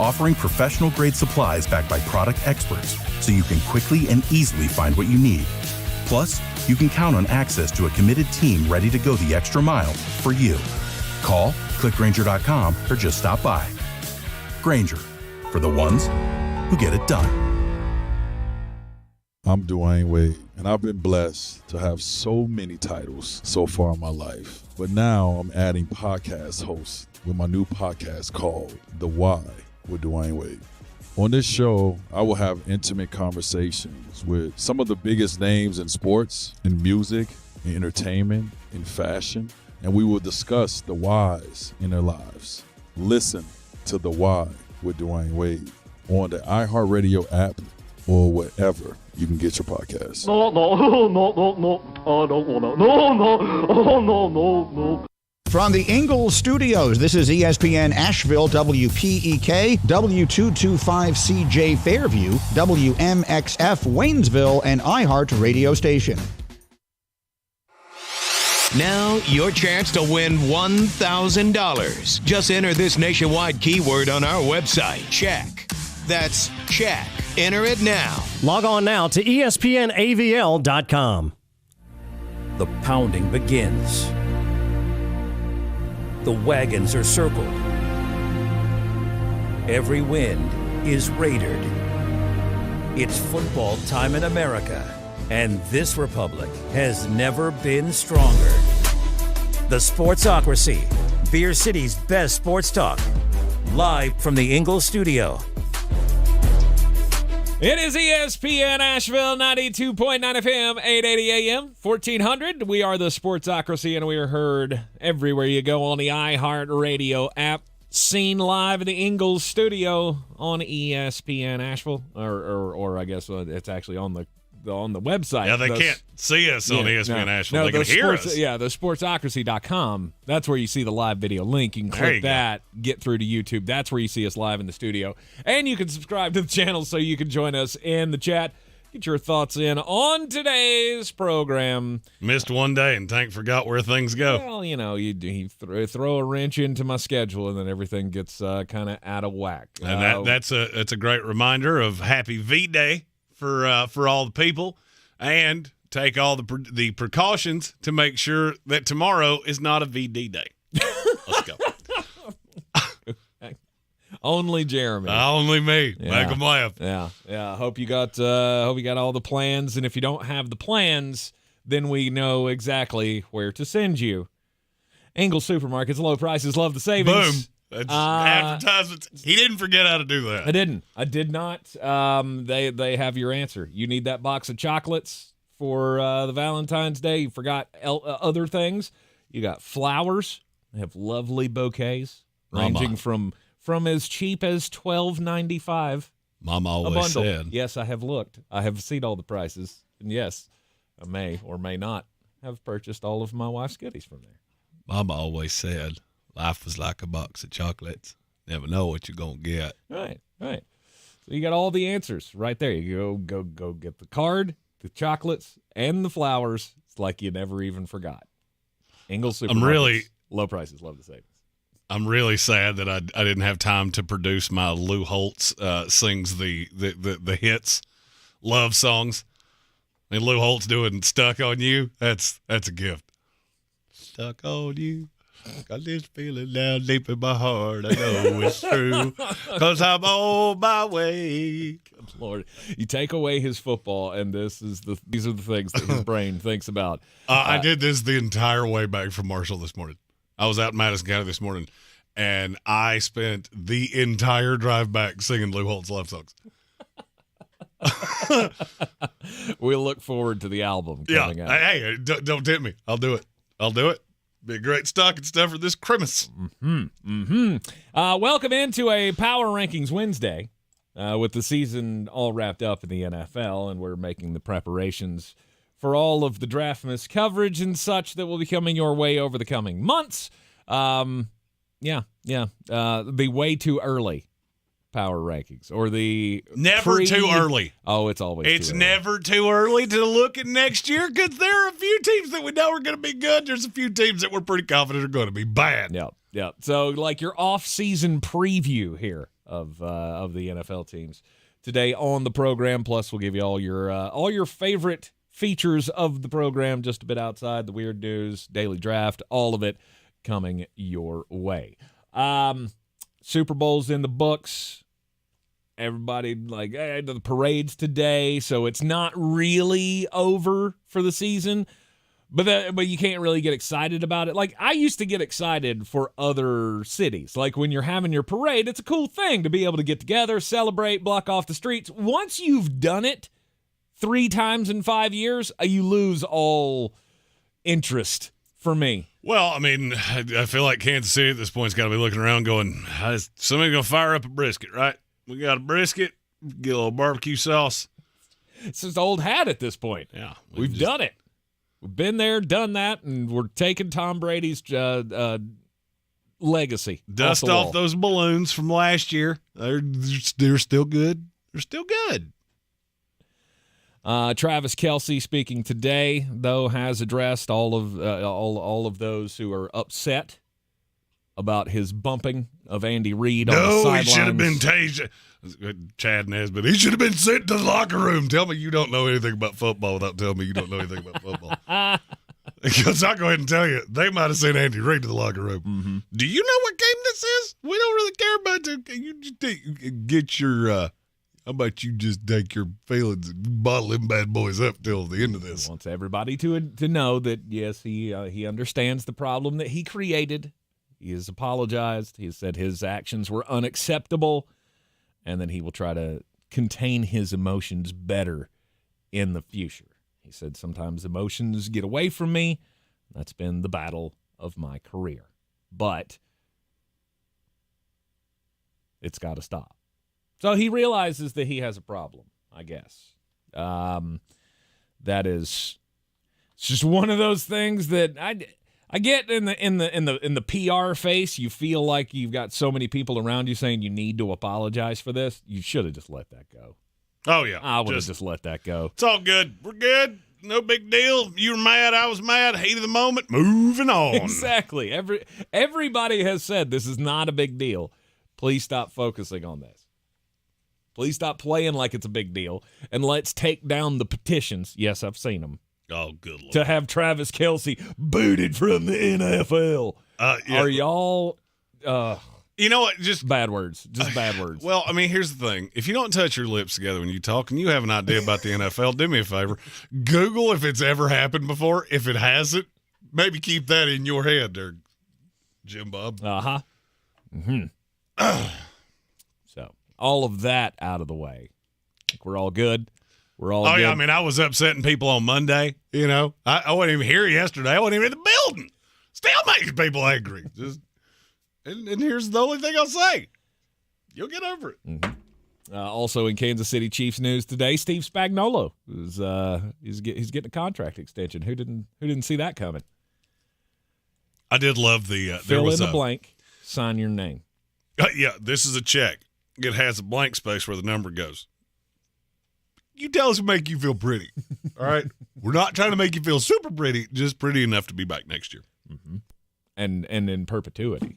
offering professional-grade supplies backed by product experts so you can quickly and easily find what you need. Plus, you can count on access to a committed team ready to go the extra mile for you. Call, click Grainger.com, or just stop by. Grainger, for the ones who get it done. I'm Dwayne Wade, and I've been blessed to have so many titles so far in my life. But now I'm adding podcast hosts with my new podcast called The Why with Dwayne Wade. On this show, I will have intimate conversations with some of the biggest names in sports, in music, in entertainment, in fashion, and we will discuss the whys in their lives. Listen to The Why with Dwayne Wade on the iHeartRadio app or wherever you can get your podcasts. No, I don't want to. No. From the Ingalls Studios, this is ESPN Asheville, WPEK, W225CJ Fairview, WMXF Waynesville, and iHeart Radio Station. Now, your chance to win $1,000. Just enter this nationwide keyword on our website, check. That's check. Enter it now. Log on now to ESPNAVL.com. The pounding begins. The wagons are circled. Every wind is raided. It's football time in America, and this republic has never been stronger. The Sportsocracy, Beer City's best sports talk, live from the Ingalls Studio. It is ESPN Asheville, 92.9 FM, 880 AM, 1400. We are the Sportsocracy, and we are heard everywhere you go on the iHeartRadio app. Seen live in the Ingalls Studio on ESPN Asheville, or I guess it's actually on the website. Yeah, they can't see us on ESPN Asheville. They can hear us. Yeah, the sportsocracy.com. That's where you see the live video link. You can click that, get through to YouTube. That's where you see us live in the studio. And you can subscribe to the channel so you can join us in the chat. Get your thoughts in on today's program. Missed one day and Tank forgot where things go. Well, you know, you throw a wrench into my schedule and then everything gets kind of out of whack. And that's a great reminder of Happy V-Day for all the people, and take all the precautions to make sure that tomorrow is not a VD day. Let's go. Only Jeremy. Only me. Yeah. Make them laugh. Yeah. Hope you got all the plans, and if you don't have the plans, then we know exactly where to send you. Ingalls Supermarkets, low prices, love the savings. Boom. That's advertisements. He didn't forget how to do that. I did not. They have your answer. You need that box of chocolates for the Valentine's Day. You forgot other things. You got flowers. They have lovely bouquets ranging from as cheap as $12.95. Mama always said. Yes, I have looked. I have seen all the prices. And yes, I may or may not have purchased all of my wife's goodies from there. Mama always said, life was like a box of chocolates. Never know what you're going to get. Right. So you got all the answers right there. You go get the card, the chocolates, and the flowers. It's like you never even forgot. Ingalls Supermarkets, low prices, love the savings. I'm really sad that I didn't have time to produce my Lou Holtz sings the hits, love songs. And Lou Holtz doing Stuck on You, that's a gift. Stuck on you. Got this feeling down deep in my heart. I know it's true, 'cause I'm on my way. Lord, you take away his football, and these are the things that his brain thinks about. I did this the entire way back from Marshall this morning. I was out in Madison County this morning, and I spent the entire drive back singing Lou Holtz love songs. We'll look forward to the album coming out. Hey, don't tempt me. I'll do it. Be a great stocking stuffer this Christmas. Welcome into a Power Rankings Wednesday with the season all wrapped up in the NFL, and we're making the preparations for all of the Draftmas coverage and such that will be coming your way over the coming months. The way too early Power Rankings, or the never too early. Oh, it's always it's too early. Never too early to look at next year, because there are a few teams that we know are going to be good. There's a few teams that we're pretty confident are going to be bad. Yep. So like your off-season preview here of the NFL teams today on the program. Plus, we'll give you all your favorite features of the program, just a bit outside the weird news, daily draft, all of it coming your way. Super Bowl's in the books. Everybody the parade's today, so it's not really over for the season. But you can't really get excited about it. Like, I used to get excited for other cities. Like, when you're having your parade, it's a cool thing to be able to get together, celebrate, block off the streets. Once you've done it 3 times in 5 years, you lose all interest for me. Well, I mean, I feel like Kansas City at this point's got to be looking around going, somebody's going to fire up a brisket, right? We got a brisket, get a little barbecue sauce. It's just old hat at this point. Yeah. We've done it. We've been there, done that, and we're taking Tom Brady's legacy. Dust off those balloons from last year. They're still good. They're still good. Travis Kelce, speaking today, though, has addressed all of those who are upset about his bumping of Andy Reid on the sidelines. No, he should have been tased. Chad Nesbitt, he should have been sent to the locker room. Tell me you don't know anything about football without telling me you don't know anything about football. Because I'll go ahead and tell you, they might have sent Andy Reid to the locker room. Mm-hmm. Do you know what game this is? We don't really care about it. You just get your, how about you just take your feelings and bottle them bad boys up till the end of this? He wants everybody to know that, yes, he understands the problem that he created. He has apologized. He has said his actions were unacceptable, and then he will try to contain his emotions better in the future. He said, sometimes emotions get away from me. That's been the battle of my career. But it's got to stop. So he realizes that he has a problem, I guess. That is, it's just one of those things that I get in the PR face. You feel like you've got so many people around you saying you need to apologize for this. You should have just let that go. Oh, yeah. I would have just let that go. It's all good. We're good. No big deal. You were mad. I was mad. Heat of the moment. Moving on. Exactly. Everybody has said this is not a big deal. Please stop focusing on this. Please stop playing like it's a big deal. And let's take down the petitions. Yes, I've seen them. Oh, good Lord. To have Travis Kelce booted from the NFL. Yeah. Are y'all... you know what? Just bad words. Just bad words. Well, I mean, here's the thing. If you don't touch your lips together when you talk and you have an idea about the NFL, do me a favor. Google if it's ever happened before. If it hasn't, maybe keep that in your head there, Jim Bob. Uh-huh. Mm-hmm. So, all of that out of the way. I think we're all good. We're all good. Yeah, I mean, I was upsetting people on Monday. You know, I wasn't even here yesterday. I wasn't even in the building. Still making people angry. And here's the only thing I'll say. You'll get over it. Mm-hmm. Also in Kansas City Chiefs news today, Steve Spagnuolo he's getting a contract extension. Who didn't see that coming? I did love the fill in the blank, sign your name. Yeah, this is a check. It has a blank space where the number goes. You tell us to make you feel pretty. All right? We're not trying to make you feel super pretty, just pretty enough to be back next year. Mm-hmm. And in perpetuity.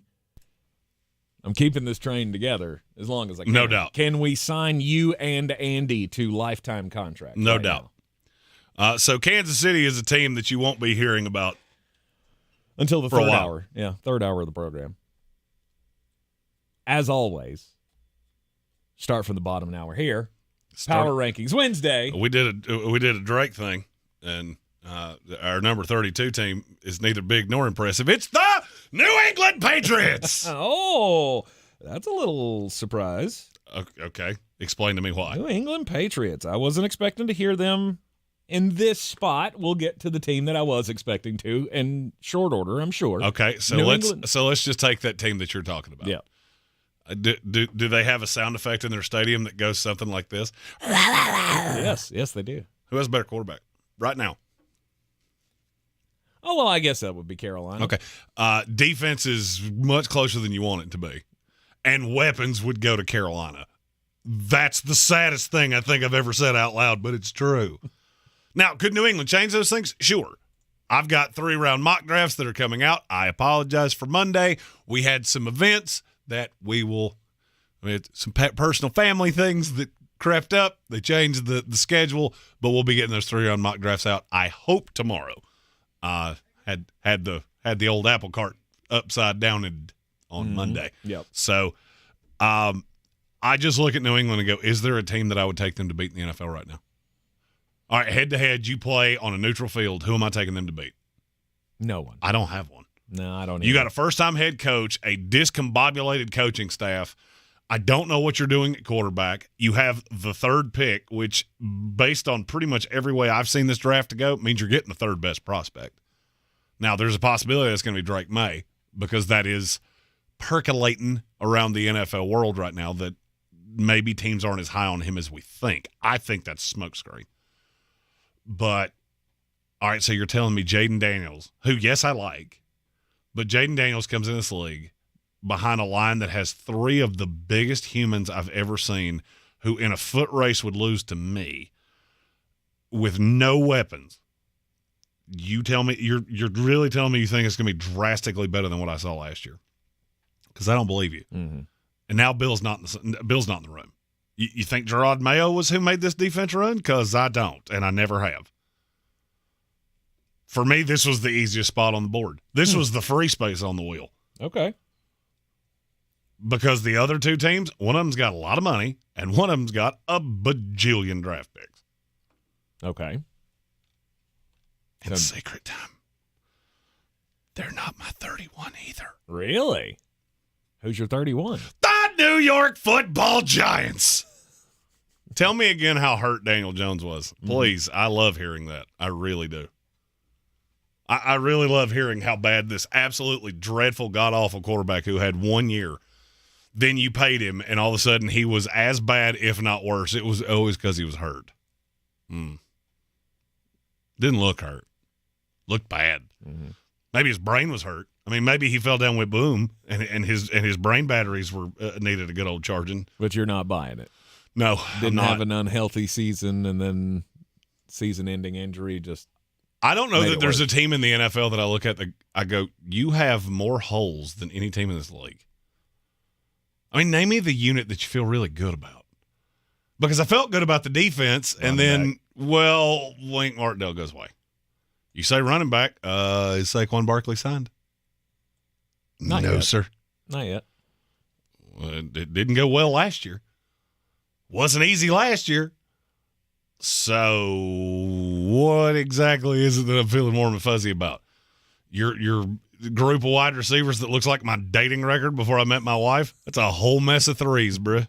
I'm keeping this train together as long as I can. No doubt. Can we sign you and Andy to lifetime contracts? No doubt. So Kansas City is a team that you won't be hearing about until the third hour. Yeah, third hour of the program. As always, start from the bottom now. We're here. Power Rankings Wednesday. We did a Drake thing, and our number 32 team is neither big nor impressive. It's the New England Patriots. Oh, that's a little surprise. Okay. Explain to me why. New England Patriots. I wasn't expecting to hear them in this spot. We'll get to the team that I was expecting to in short order, I'm sure. Okay, so let's just take that team that you're talking about. Yeah. Do they have a sound effect in their stadium that goes something like this? Yes, they do. Who has a better quarterback right now? Oh, well, I guess that would be Carolina. Okay. Defense is much closer than you want it to be. And weapons would go to Carolina. That's the saddest thing I think I've ever said out loud, but it's true. Now, could New England change those things? Sure. I've got 3-round mock drafts that are coming out. I apologize for Monday. We had some events that we will I mean, it's some personal family things that crept up. They changed the schedule, but we'll be getting those 3-round mock drafts out, I hope, tomorrow. Had the old apple cart upside down on Monday. Yep. So I just look at New England and go, is there a team that I would take them to beat in the NFL right now? All right, head-to-head, you play on a neutral field. Who am I taking them to beat? No one. I don't have one. No, I don't either. You got a first-time head coach, a discombobulated coaching staff. I don't know what you're doing at quarterback. You have the third pick, which, based on pretty much every way I've seen this draft to go, means you're getting the third best prospect. Now, there's a possibility that's going to be Drake Maye, because that is percolating around the NFL world right now that maybe teams aren't as high on him as we think. I think that's smokescreen. But, all right, so you're telling me Jaden Daniels, who, yes, I like, but Jaden Daniels comes in this league behind a line that has 3 of the biggest humans I've ever seen, who in a foot race would lose to me with no weapons. You tell me, you're really telling me you think it's going to be drastically better than what I saw last year? Because I don't believe you. Mm-hmm. And now Bill's not in the room. You think Gerard Mayo was who made this defense run? Because I don't, and I never have. For me, this was the easiest spot on the board. This was the free space on the wheel. Okay. Because the other 2 teams, one of them's got a lot of money, and one of them's got a bajillion draft picks. Okay. And secret time, they're not my 31 either. Really? Who's your 31? The New York Football Giants. Tell me again how hurt Daniel Jones was. Please, I love hearing that. I really do. I really love hearing how bad this absolutely dreadful, god-awful quarterback who had 1 year, then you paid him, and all of a sudden he was as bad, if not worse. It was always because he was hurt. Didn't look hurt. Looked bad. Mm-hmm. Maybe his brain was hurt. I mean, maybe he fell down with boom, and his brain batteries were needed a good old charging. But you're not buying it. No, didn't have an unhealthy season, and then season-ending injury. Just I don't know that there's a team in the NFL that I look at I go, you have more holes than any team in this league. I mean, name me the unit that you feel really good about. Because I felt good about the defense, and then Wink Martindale goes away. You say running back, is Saquon Barkley signed? Not no, yet. sir. Not yet. Well, it didn't go well last year. Wasn't easy last year. So what exactly is it that I'm feeling warm and fuzzy about? Your group of wide receivers that looks like my dating record before I met my wife? That's a whole mess of threes, bruh.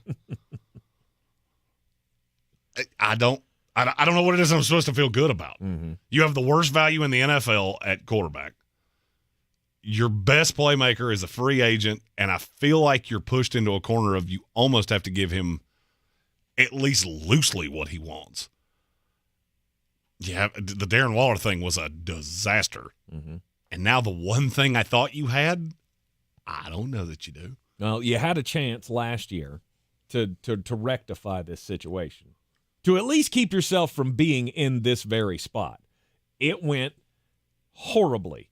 I don't know what it is I'm supposed to feel good about. Mm-hmm. You have the worst value in the NFL at quarterback. Your best playmaker is a free agent, and I feel like you're pushed into a corner of you almost have to give him at least loosely what he wants. Yeah, the Darren Waller thing was a disaster. Mm-hmm. And now the one thing I thought you had, I don't know that you do. Well, you had a chance last year to rectify this situation, to at least keep yourself from being in this very spot. It went horribly.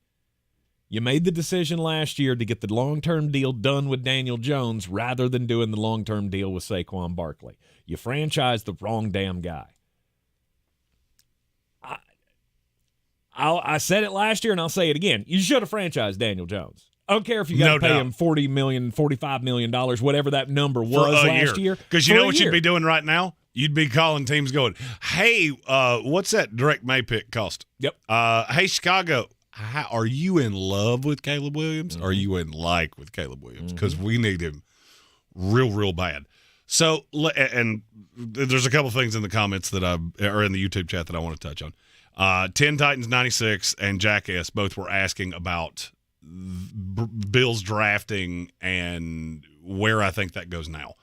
You made the decision last year to get the long-term deal done with Daniel Jones rather than doing the long-term deal with Saquon Barkley. You franchised the wrong damn guy. I said it last year, and I'll say it again. You should have franchised Daniel Jones. I don't care if you got to pay him $40 million, $45 million, whatever that number was last year. Because you know what you'd be doing right now? You'd be calling teams going, hey, what's that Drake Maye pick cost? Yep. Hey, Chicago, are you in love with Caleb Williams? Mm-hmm. Or are you in like with Caleb Williams? Because we need him real bad. So, and there's a couple things in the comments or in the YouTube chat that I want to touch on. 10 Titans 96 and Jackass both were asking about Bill's drafting and where I think that goes now.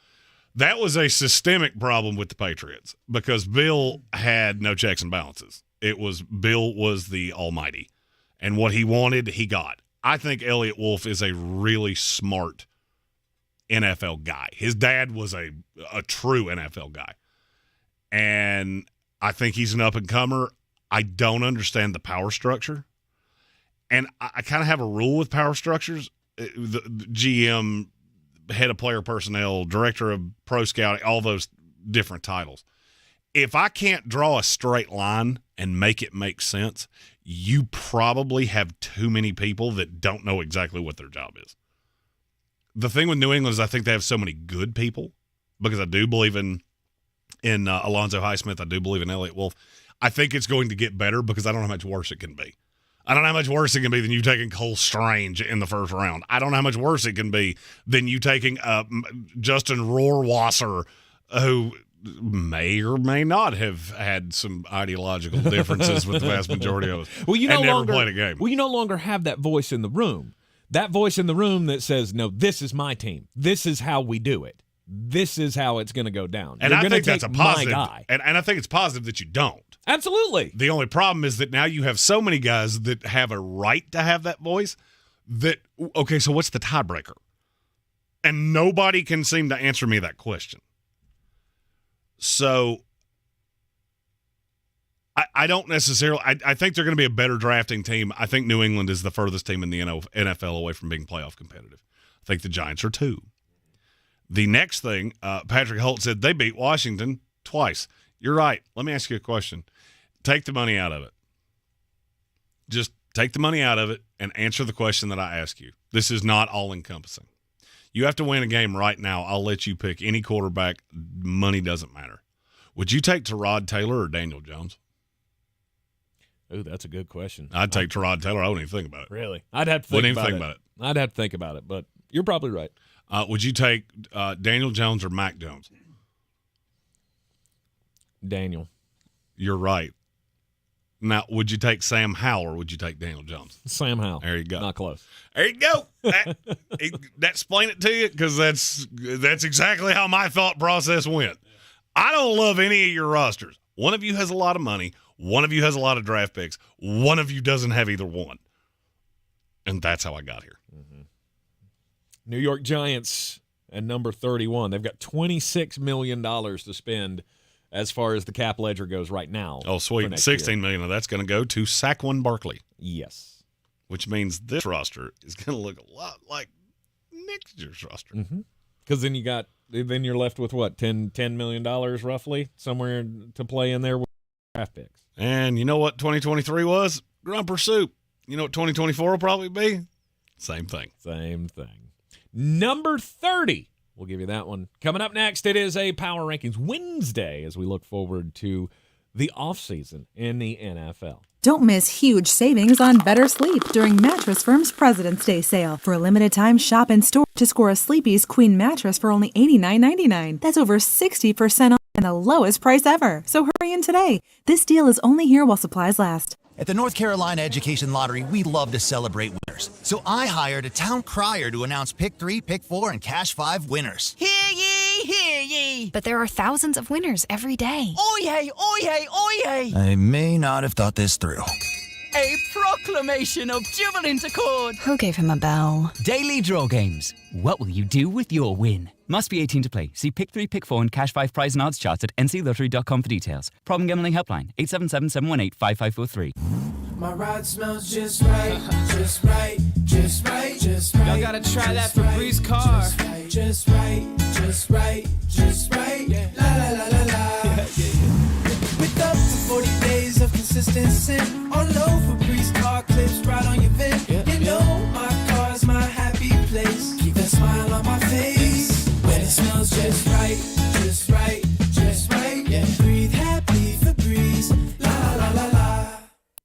That was a systemic problem with the Patriots because Bill had no checks and balances. Bill was the almighty, and what he wanted, he got. I think Elliott Wolf is a really smart NFL guy. His dad was a true NFL guy, and I think he's an up-and-comer. I don't understand the power structure, and I kind of have a rule with power structures. The GM head of player personnel, director of pro scouting, all those different titles. If I can't draw a straight line and make it make sense, you probably have too many people that don't know exactly what their job is. The thing with New England is I think they have so many good people, because I do believe in Alonzo Highsmith. I do believe in Elliott Wolf. I think it's going to get better because I don't know how much worse it can be. I don't know how much worse it can be than you taking Cole Strange in the first round. I don't know how much worse it can be than you taking Justin Rohrwasser, who may or may not have had some ideological differences with the vast majority of us. Well, you never played a game. Well, you no longer have that voice in the room. That voice in the room that says, no, this is my team. This is how we do it. This is how it's going to go down. And You're I think that's a positive. My guy. And I think it's positive that you don't. Absolutely. The only problem is that now you have so many guys that have a right to have that voice that, okay, so what's the tiebreaker? And nobody can seem to answer me that question. So I don't necessarily – I think they're going to be a better drafting team. I think New England is the furthest team in the NFL away from being playoff competitive. I think the Giants are too. The next thing, Patrick Holt said they beat Washington twice. You're right. Let me ask you a question. Take the money out of it. Just take the money out of it and answer the question that I ask you. This is not all-encompassing. You have to win a game right now. I'll let you pick any quarterback. Money doesn't matter. Would you take Tyrod Taylor or Daniel Jones? Oh, that's a good question. I'd take Tyrod Taylor. I wouldn't even think about it. Really? I'd have to think about it. I'd have to think about it, but you're probably right. Would you take Daniel Jones or Mac Jones? Daniel. You're right. Now, would you take Sam Howell or would you take Daniel Jones? Sam Howell. There you go. Not close. There you go. That explain it to you, because that's exactly how my thought process went. I don't love any of your rosters. One of you has a lot of money. One of you has a lot of draft picks. One of you doesn't have either one. And that's how I got here. Mm-hmm. New York Giants at number 31. They've got $26 million to spend as far as the cap ledger goes right now. Oh, sweet. $16 million of that's going to go to Saquon Barkley. Yes. Which means this roster is going to look a lot like next year's roster. Because then you're left with what, $10 million roughly, somewhere to play in there with draft picks. And you know what 2023 was? Grumper soup. You know what 2024 will probably be? Same thing. Same thing. Number 30. We'll give you that one. Coming up next, it is a Power Rankings Wednesday as we look forward to the offseason in the NFL. Don't miss huge savings on Better Sleep during Mattress Firm's President's Day sale. For a limited time, shop in store to score a Sleepy's Queen mattress for only $89.99. That's over 60% off and the lowest price ever. So hurry in today. This deal is only here while supplies last. At the North Carolina Education Lottery, we love to celebrate winners. So I hired a town crier to announce Pick 3, Pick 4, and Cash 5 winners. Hear ye, hear ye. But there are thousands of winners every day. Oyez, oyez, oyez. I may not have thought this through. A proclamation of jubilant accord. Who gave him a bell? Daily draw games. What will you do with your win? Must be 18 to play. See Pick 3, Pick 4 and Cash 5 prize and odds charts at nclottery.com for details. Problem gambling helpline 877-718-5543. My ride smells just right, just right, just right, just right. Y'all gotta try that Febreze car. Just right, just right, just right. Yeah. La la la la la. With up to 40 days of consistency. On low Febreze car clips right on your vent. You know my car's my happy place. Keep that smile on my face. When it smells just right, just right, just right. Yeah. Breathe happy Febreze. La la la la la.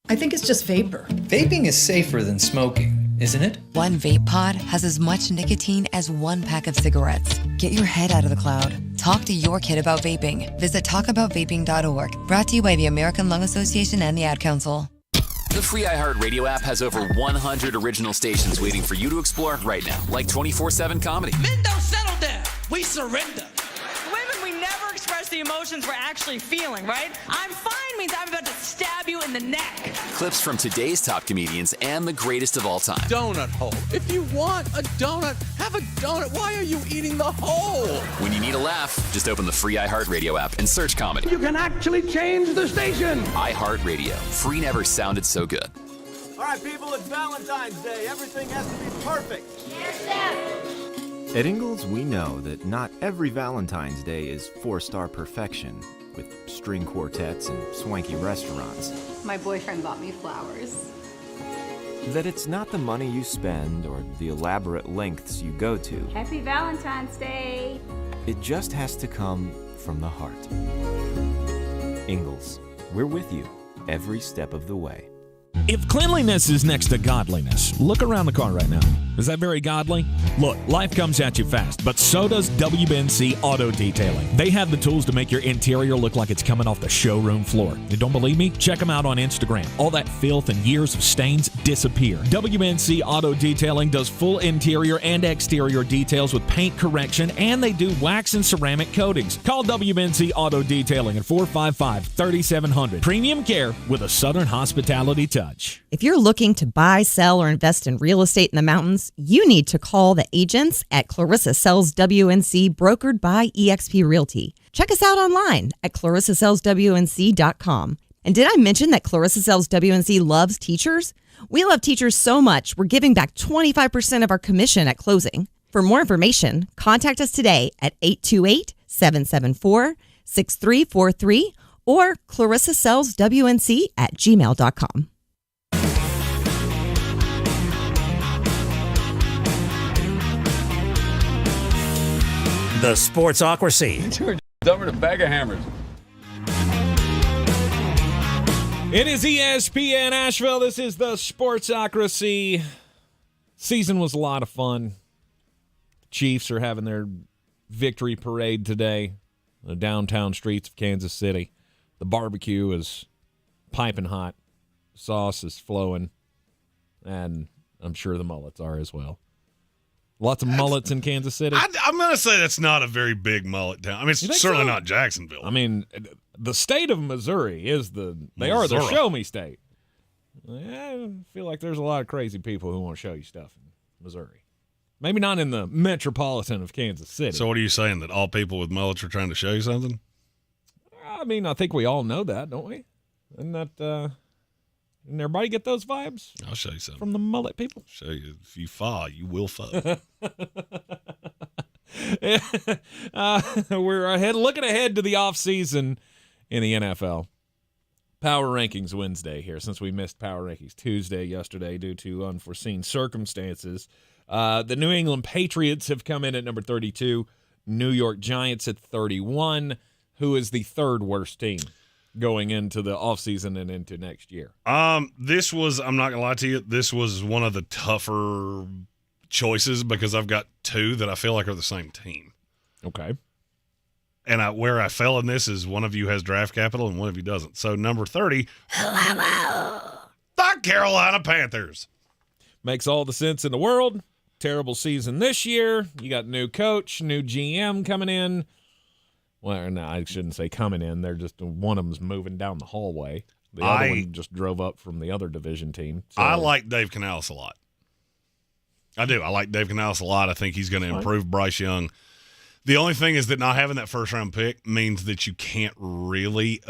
I think it's just vapor. Vaping is safer than smoking, isn't it? One vape pod has as much nicotine as one pack of cigarettes. Get your head out of the cloud. Talk to your kid about vaping. Visit talkaboutvaping.org. Brought to you by the American Lung Association and the Ad Council. The free iHeartRadio app has over 100 original stations waiting for you to explore right now, like 24/7 comedy. Men don't settle down. We surrender. Women, we never express the emotions we're actually feeling, right? I'm fine means I'm about to stab you in the neck. Clips from today's top comedians and the greatest of all time. Donut hole. If you want a donut, have a donut. Why are you eating the hole? When you need a laugh, just open the free iHeartRadio app and search comedy. You can actually change the station. iHeartRadio. Free never sounded so good. All right, people, it's Valentine's Day. Everything has to be perfect. Yes, Dad. At Ingles, we know that not every Valentine's Day is four-star perfection, with string quartets and swanky restaurants. My boyfriend bought me flowers. That it's not the money you spend or the elaborate lengths you go to. Happy Valentine's Day! It just has to come from the heart. Ingles, we're with you every step of the way. If cleanliness is next to godliness, look around the car right now. Is that very godly? Look, life comes at you fast, but so does WNC Auto Detailing. They have the tools to make your interior look like it's coming off the showroom floor. You don't believe me? Check them out on Instagram. All that filth and years of stains disappear. WNC Auto Detailing does full interior and exterior details with paint correction, and they do wax and ceramic coatings. Call WNC Auto Detailing at 455-3700. Premium care with a Southern hospitality touch. If you're looking to buy, sell, or invest in real estate in the mountains, you need to call the agents at Clarissa Sells WNC, brokered by eXp Realty. Check us out online at clarissasellswnc.com. And did I mention that Clarissa Sells WNC loves teachers? We love teachers so much, we're giving back 25% of our commission at closing. For more information, contact us today at 828-774-6343 or clarissasellswnc@gmail.com. The Sportsocracy. You're dumber than a bag of hammers. It is ESPN Asheville. This is the Sportsocracy. Season was a lot of fun. The Chiefs are having their victory parade today on the downtown streets of Kansas City. The barbecue is piping hot. Sauce is flowing. And I'm sure the mullets are as well. Lots of mullets in Kansas City. I'm going to say that's not a very big mullet town. I mean, it's certainly not Jacksonville. I mean, the state of Missouri are the show me state. I feel like there's a lot of crazy people who want to show you stuff in Missouri. Maybe not in the metropolitan of Kansas City. So what are you saying, that all people with mullets are trying to show you something? I mean, I think we all know that, don't we? Isn't that, didn't everybody get those vibes? I'll show you something. From the mullet people? Show you. If you fall, you will fall. We're looking ahead to the offseason in the NFL. Power Rankings Wednesday here, since we missed Power Rankings Tuesday yesterday due to unforeseen circumstances. The New England Patriots have come in at number 32. New York Giants at 31. Who is the third worst team going into the offseason and into next year? This was, I'm not going to lie to you, this was one of the tougher choices because I've got two that I feel like are the same team. Okay. And where I fell in this is one of you has draft capital and one of you doesn't. So number 30, the Carolina Panthers. Makes all the sense in the world. Terrible season this year. You got new coach, new GM coming in. Well, no, I shouldn't say coming in. They're just, one of them's moving down the hallway. The other one just drove up from the other division team. So. I like Dave Canales a lot. I do. I like Dave Canales a lot. I think he's going to improve Bryce Young. The only thing is that not having that first-round pick means that you can't really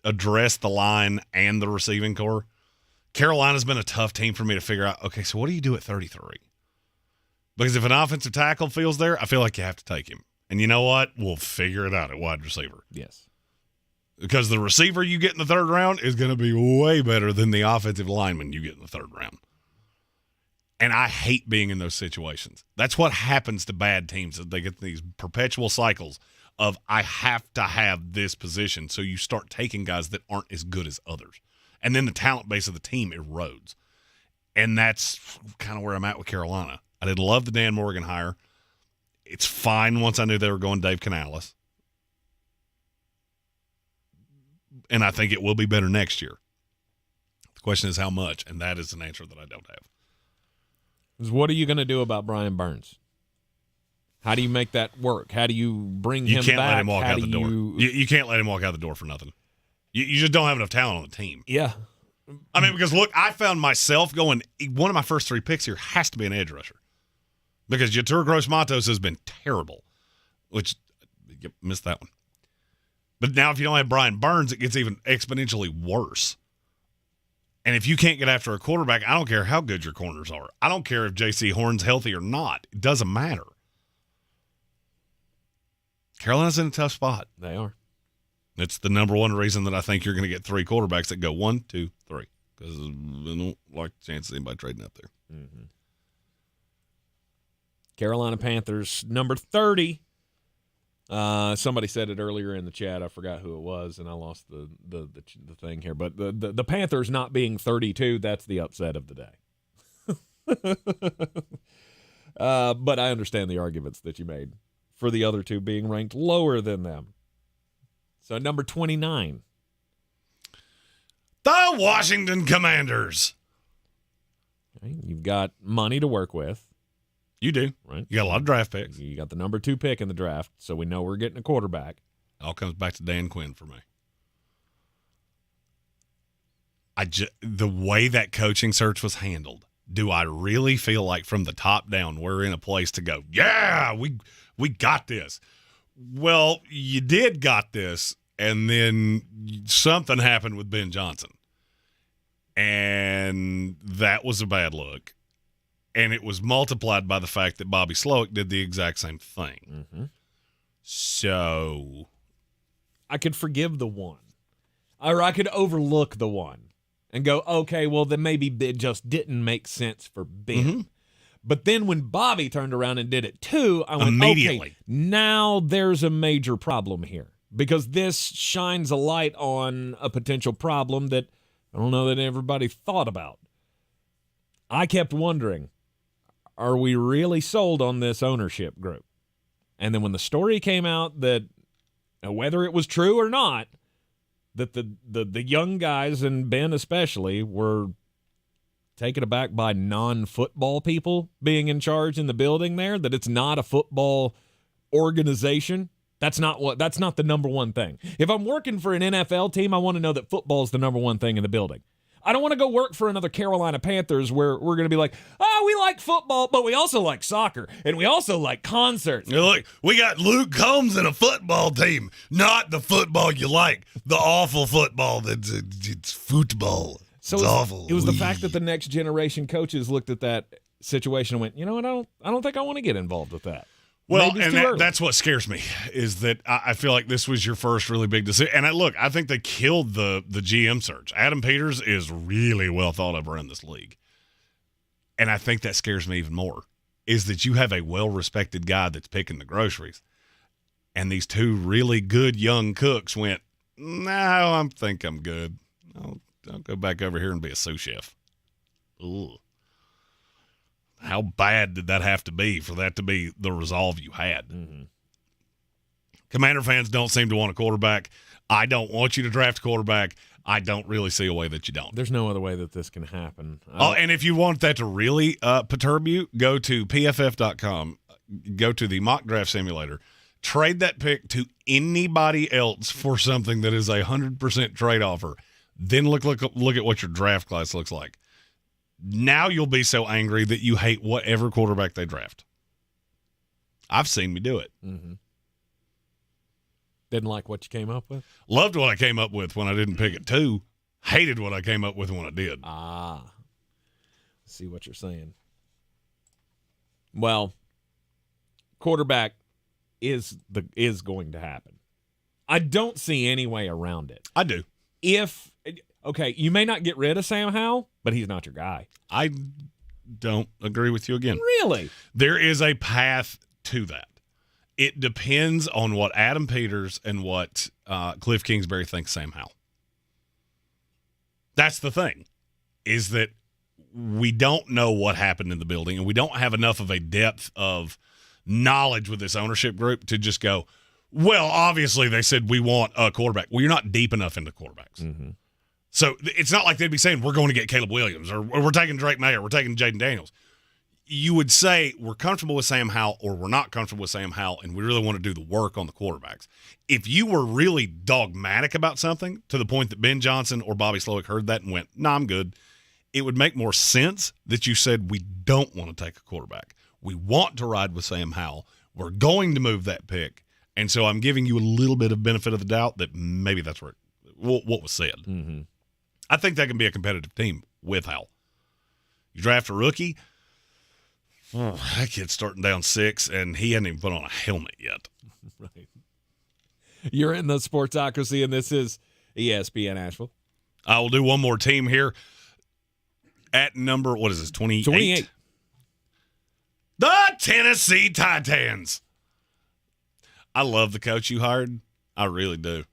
address the line and the receiving core. Carolina's been a tough team for me to figure out, okay, so what do you do at 33? Because if an offensive tackle feels there, I feel like you have to take him. And you know what? We'll figure it out at wide receiver. Yes. Because the receiver you get in the third round is going to be way better than the offensive lineman you get in the third round. And I hate being in those situations. That's what happens to bad teams. They get these perpetual cycles of, I have to have this position. So you start taking guys that aren't as good as others. And then the talent base of the team erodes. And that's kind of where I'm at with Carolina. I did love the Dan Morgan hire. It's fine once I knew they were going Dave Canales. And I think it will be better next year. The question is how much, and that is an answer that I don't have. What are you going to do about Brian Burns? How do you make that work? How do you bring him back? You can't let him walk out the door. You can't let him walk out the door for nothing. You just don't have enough talent on the team. Yeah. I mean, because, look, I found myself going, one of my first three picks here has to be an edge rusher. Because Yetur Gross-Matos has been terrible, which you missed that one. But now if you don't have Brian Burns, it gets even exponentially worse. And if you can't get after a quarterback, I don't care how good your corners are. I don't care if J.C. Horn's healthy or not. It doesn't matter. Carolina's in a tough spot. They are. It's the number one reason that I think you're going to get 3 quarterbacks that go 1, 2, 3. Because I don't like the chance of anybody trading up there. Mm-hmm. Carolina Panthers, number 30. Somebody said it earlier in the chat. I forgot who it was, and I lost the thing here. But the Panthers not being 32, that's the upset of the day. But I understand the arguments that you made for the other two being ranked lower than them. So number 29. The Washington Commanders. Okay, you've got money to work with. You do. Right. You got a lot of draft picks. You got the number 2 pick in the draft, so we know we're getting a quarterback. It all comes back to Dan Quinn for me. The way that coaching search was handled, do I really feel like from the top down we're in a place to go, yeah, we got this? Well, you did got this, and then something happened with Ben Johnson. And that was a bad look. And it was multiplied by the fact that Bobby Slowick did the exact same thing. Mm-hmm. So I could forgive the one. Or I could overlook the one and go, okay, well, then maybe it just didn't make sense for Ben. Mm-hmm. But then when Bobby turned around and did it too, I went, immediately. Okay, now there's a major problem here. Because this shines a light on a potential problem that I don't know that everybody thought about. I kept wondering, are we really sold on this ownership group? And then when the story came out that, whether it was true or not, that the young guys, and Ben especially, were taken aback by non-football people being in charge in the building there, that it's not a football organization. That's not the number one thing. If I'm working for an NFL team, I want to know that football is the number one thing in the building. I don't want to go work for another Carolina Panthers where we're going to be like, oh, we like football, but we also like soccer, and we also like concerts. Look, we got Luke Combs in a football team, not the football you like, the awful football it's football. So it's awful. It was the fact that the next generation coaches looked at that situation and went, you know what, I don't think I want to get involved with that. Well, and that's what scares me, is that I feel like this was your first really big decision. And I think they killed the GM search. Adam Peters is really well thought of around this league. And I think that scares me even more, is that you have a well-respected guy that's picking the groceries. And these 2 really good young cooks went, no, I think I'm good. I'll go back over here and be a sous chef. Ooh. How bad did that have to be for that to be the resolve you had? Mm-hmm. Commander fans don't seem to want a quarterback. I don't want you to draft a quarterback. I don't really see a way that you don't. There's no other way that this can happen. And if you want that to really perturb you, go to pff.com, go to the mock draft simulator, trade that pick to anybody else for something that is 100% trade offer. Then look at what your draft class looks like. Now you'll be so angry that you hate whatever quarterback they draft. I've seen me do it. Mm-hmm. Didn't like what you came up with? Loved what I came up with when I didn't pick it 2. Hated what I came up with when I did. See what you're saying. Well, quarterback is going to happen. I don't see any way around it. I do. Okay, you may not get rid of Sam Howell, but he's not your guy. I don't agree with you again. Really? There is a path to that. It depends on what Adam Peters and what Cliff Kingsbury thinks Sam Howell. That's the thing, is that we don't know what happened in the building, and we don't have enough of a depth of knowledge with this ownership group to just go, well, obviously they said we want a quarterback. Well, you're not deep enough into quarterbacks. Mm-hmm. So it's not like they'd be saying, we're going to get Caleb Williams, or we're taking Drake Maye, we're taking Jaden Daniels. You would say, we're comfortable with Sam Howell, or we're not comfortable with Sam Howell, and we really want to do the work on the quarterbacks. If you were really dogmatic about something, to the point that Ben Johnson or Bobby Slowick heard that and went, nah, I'm good, it would make more sense that you said, we don't want to take a quarterback. We want to ride with Sam Howell. We're going to move that pick. And so I'm giving you a little bit of benefit of the doubt that maybe that's what was said. Mm-hmm. I think that can be a competitive team with Howell. You draft a rookie, that kid's starting down 6, and he hadn't even put on a helmet yet. Right. You're in the Sportsocracy, and this is ESPN Asheville. I will do one more team here. At number, 28? 28. The Tennessee Titans. I love the coach you hired. I really do.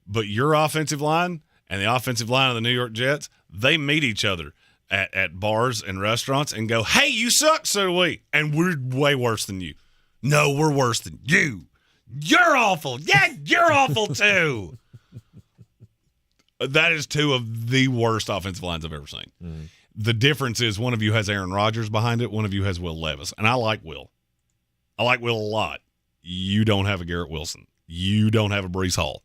But your offensive line and the offensive line of the New York Jets, they meet each other at bars and restaurants and go, hey, you suck, so do we. And we're way worse than you. No, we're worse than you. You're awful. Yeah, you're awful too. That is 2 of the worst offensive lines I've ever seen. Mm. The difference is one of you has Aaron Rodgers behind it, one of you has Will Levis. And I like Will. I like Will a lot. You don't have a Garrett Wilson. You don't have a Breece Hall.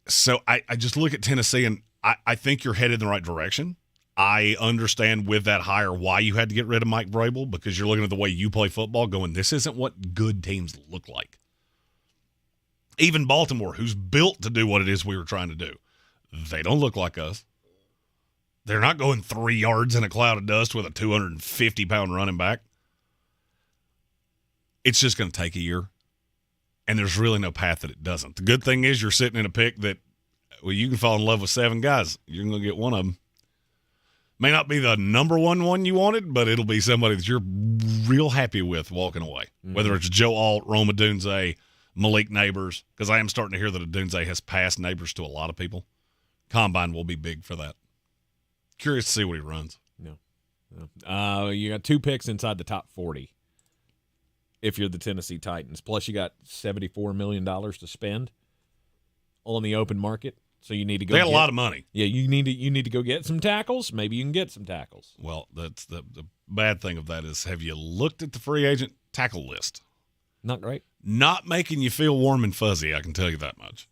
So I just look at Tennessee, and I think you're headed in the right direction. I understand with that hire why you had to get rid of Mike Vrabel, because you're looking at the way you play football going, this isn't what good teams look like. Even Baltimore, who's built to do what it is we were trying to do, they don't look like us. They're not going 3 yards in a cloud of dust with a 250-pound running back. It's just going to take a year, and there's really no path that it doesn't. The good thing is you're sitting in a pick that, well, you can fall in love with 7 guys. You're going to get one of them. May not be the number one you wanted, but it'll be somebody that you're real happy with walking away. Mm-hmm. Whether it's Joe Alt, Roma Dunze, Malik Neighbors, because I am starting to hear that Dunze has passed Neighbors to a lot of people. Combine will be big for that. Curious to see what he runs. Yeah. You got 2 picks inside the top 40 if you're the Tennessee Titans. Plus, you got $74 million to spend on the open market. So you need to go. They got a lot of money. Yeah, you need to go get some tackles. Maybe you can get some tackles. Well, that's the bad thing of that is, have you looked at the free agent tackle list? Not great. Not making you feel warm and fuzzy, I can tell you that much.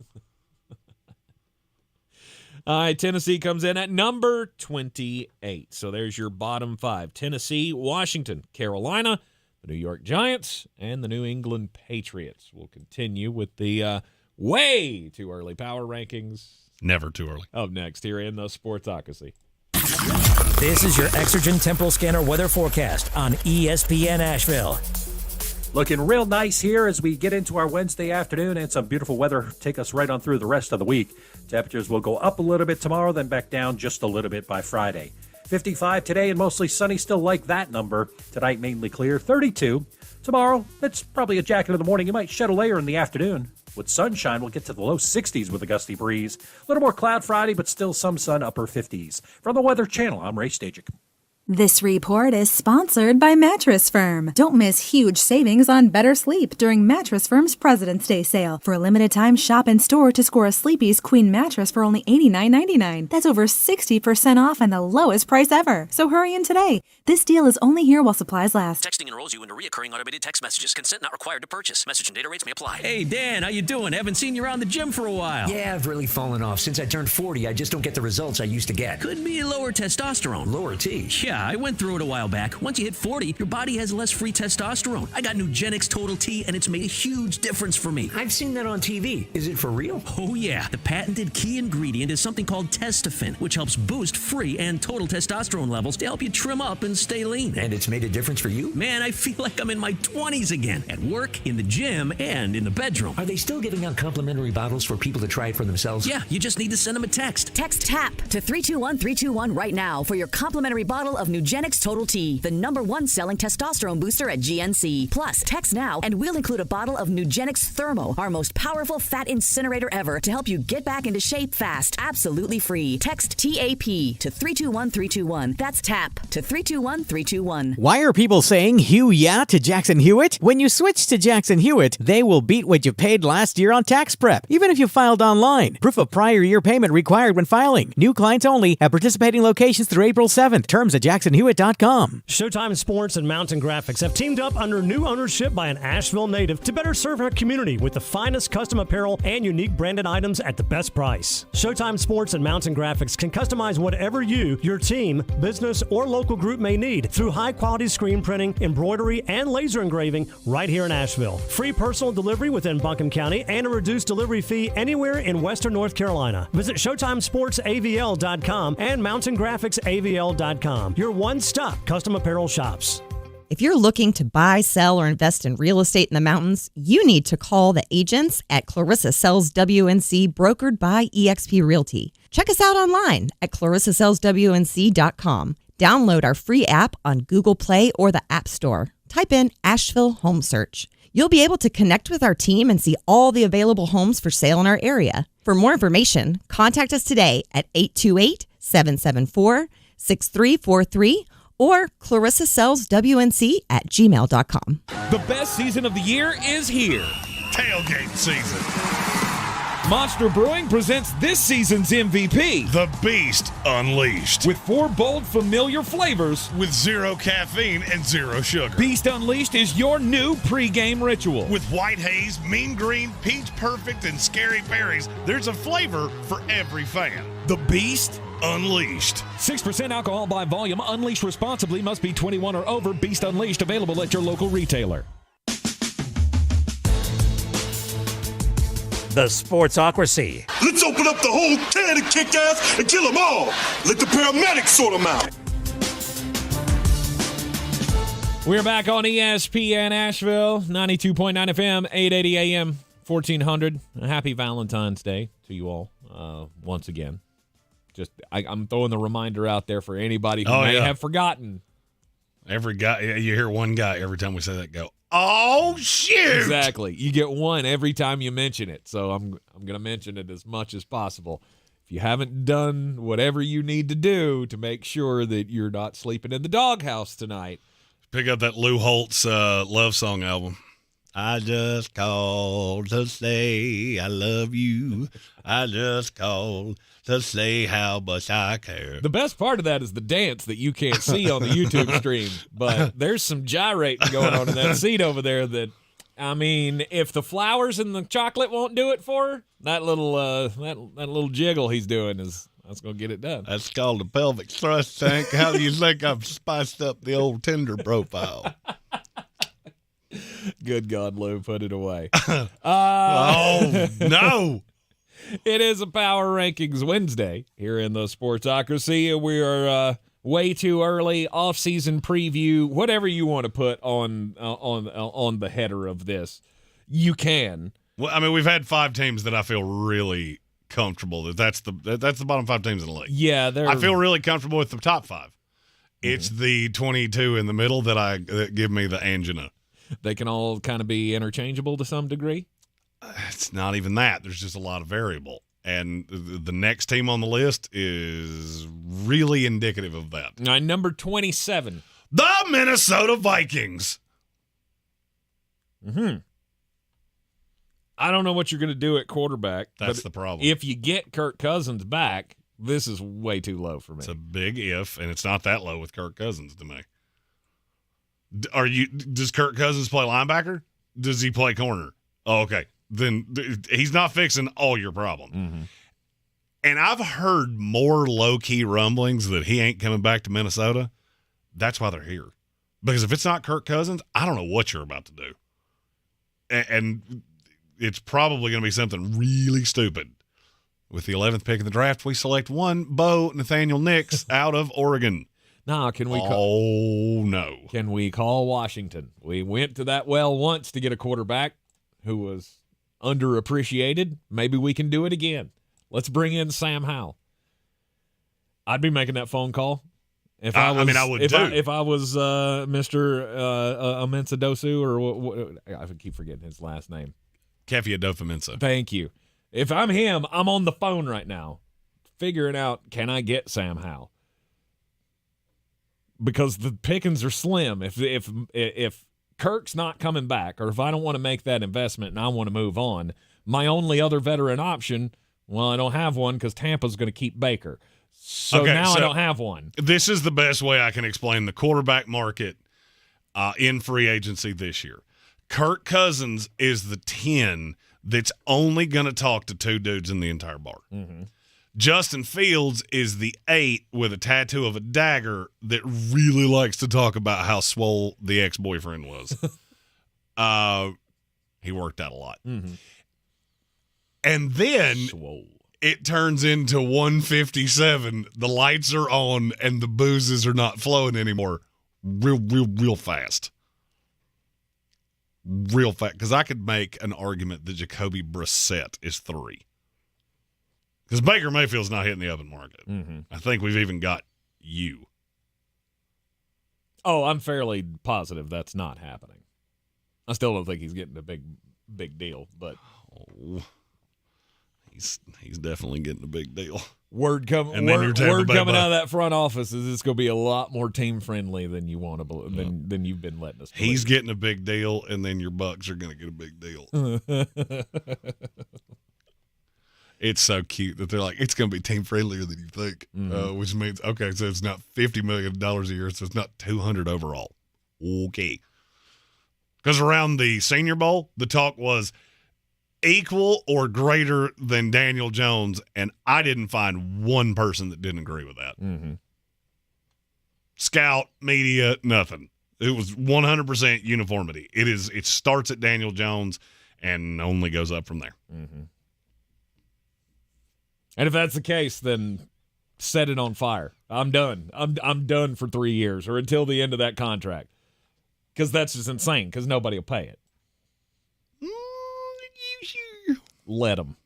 All right, Tennessee comes in at number 28. So there's your bottom 5. Tennessee, Washington, Carolina, the New York Giants, and the New England Patriots. We'll continue with the way too early power rankings. Never too early. Up next here in the Sportsocracy. This is your Exergen Temporal Scanner weather forecast on ESPN Asheville. Looking real nice here as we get into our Wednesday afternoon, and some beautiful weather take us right on through the rest of the week. Temperatures will go up a little bit tomorrow, then back down just a little bit by Friday. 55 today and mostly sunny, still like that number. Tonight mainly clear, 32. Tomorrow, it's probably a jacket in the morning. You might shed a layer in the afternoon. With sunshine, we'll get to the low 60s with a gusty breeze. A little more cloud Friday, but still some sun, upper 50s. From the Weather Channel, I'm Ray Stajic. This report is sponsored by Mattress Firm. Don't miss huge savings on better sleep during Mattress Firm's President's Day sale. For a limited time, shop in store to score a Sleepy's Queen mattress for only $89.99. That's over 60% off and the lowest price ever. So hurry in today. This deal is only here while supplies last. Texting enrolls you into recurring automated text messages. Consent not required to purchase. Message and data rates may apply. Hey, Dan, how you doing? Haven't seen you around the gym for a while. Yeah, I've really fallen off. Since I turned 40, I just don't get the results I used to get. Could be lower testosterone. Lower T? Yeah, I went through it a while back. Once you hit 40, your body has less free testosterone. I got Nugenix Total T, and it's made a huge difference for me. I've seen that on TV. Is it for real? Oh, yeah. The patented key ingredient is something called Testofen, which helps boost free and total testosterone levels to help you trim up and stay lean. And it's made a difference for you? Man, I feel like I'm in my 20s again. At work, in the gym, and in the bedroom. Are they still giving out complimentary bottles for people to try it for themselves? Yeah, you just need to send them a text. Text TAP to 321321 right now for your complimentary bottle of Nugenix Total T, the #1 selling testosterone booster at GNC. Plus, text now and we'll include a bottle of Nugenix Thermo, our most powerful fat incinerator ever, to help you get back into shape fast. Absolutely free. Text TAP to 321321. That's TAP to 321321. Why are people saying "Hugh yeah" to Jackson Hewitt? When you switch to Jackson Hewitt, they will beat what you paid last year on tax prep, even if you filed online. Proof of prior year payment required when filing. New clients only at participating locations through April 7th. Terms at Jackson JacksonHewitt.com. Showtime Sports and Mountain Graphics have teamed up under new ownership by an Asheville native to better serve our community with the finest custom apparel and unique branded items at the best price. Showtime Sports and Mountain Graphics can customize whatever you, your team, business, or local group may need through high-quality screen printing, embroidery, and laser engraving right here in Asheville. Free personal delivery within Buncombe County and a reduced delivery fee anywhere in Western North Carolina. Visit ShowtimeSportsAVL.com and MountainGraphicsAVL.com. Your one-stop custom apparel shops. If you're looking to buy, sell, or invest in real estate in the mountains, you need to call the agents at Clarissa Sells WNC, brokered by eXp Realty. Check us out online at ClarissaSellsWNC.com. Download our free app on Google Play or the App Store. Type in Asheville Home Search. You'll be able to connect with our team and see all the available homes for sale in our area. For more information, contact us today at 828-774-6343 or ClarissaSellsWNC@gmail.com. The best season of the year is here. Tailgate season. Monster Brewing presents this season's MVP, The Beast Unleashed. with 4 bold, familiar flavors. With 0 caffeine and 0 sugar. Beast Unleashed is your new pregame ritual. With white haze, mean green, peach perfect, and scary berries, there's a flavor for every fan. The Beast Unleashed. 6% alcohol by volume. Unleashed responsibly. Must be 21 or over. Beast Unleashed available at your local retailer. The Sportsocracy. Let's open up the whole can and kick ass and kill them all. Let the paramedics sort them out. We're back on ESPN Asheville, 92.9 FM, 880 AM, 1400. Happy Valentine's Day to you all once again. I'm throwing the reminder out there for anybody who may have forgotten. Every guy, you hear one guy every time we say that go, oh, shoot. Exactly. You get one every time you mention it. So I'm going to mention it as much as possible. If you haven't done whatever you need to do to make sure that you're not sleeping in the doghouse tonight, pick up that Lou Holtz love song album. I just called to say I love you. I just called to say how much I care. The best part of that is the dance that you can't see on the YouTube stream, but there's some gyrating going on in that seat over there that, I mean, if the flowers and the chocolate won't do it for her, that little that little jiggle he's doing that's going to get it done. That's called a pelvic thrust tank. How do you think I've spiced up the old Tinder profile? Good God, Lou, put it away. Oh, no. It is a Power Rankings Wednesday here in the Sportsocracy. We are way too early, off-season preview, whatever you want to put on the header of this, you can. Well, I mean, we've had 5 teams that I feel really comfortable that's the bottom 5 teams in the league. Yeah, I feel really comfortable with the top 5. It's the 22 in the middle that give me the angina. They can all kind of be interchangeable to some degree. It's not even that. There's just a lot of variable. And the next team on the list is really indicative of that. Number 27. The Minnesota Vikings. I don't know what you're going to do at quarterback. That's the problem. If you get Kirk Cousins back, this is way too low for me. It's a big if, and it's not that low with Kirk Cousins to me. Does Kirk Cousins play linebacker? Does he play corner? Oh, okay. Then he's not fixing all your problem. And I've heard more low-key rumblings that he ain't coming back to Minnesota. That's why they're here. Because if it's not Kirk Cousins, I don't know what you're about to do. And it's probably going to be something really stupid. With the 11th pick in the draft, we select one Bo Nathaniel Nix out of Oregon. No, can we no. Can we call Washington? We went to that well once to get a quarterback who was underappreciated. Maybe we can do it again. Let's bring in Sam Howell. I'd be making that phone call. If I was Mr. Amensa Dosu, or what, I keep forgetting his last name. Kefia Dofa-Mensah. Thank you. If I'm him, I'm on the phone right now figuring out, can I get Sam Howell? Because the pickings are slim. If Kirk's not coming back, or if I don't want to make that investment and I want to move on, my only other veteran option, well, I don't have one because Tampa's going to keep Baker. So now I don't have one. This is the best way I can explain the quarterback market in free agency this year. Kirk Cousins is the 10 that's only going to talk to two dudes in the entire bar. Mm-hmm. Justin Fields is the 8 with a tattoo of a dagger that really likes to talk about how swole the ex-boyfriend was. He worked out a lot. Mm-hmm. And then it turns into 157. The lights are on and the boozes are not flowing anymore. Real fast. Real fast. Because I could make an argument that Jacoby Brissett is 3. Because Baker Mayfield's not hitting the open market. Mm-hmm. I think we've even got you. Oh, I'm fairly positive that's not happening. I still don't think he's getting a big deal, but he's definitely getting a big deal. Word coming out of that front office is it's going to be a lot more team friendly than you want to believe, than you've been letting us believe. He's getting a big deal, and then your Bucks are going to get a big deal. It's so cute that they're like, it's going to be team friendlier than you think, which means, okay, so it's not $50 million a year, so it's not $200 overall. Okay. Because around the Senior Bowl, the talk was equal or greater than Daniel Jones, and I didn't find one person that didn't agree with that. Mm-hmm. Scout, media, nothing. It was 100% uniformity. It starts at Daniel Jones and only goes up from there. Mm-hmm. And if that's the case, then set it on fire. I'm done. I'm done for 3 years or until the end of that contract. Because that's just insane because nobody will pay it. Let them.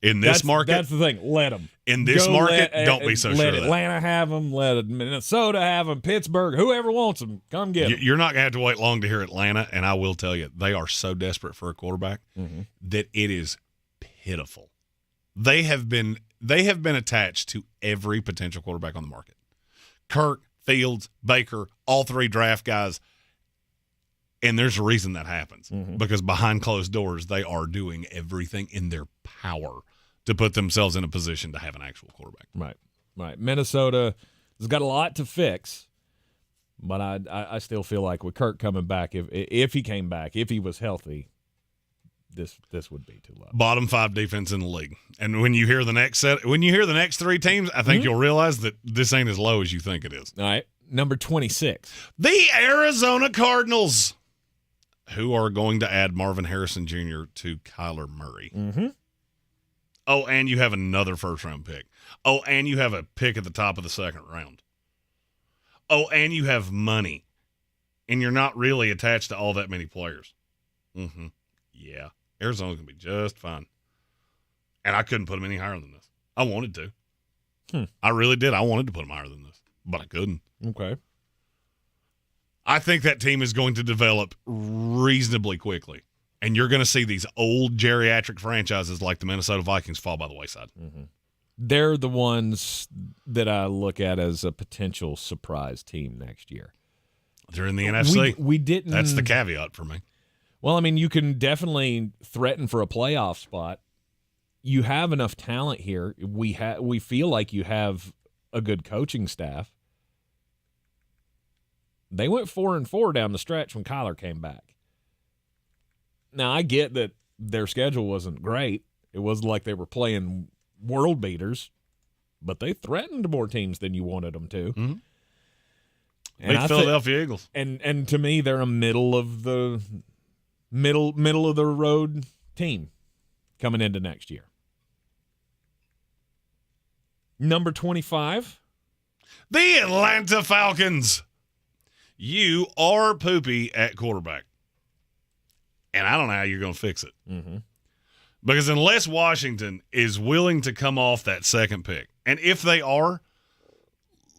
In this market? That's the thing. Let them. In this market, don't be so sure let of that. Atlanta have them. Let Minnesota have them. Pittsburgh, whoever wants them, come get them. You're not going to have to wait long to hear Atlanta, and I will tell you, they are so desperate for a quarterback that it is pitiful. They have been attached to every potential quarterback on the market. Kirk, Fields, Baker, all 3 draft guys. And there's a reason that happens because behind closed doors, they are doing everything in their power to put themselves in a position to have an actual quarterback. Right. Minnesota has got a lot to fix, but I still feel like with Kirk coming back, if he came back, if he was healthy, this would be too low. Bottom 5 defense in the league. And when you hear the next 3 teams, I think you'll realize that this ain't as low as you think it is. All right. Number 26. The Arizona Cardinals, who are going to add Marvin Harrison Jr. to Kyler Murray. Mm-hmm. Oh, and you have another first-round pick. Oh, and you have a pick at the top of the second round. Oh, and you have money. And you're not really attached to all that many players. Mm-hmm. Yeah. Arizona's going to be just fine. And I couldn't put them any higher than this. I wanted to. I really did. I wanted to put them higher than this, but I couldn't. Okay. I think that team is going to develop reasonably quickly. And you're going to see these old geriatric franchises like the Minnesota Vikings fall by the wayside. Mm-hmm. They're the ones that I look at as a potential surprise team next year. They're in the NFC. We didn't. That's the caveat for me. Well, I mean, you can definitely threaten for a playoff spot. You have enough talent here. We feel like you have a good coaching staff. They went 4-4 down the stretch when Kyler came back. Now, I get that their schedule wasn't great. It wasn't like they were playing world beaters, but they threatened more teams than you wanted them to. Mm-hmm. And Big Philadelphia Eagles. And to me, they're a middle of the road team coming into next year. Number 25. The Atlanta Falcons. You are poopy at quarterback. And I don't know how you're going to fix it. Mm-hmm. Because unless Washington is willing to come off that second pick, and if they are,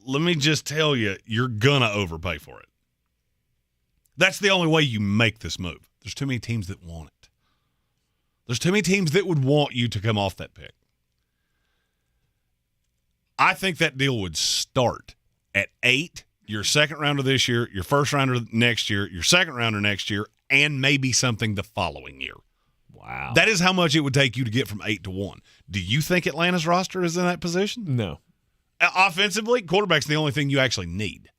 let me just tell you, you're going to overpay for it. That's the only way you make this move. There's too many teams that want it. There's too many teams that would want you to come off that pick. I think that deal would start at 8, your second rounder this year, your first rounder next year, your second rounder next year, and maybe something the following year. Wow. That is how much it would take you to get from 8 to 1. Do you think Atlanta's roster is in that position? No. Offensively, quarterback's the only thing you actually need.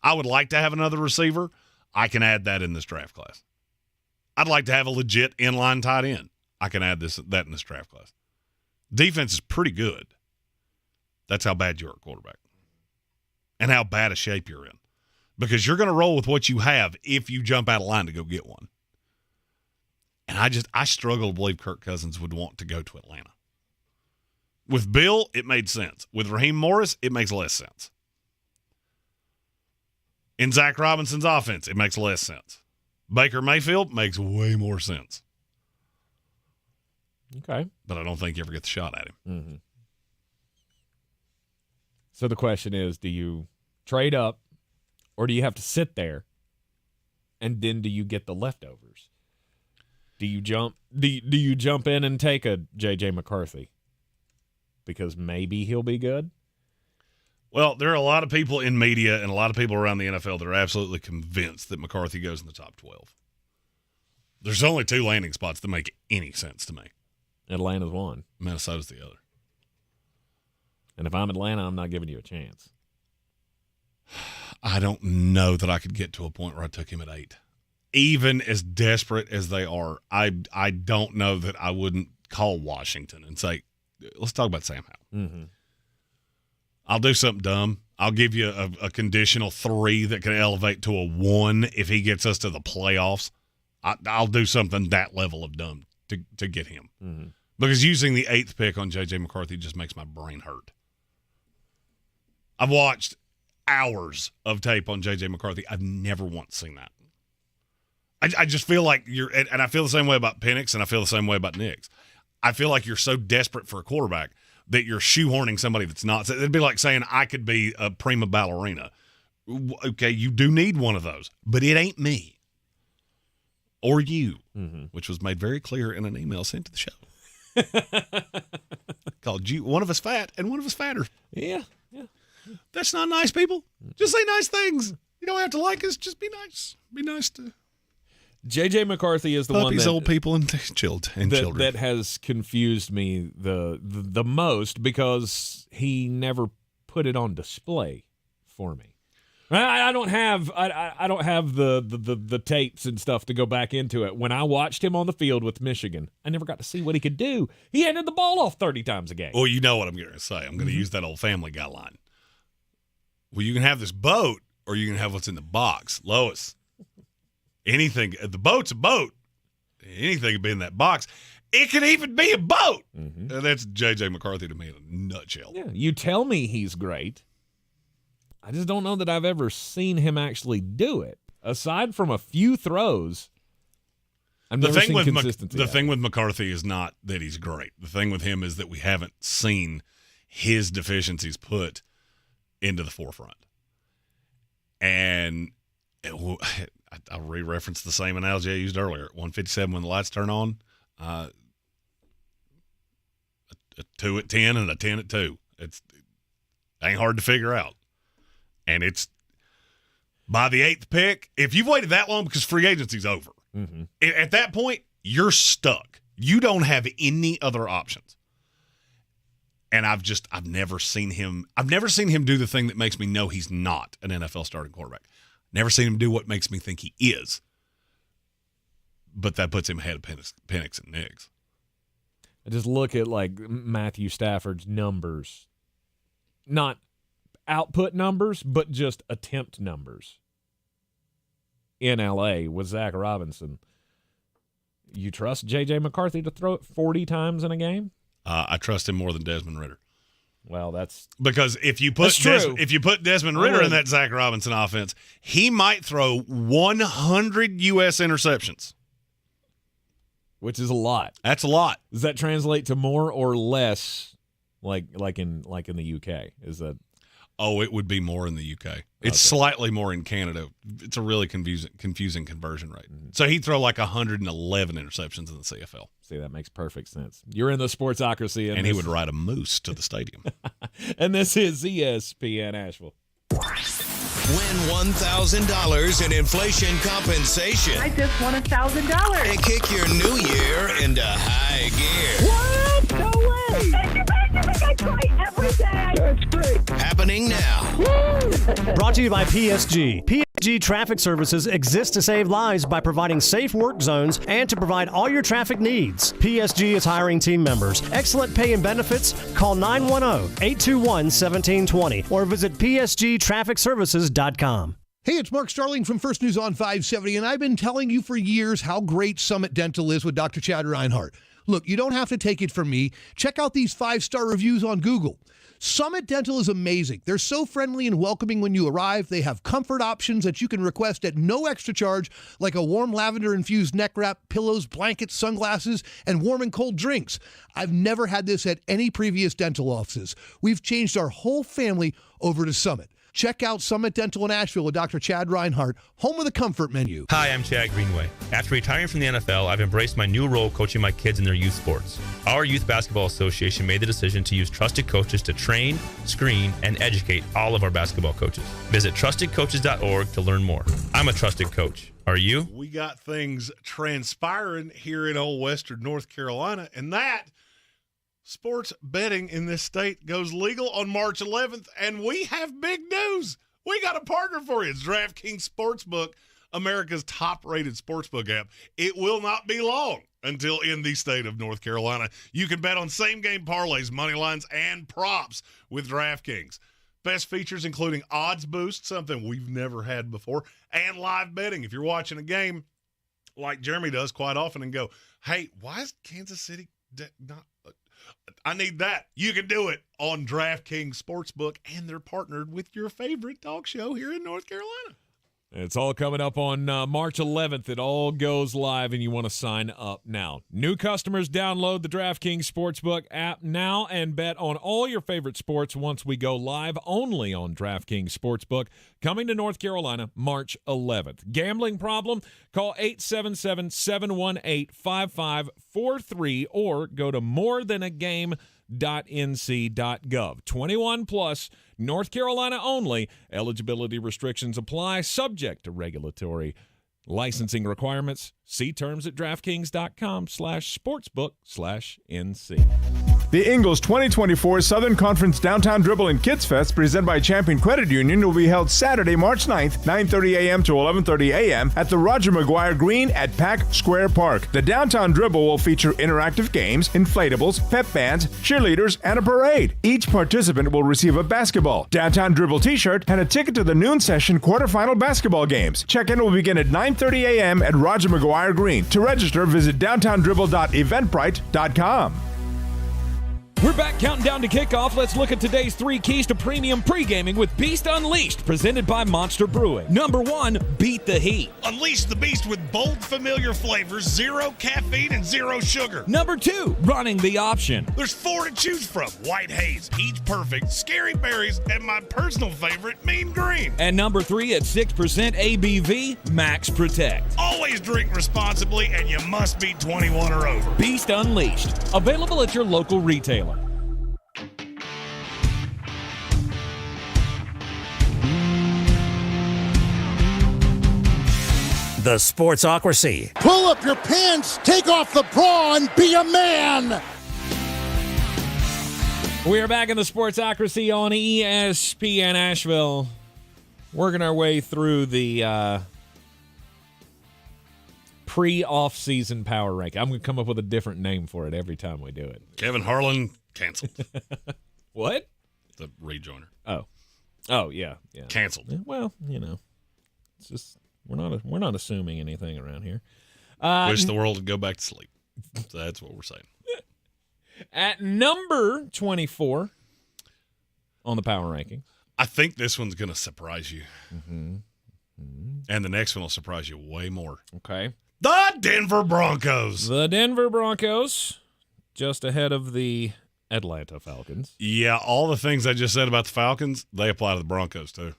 I would like to have another receiver. I can add that in this draft class. I'd like to have a legit inline tight end. I can add that in this draft class. Defense is pretty good. That's how bad you are at quarterback and how bad a shape you're in, because you're going to roll with what you have if you jump out of line to go get one. And I struggle to believe Kirk Cousins would want to go to Atlanta. With Bill, it made sense. With Raheem Morris, it makes less sense. In Zach Robinson's offense, it makes less sense. Baker Mayfield makes way more sense. Okay. But I don't think you ever get the shot at him. Mm-hmm. So the question is, do you trade up or do you have to sit there and then do you get the leftovers? Do you jump in and take a J.J. McCarthy? Because maybe he'll be good? Well, there are a lot of people in media and a lot of people around the NFL that are absolutely convinced that McCarthy goes in the top 12. There's only 2 landing spots that make any sense to me. Atlanta's one. Minnesota's the other. And if I'm Atlanta, I'm not giving you a chance. I don't know that I could get to a point where I took him at 8. Even as desperate as they are, I don't know that I wouldn't call Washington and say, let's talk about Sam Howell. Mm-hmm. I'll do something dumb. I'll give you a conditional 3 that can elevate to a 1 if he gets us to the playoffs. I'll do something that level of dumb to get him. Mm-hmm. Because using the 8th pick on J.J. McCarthy just makes my brain hurt. I've watched hours of tape on J.J. McCarthy. I've never once seen that. I just feel like and I feel the same way about Penix, and I feel the same way about Nix. I feel like you're so desperate for a quarterback that you're shoehorning somebody that's not. It'd be like saying I could be a prima ballerina. Okay, you do need one of those, but it ain't me or you, which was made very clear in an email sent to the show. Called you one of us fat and one of us fatter. Yeah. That's not nice, people. Just say nice things. You don't have to like us. Just be nice. Be nice to J.J. McCarthy is the one that old people and children that has confused me the most, because he never put it on display for me. I don't have the tapes and stuff to go back into it. When I watched him on the field with Michigan, I never got to see what he could do. He handed the ball off 30 times a game. Well, you know what I'm going to say. I'm going to use that old Family Guy line. Well, you can have this boat, or you can have what's in the box. Lois, anything. The boat's a boat. Anything can be in that box. It could even be a boat. Mm-hmm. That's J.J. McCarthy to me in a nutshell. Yeah, you tell me he's great. I just don't know that I've ever seen him actually do it. Aside from a few throws, I've never seen consistency. The thing with McCarthy is not that he's great. The thing with him is that we haven't seen his deficiencies put into the forefront. And I'll re-reference the same analogy I used earlier. At 157, when the lights turn on, a 2 at 10 and a 10 at 2. It ain't hard to figure out. And it's by the 8th pick. If you've waited that long, because free agency's over, at that point, you're stuck. You don't have any other options. And I've never seen him do the thing that makes me know he's not an NFL starting quarterback. Never seen him do what makes me think he is. But that puts him ahead of Penix and Nix. I just look at like Matthew Stafford's numbers. Not output numbers, but just attempt numbers in L.A. with Zach Robinson. You trust J.J. McCarthy to throw it 40 times in a game? I trust him more than Desmond Ridder. Well, that's because if you put Desmond Ridder in that Zach Robinson offense, he might throw 100 U.S. interceptions, which is a lot. That's a lot. Does that translate to more or less, like in the UK? Is that? Oh, it would be more in the UK. It's slightly more in Canada. It's a really confusing conversion rate. So he'd throw like 111 interceptions in the CFL. See, that makes perfect sense. You're in the Sportsocracy. And he would ride a moose to the stadium. And this is ESPN Asheville. Win $1,000 in inflation compensation. I just won $1,000. And kick your new year into high gear. What? No way. I cry every day. That's great. Happening now. Brought to you by PSG. PSG Traffic Services exists to save lives by providing safe work zones and to provide all your traffic needs. PSG is hiring team members. Excellent pay and benefits. Call 910-821-1720 or visit psgtrafficservices.com. Hey, it's Mark Starling from First News on 570, and I've been telling you for years how great Summit Dental is with Dr. Chad Reinhardt. Look, you don't have to take it from me. Check out these 5-star reviews on Google. Summit Dental is amazing. They're so friendly and welcoming when you arrive. They have comfort options that you can request at no extra charge, like a warm lavender-infused neck wrap, pillows, blankets, sunglasses, and warm and cold drinks. I've never had this at any previous dental offices. We've changed our whole family over to Summit. Check out Summit Dental in Asheville with Dr. Chad Reinhardt, home of the comfort menu. Hi, I'm Chad Greenway. After retiring from the NFL, I've embraced my new role coaching my kids in their youth sports. Our Youth Basketball Association made the decision to use trusted coaches to train, screen, and educate all of our basketball coaches. Visit trustedcoaches.org to learn more. I'm a trusted coach. Are you? We got things transpiring here in old Western North Carolina, and that sports betting in this state goes legal on March 11th, and we have big news. We got a partner for you. It's DraftKings Sportsbook, America's top-rated sportsbook app. It will not be long until in the state of North Carolina. You can bet on same-game parlays, money lines, and props with DraftKings. Best features including odds boost, something we've never had before, and live betting. If you're watching a game like Jeremy does quite often and go, hey, why is Kansas City not – I need that. You can do it on DraftKings Sportsbook, and they're partnered with your favorite talk show here in North Carolina. It's all coming up on March 11th. It all goes live, and you want to sign up now. New customers, download the DraftKings Sportsbook app now and bet on all your favorite sports once we go live, only on DraftKings Sportsbook, coming to North Carolina March 11th. Gambling problem? Call 877-718-5543 or go to morethanagame.nc.gov. 21 plus, North Carolina only. Eligibility restrictions apply, subject to regulatory licensing requirements. See terms at DraftKings.com/sportsbook/NC. The Ingles 2024 Southern Conference Downtown Dribble and Kids Fest, presented by Champion Credit Union, will be held Saturday, March 9th, 9:30 a.m. to 11:30 a.m. at the Roger McGuire Green at Pack Square Park. The Downtown Dribble will feature interactive games, inflatables, pep bands, cheerleaders, and a parade. Each participant will receive a basketball, Downtown Dribble t-shirt, and a ticket to the noon session quarterfinal basketball games. Check-in will begin at 9:30 a.m. at Roger McGuire Green. To register, visit downtowndribble.eventbrite.com. We're back counting down to kickoff. Let's look at today's 3 keys to premium pre-gaming with Beast Unleashed, presented by Monster Brewing. Number 1, beat the heat. Unleash the beast with bold, familiar flavors, 0 caffeine, and 0 sugar. Number 2, running the option. There's 4 to choose from: White Haze, Peach Perfect, Scary Berries, and my personal favorite, Mean Green. And number 3, at 6% ABV, Max Protect. Always drink responsibly, and you must be 21 or over. Beast Unleashed, available at your local retailer. The Sportsocracy. Pull up your pants, take off the bra, and be a man. We are back in the Sportsocracy on ESPN Asheville, working our way through the pre-off-season power rank. I'm going to come up with a different name for it every time we do it. Kevin Harlan canceled. What? The rejoiner. Oh, yeah. Canceled. Well, it's just we're not assuming anything around here. Wish the world would go back to sleep. So that's what we're saying. At number 24 on the power ranking. I think this one's going to surprise you. Mm-hmm. Mm-hmm. And the next one will surprise you way more. Okay. The Denver Broncos. The Denver Broncos, just ahead of the Atlanta Falcons. Yeah, all the things I just said about the Falcons, they apply to the Broncos too.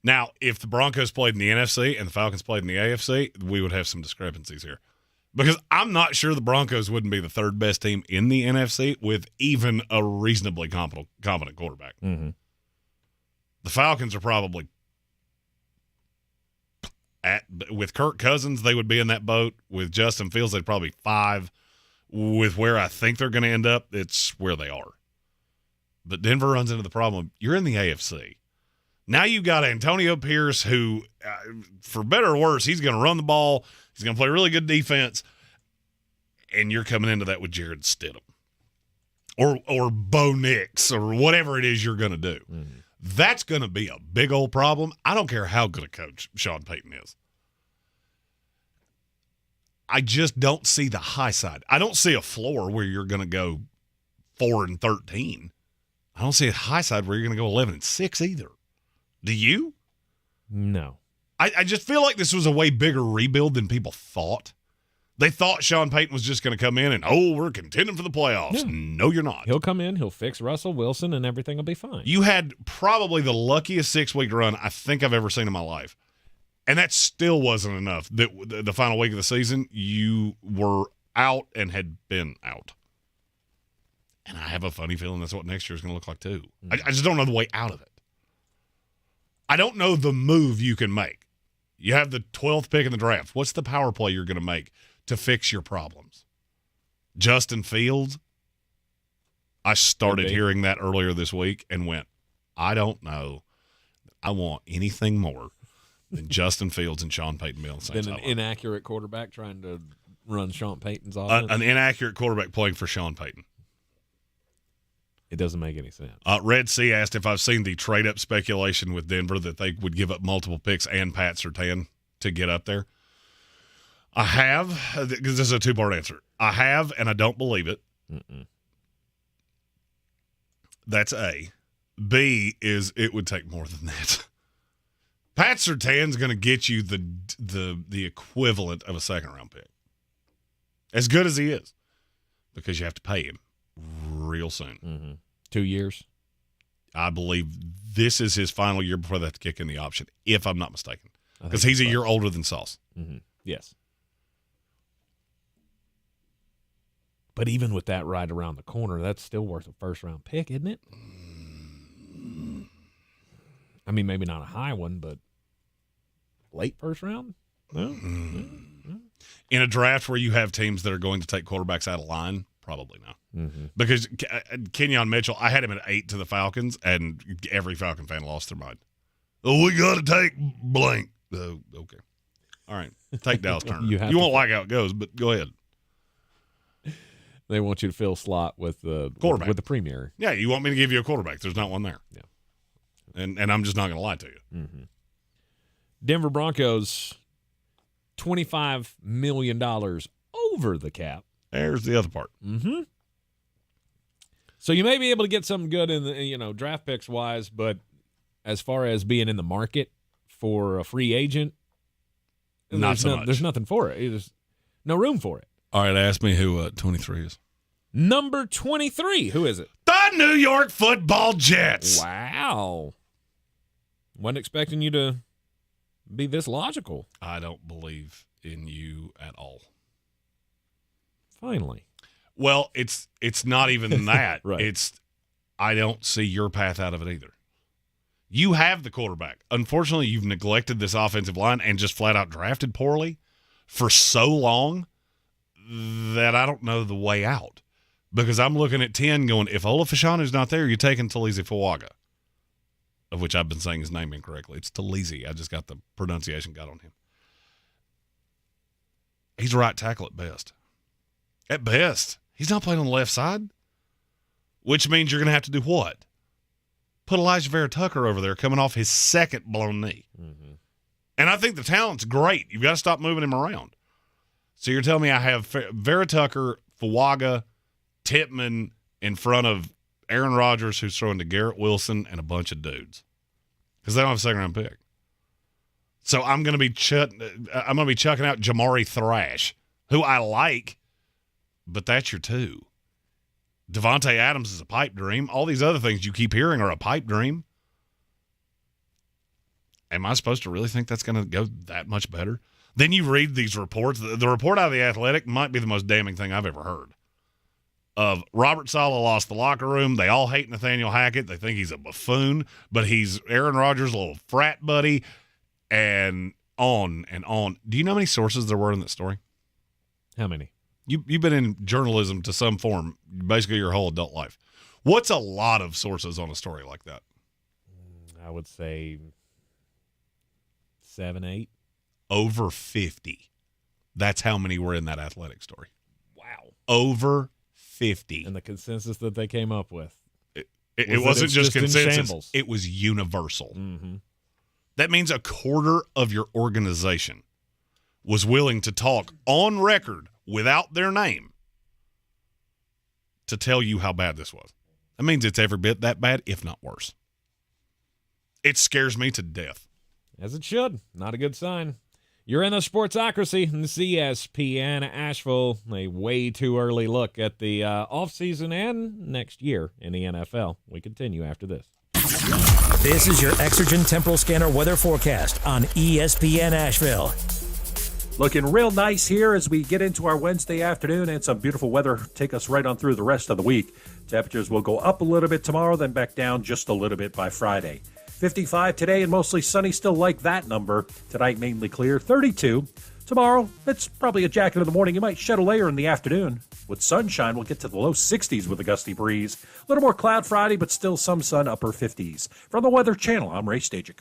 Now, if the Broncos played in the NFC and the Falcons played in the AFC, we would have some discrepancies here. Because I'm not sure the Broncos wouldn't be the third best team in the NFC with even a reasonably competent quarterback. Mm-hmm. The Falcons are probably with Kirk Cousins, they would be in that boat. With Justin Fields, they'd probably be 5. With where I think they're going to end up, it's where they are. But Denver runs into the problem. You're in the AFC. Now you got Antonio Pierce who, for better or worse, he's going to run the ball. He's going to play really good defense. And you're coming into that with Jared Stidham. Or Bo Nix or whatever it is you're going to do. Mm-hmm. That's going to be a big old problem. I don't care how good a coach Sean Payton is. I just don't see the high side. I don't see a floor where you're going to go 4-13. I don't see a high side where you're going to go 11-6 either. Do you? No. I just feel like this was a way bigger rebuild than people thought. They thought Sean Payton was just going to come in and, we're contending for the playoffs. Yeah. No, you're not. He'll come in, he'll fix Russell Wilson, and everything will be fine. You had probably the luckiest 6-week run I think I've ever seen in my life. And that still wasn't enough. The final week of the season, you were out and had been out. And I have a funny feeling that's what next year is going to look like too. I just don't know the way out of it. I don't know the move you can make. You have the 12th pick in the draft. What's the power play you're going to make to fix your problems? Justin Fields? I started hearing that earlier this week and went, I don't know. I want anything more than Justin Fields and Sean Payton being on the same side. An inaccurate quarterback trying to run Sean Payton's offense? An inaccurate quarterback playing for Sean Payton. It doesn't make any sense. Red Sea asked if I've seen the trade-up speculation with Denver that they would give up multiple picks and Pat Surtain to get up there. I have, because this is a two-part answer. I have, and I don't believe it. Mm-mm. That's A. B is it would take more than that. Pat Surtain's going to get you the equivalent of a second-round pick. As good as he is. Because you have to pay him real soon. Mm-hmm. 2 years? I believe this is his final year before they have to kick in the option, if I'm not mistaken. Because he's a year older than Sauce. Mm-hmm. Yes. But even with that right around the corner, that's still worth a first-round pick, isn't it? I mean, maybe not a high one, but late first round? No? Mm-hmm. In a draft where you have teams that are going to take quarterbacks out of line, probably not. Mm-hmm. Because Kenyon Mitchell, I had him at 8 to the Falcons, and every Falcon fan lost their mind. Oh, we got to take blank. Okay. All right. Take Dallas Turner. You won't like how it goes, but go ahead. They want you to fill slot with the quarterback. With the premier. Yeah, you want me to give you a quarterback. There's not one there. Yeah. And I'm just not going to lie to you. Mm-hmm. Denver Broncos, $25 million over the cap. There's the other part. Mm-hmm. So you may be able to get something good in the draft picks wise, but as far as being in the market for a free agent, not so much. There's nothing for it. There's no room for it. All right, ask me who 23 is. Number 23. Who is it? The New York Football Jets. Wow. Wasn't expecting you to be this logical. I don't believe in you at all. Finally. Well, it's not even that. Right. It's I don't see your path out of it either. You have the quarterback. Unfortunately, you've neglected this offensive line and just flat out drafted poorly for so long that I don't know the way out. Because I'm looking at 10 going, if Ola Fashanu's not there, you're taking Talise Fuaga, of which I've been saying his name incorrectly. It's Talise. I just got the pronunciation got on him. He's a right tackle at best. At best. He's not playing on the left side, which means you're going to have to do what? Put Elijah Vera Tucker over there coming off his second blown knee. Mm-hmm. And I think the talent's great. You've got to stop moving him around. So you're telling me I have Vera Tucker, Fuaga, Tippmann in front of Aaron Rodgers, who's throwing to Garrett Wilson and a bunch of dudes, because they don't have a second-round pick. So I'm going to be chucking out Jamari Thrash, who I like, but that's your two. Devontae Adams is a pipe dream. All these other things you keep hearing are a pipe dream. Am I supposed to really think that's going to go that much better? Then you read these reports. The report out of The Athletic might be the most damning thing I've ever heard. Of Robert Saleh lost the locker room. They all hate Nathaniel Hackett. They think he's a buffoon, but he's Aaron Rodgers' little frat buddy, and on and on. Do you know how many sources there were in that story? How many? You've been in journalism to some form, basically your whole adult life. What's a lot of sources on a story like that? I would say 7, 8. Over 50. That's how many were in that athletic story. Wow. Over 50. And the consensus that they came up with. It wasn't just consensus. Shambles. It was universal. Mm-hmm. That means a quarter of your organization was willing to talk on record without their name to tell you how bad this was. That means it's every bit that bad, if not worse. It scares me to death. As it should. Not a good sign. You're in the Sportsocracy in the ESPN Asheville. A way too early look at the offseason and next year in the NFL. We continue after this. This is your Exergen Temporal Scanner weather forecast on ESPN Asheville. Looking real nice here as we get into our Wednesday afternoon, and some beautiful weather take us right on through the rest of the week. Temperatures will go up a little bit tomorrow, then back down just a little bit by Friday. 55 today and mostly sunny, still like that number. Tonight mainly clear, 32. Tomorrow, it's probably a jacket in the morning. You might shed a layer in the afternoon. With sunshine, we'll get to the low 60s with a gusty breeze. A little more cloud Friday, but still some sun, upper 50s. From the Weather Channel, I'm Ray Stajic.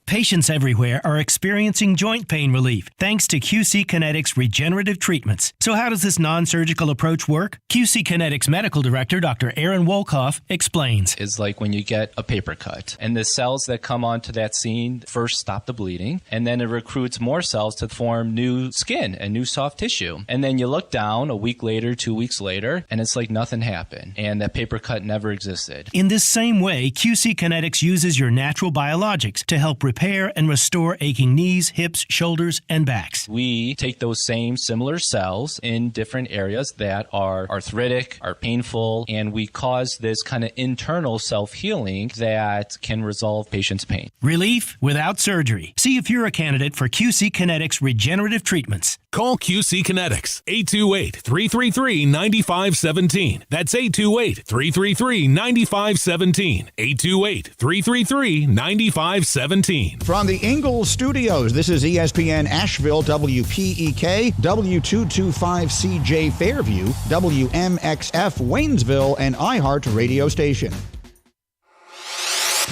Patients everywhere are experiencing joint pain relief thanks to QC Kinetics regenerative treatments. So how does this non-surgical approach work? QC Kinetics Medical Director Dr. Aaron Wolkoff explains. It's like when you get a paper cut and the cells that come onto that scene first stop the bleeding, and then it recruits more cells to form new skin and new soft tissue. And then you look down a week later, 2 weeks later, and it's like nothing happened and that paper cut never existed. In this same way, QC Kinetics uses your natural biologics to help repair and restore aching knees, hips, shoulders, and backs. We take those same similar cells in different areas that are arthritic, are painful, and we cause this kind of internal self-healing that can resolve patients' pain. Relief without surgery. See if you're a candidate for QC Kinetics regenerative treatments. Call QC Kinetics, 828-333-9517. That's 828-333-9517. 828-333-9517. From the Ingalls Studios, this is ESPN Asheville, WPEK, W225CJ Fairview, WMXF Waynesville, and iHeart Radio Station.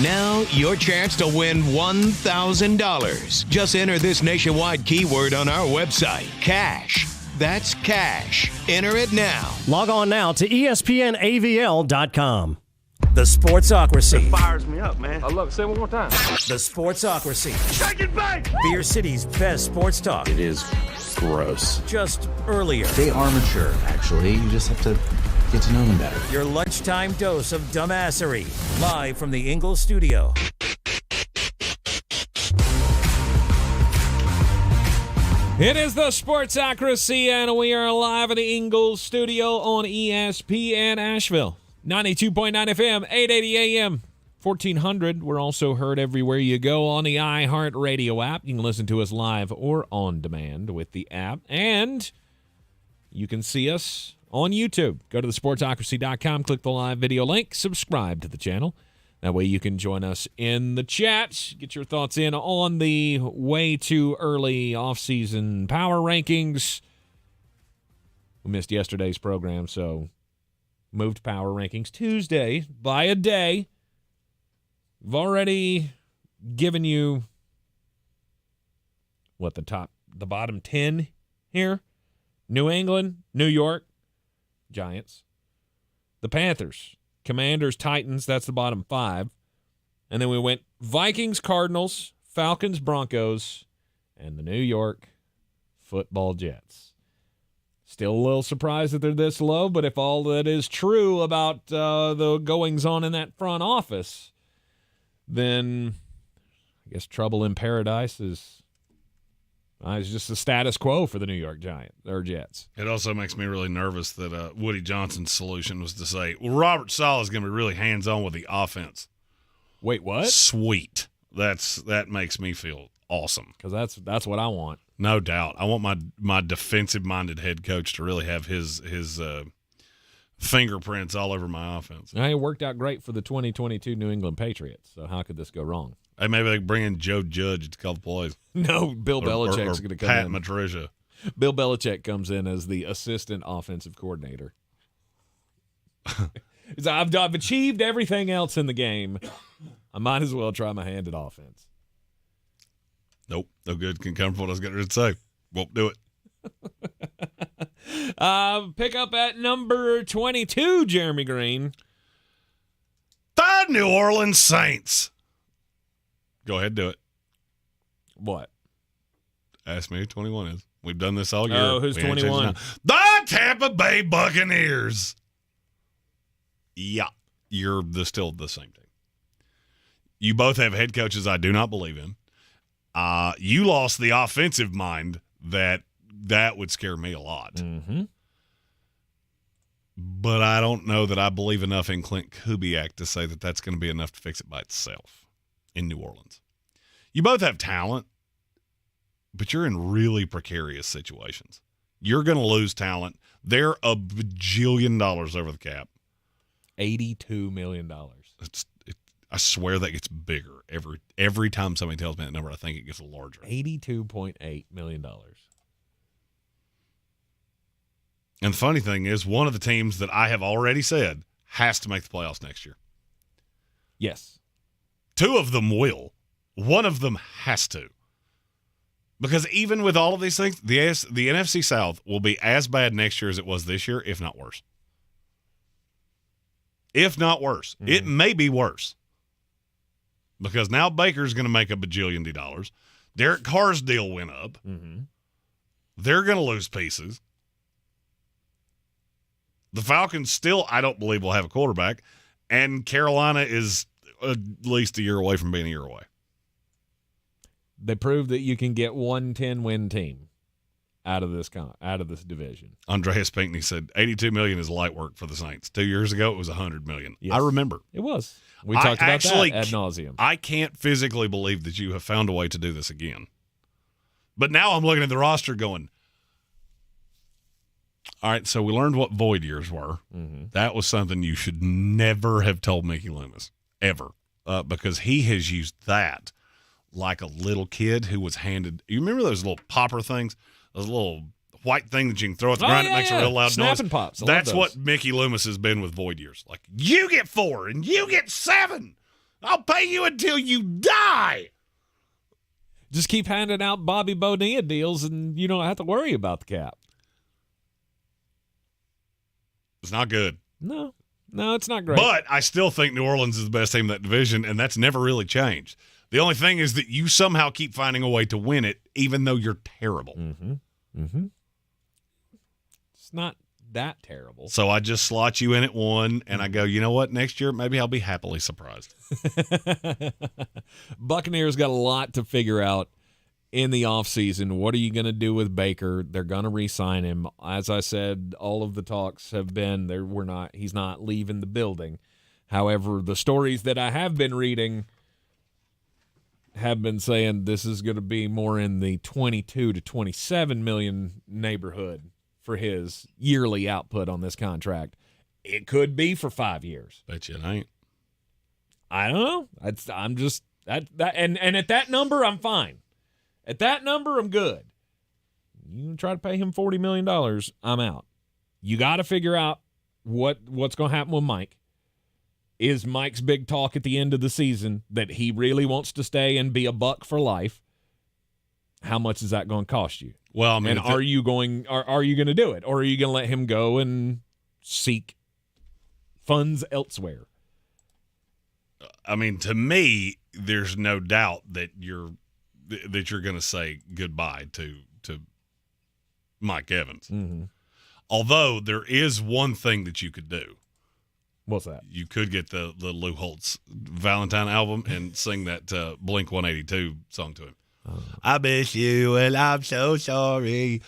Now, your chance to win $1,000. Just enter this nationwide keyword on our website, cash. That's cash. Enter it now. Log on now to ESPNAVL.com. The Sportsocracy. It fires me up, man. I love it. Say it one more time. The Sportsocracy. Shake it back! Beer City's best sports talk. It is gross. Just earlier. They are mature, actually. You just have to get to know them better. Your lunchtime dose of dumbassery. Live from the Ingalls Studio. It is the Sportsocracy, and we are live in the Ingalls Studio on ESPN Asheville. 92.9 FM, 880 AM, 1400. We're also heard everywhere you go on the iHeart Radio app. You can listen to us live or on demand with the app. And you can see us on YouTube. Go to thesportsocracy.com, click the live video link, subscribe to the channel. That way you can join us in the chat. Get your thoughts in on the way too early offseason power rankings. We missed yesterday's program, so moved power rankings Tuesday by a day. We've already given you the bottom 10 here. New England, New York, Giants. The Panthers, Commanders, Titans, that's the bottom 5. And then we went Vikings, Cardinals, Falcons, Broncos, and the New York Football Jets. Still a little surprised that they're this low, but if all that is true about the goings-on in that front office, then I guess trouble in paradise is just the status quo for the New York Jets. It also makes me really nervous that Woody Johnson's solution was to say, well, Robert Saleh is going to be really hands-on with the offense. Wait, what? Sweet. That makes me feel awesome. Because that's what I want. No doubt. I want my defensive-minded head coach to really have his fingerprints all over my offense. Now, it worked out great for the 2022 New England Patriots, so how could this go wrong? Hey, maybe they can bring in Joe Judge to call the plays. No, Bill Belichick's going to come Pat in. Matricia. Bill Belichick comes in as the assistant offensive coordinator. I've achieved everything else in the game. I might as well try my hand at offense. Nope, no good can come from what I was going to say. Won't do it. Pick up at number 22, Jeremy Green. The New Orleans Saints. Go ahead, do it. What? Ask me who 21 is. We've done this all year. Oh, who's 21? The Tampa Bay Buccaneers. Yeah, you're still the same team. You both have head coaches I do not believe in. You lost the offensive mind that would scare me a lot. Mm-hmm. But I don't know that I believe enough in Clint Kubiak to say that that's going to be enough to fix it by itself in New Orleans. You both have talent, but you're in really precarious situations. You're going to lose talent. They're a bajillion dollars over the cap. $82 million. I swear that gets bigger. Every time somebody tells me that number, I think it gets larger. $82.8 million. And the funny thing is, one of the teams that I have already said has to make the playoffs next year. Yes. Two of them will. One of them has to. Because even with all of these things, the NFC South will be as bad next year as it was this year, if not worse. If not worse. Mm-hmm. It may be worse. Because now Baker's going to make a bajillion dollars. Derek Carr's deal went up. Mm-hmm. They're going to lose pieces. The Falcons still, I don't believe, will have a quarterback. And Carolina is at least a year away from being a year away. They proved that you can get one 10-win team out of this division. Andreas Pinckney said $82 million is light work for the Saints. 2 years ago, it was $100 million. Yes. I remember. It was. We talked about that ad nauseum. I can't physically believe that you have found a way to do this again. But now I'm looking at the roster going, all right, so we learned what void years were. Mm-hmm. That was something you should never have told Mickey Loomis, ever, because he has used that like a little kid who was handed – you remember those little popper things? Those little white thing that you can throw at the ground. It makes a real loud Snap noise. and pops. That's what Mickey Loomis has been with void years. Like, you get 4 and you get 7. I'll pay you until you die. Just keep handing out Bobby Bonilla deals and you don't have to worry about the cap. It's not good. No, it's not great. But I still think New Orleans is the best team in that division, and that's never really changed. The only thing is that you somehow keep finding a way to win it, even though you're terrible. Mm-hmm. Mm-hmm. It's not that terrible. So I just slot you in at 1, and I go, you know what? Next year, maybe I'll be happily surprised. Buccaneers got a lot to figure out in the offseason. What are you going to do with Baker? They're going to re-sign him. As I said, all of the talks have been he's not leaving the building. However, the stories that I have been reading have been saying this is going to be more in the 22 to 27 million neighborhood for his yearly output on this contract. It could be for 5 years. Bet you it ain't. I don't know. I'm just and at that number, I'm fine. At that number, I'm good. You try to pay him $40 million, I'm out. You got to figure out what's going to happen with Mike. Is Mike's big talk at the end of the season that he really wants to stay and be a Buck for life? How much is that going to cost you? Well, I mean, and are you going to do it, or are you going to let him go and seek funds elsewhere? I mean, to me, there's no doubt that you're going to say goodbye to Mike Evans. Mm-hmm. Although there is one thing that you could do. What's that? You could get the Lou Holtz Valentine album and sing that Blink 182 song to him. I miss you and I'm so sorry.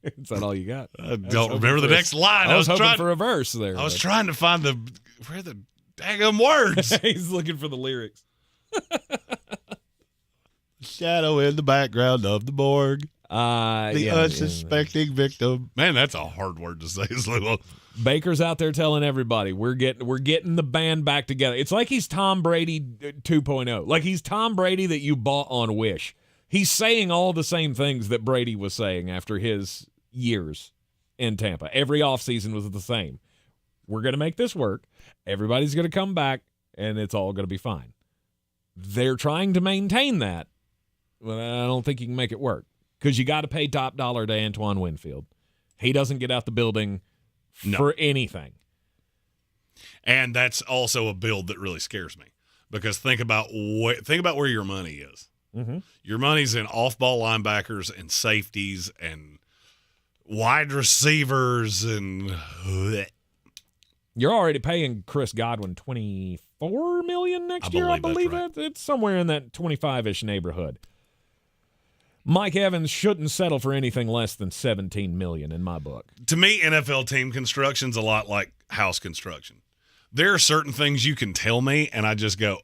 Is that all you got? I don't remember the next line. I was hoping for a verse there. I was trying to find where the daggum words. He's looking for the lyrics. Shadow in the background of the morgue. The unsuspecting victim. Man, that's a hard word to say. Baker's out there telling everybody we're getting the band back together. It's like he's Tom Brady 2.0. Like he's Tom Brady that you bought on Wish. He's saying all the same things that Brady was saying after his years in Tampa. Every offseason was the same. We're going to make this work. Everybody's going to come back, and it's all going to be fine. They're trying to maintain that, but I don't think you can make it work because you got to pay top dollar to Antoine Winfield. He doesn't get out the building for anything. And that's also a build that really scares me because think about where your money is. Mm-hmm. Your money's in off-ball linebackers and safeties and wide receivers and you're already paying Chris Godwin $24 million next year, I believe. That's right. It's somewhere in that 25-ish neighborhood. Mike Evans shouldn't settle for anything less than $17 million in my book. To me, NFL team construction's a lot like house construction. There are certain things you can tell me, and I just go,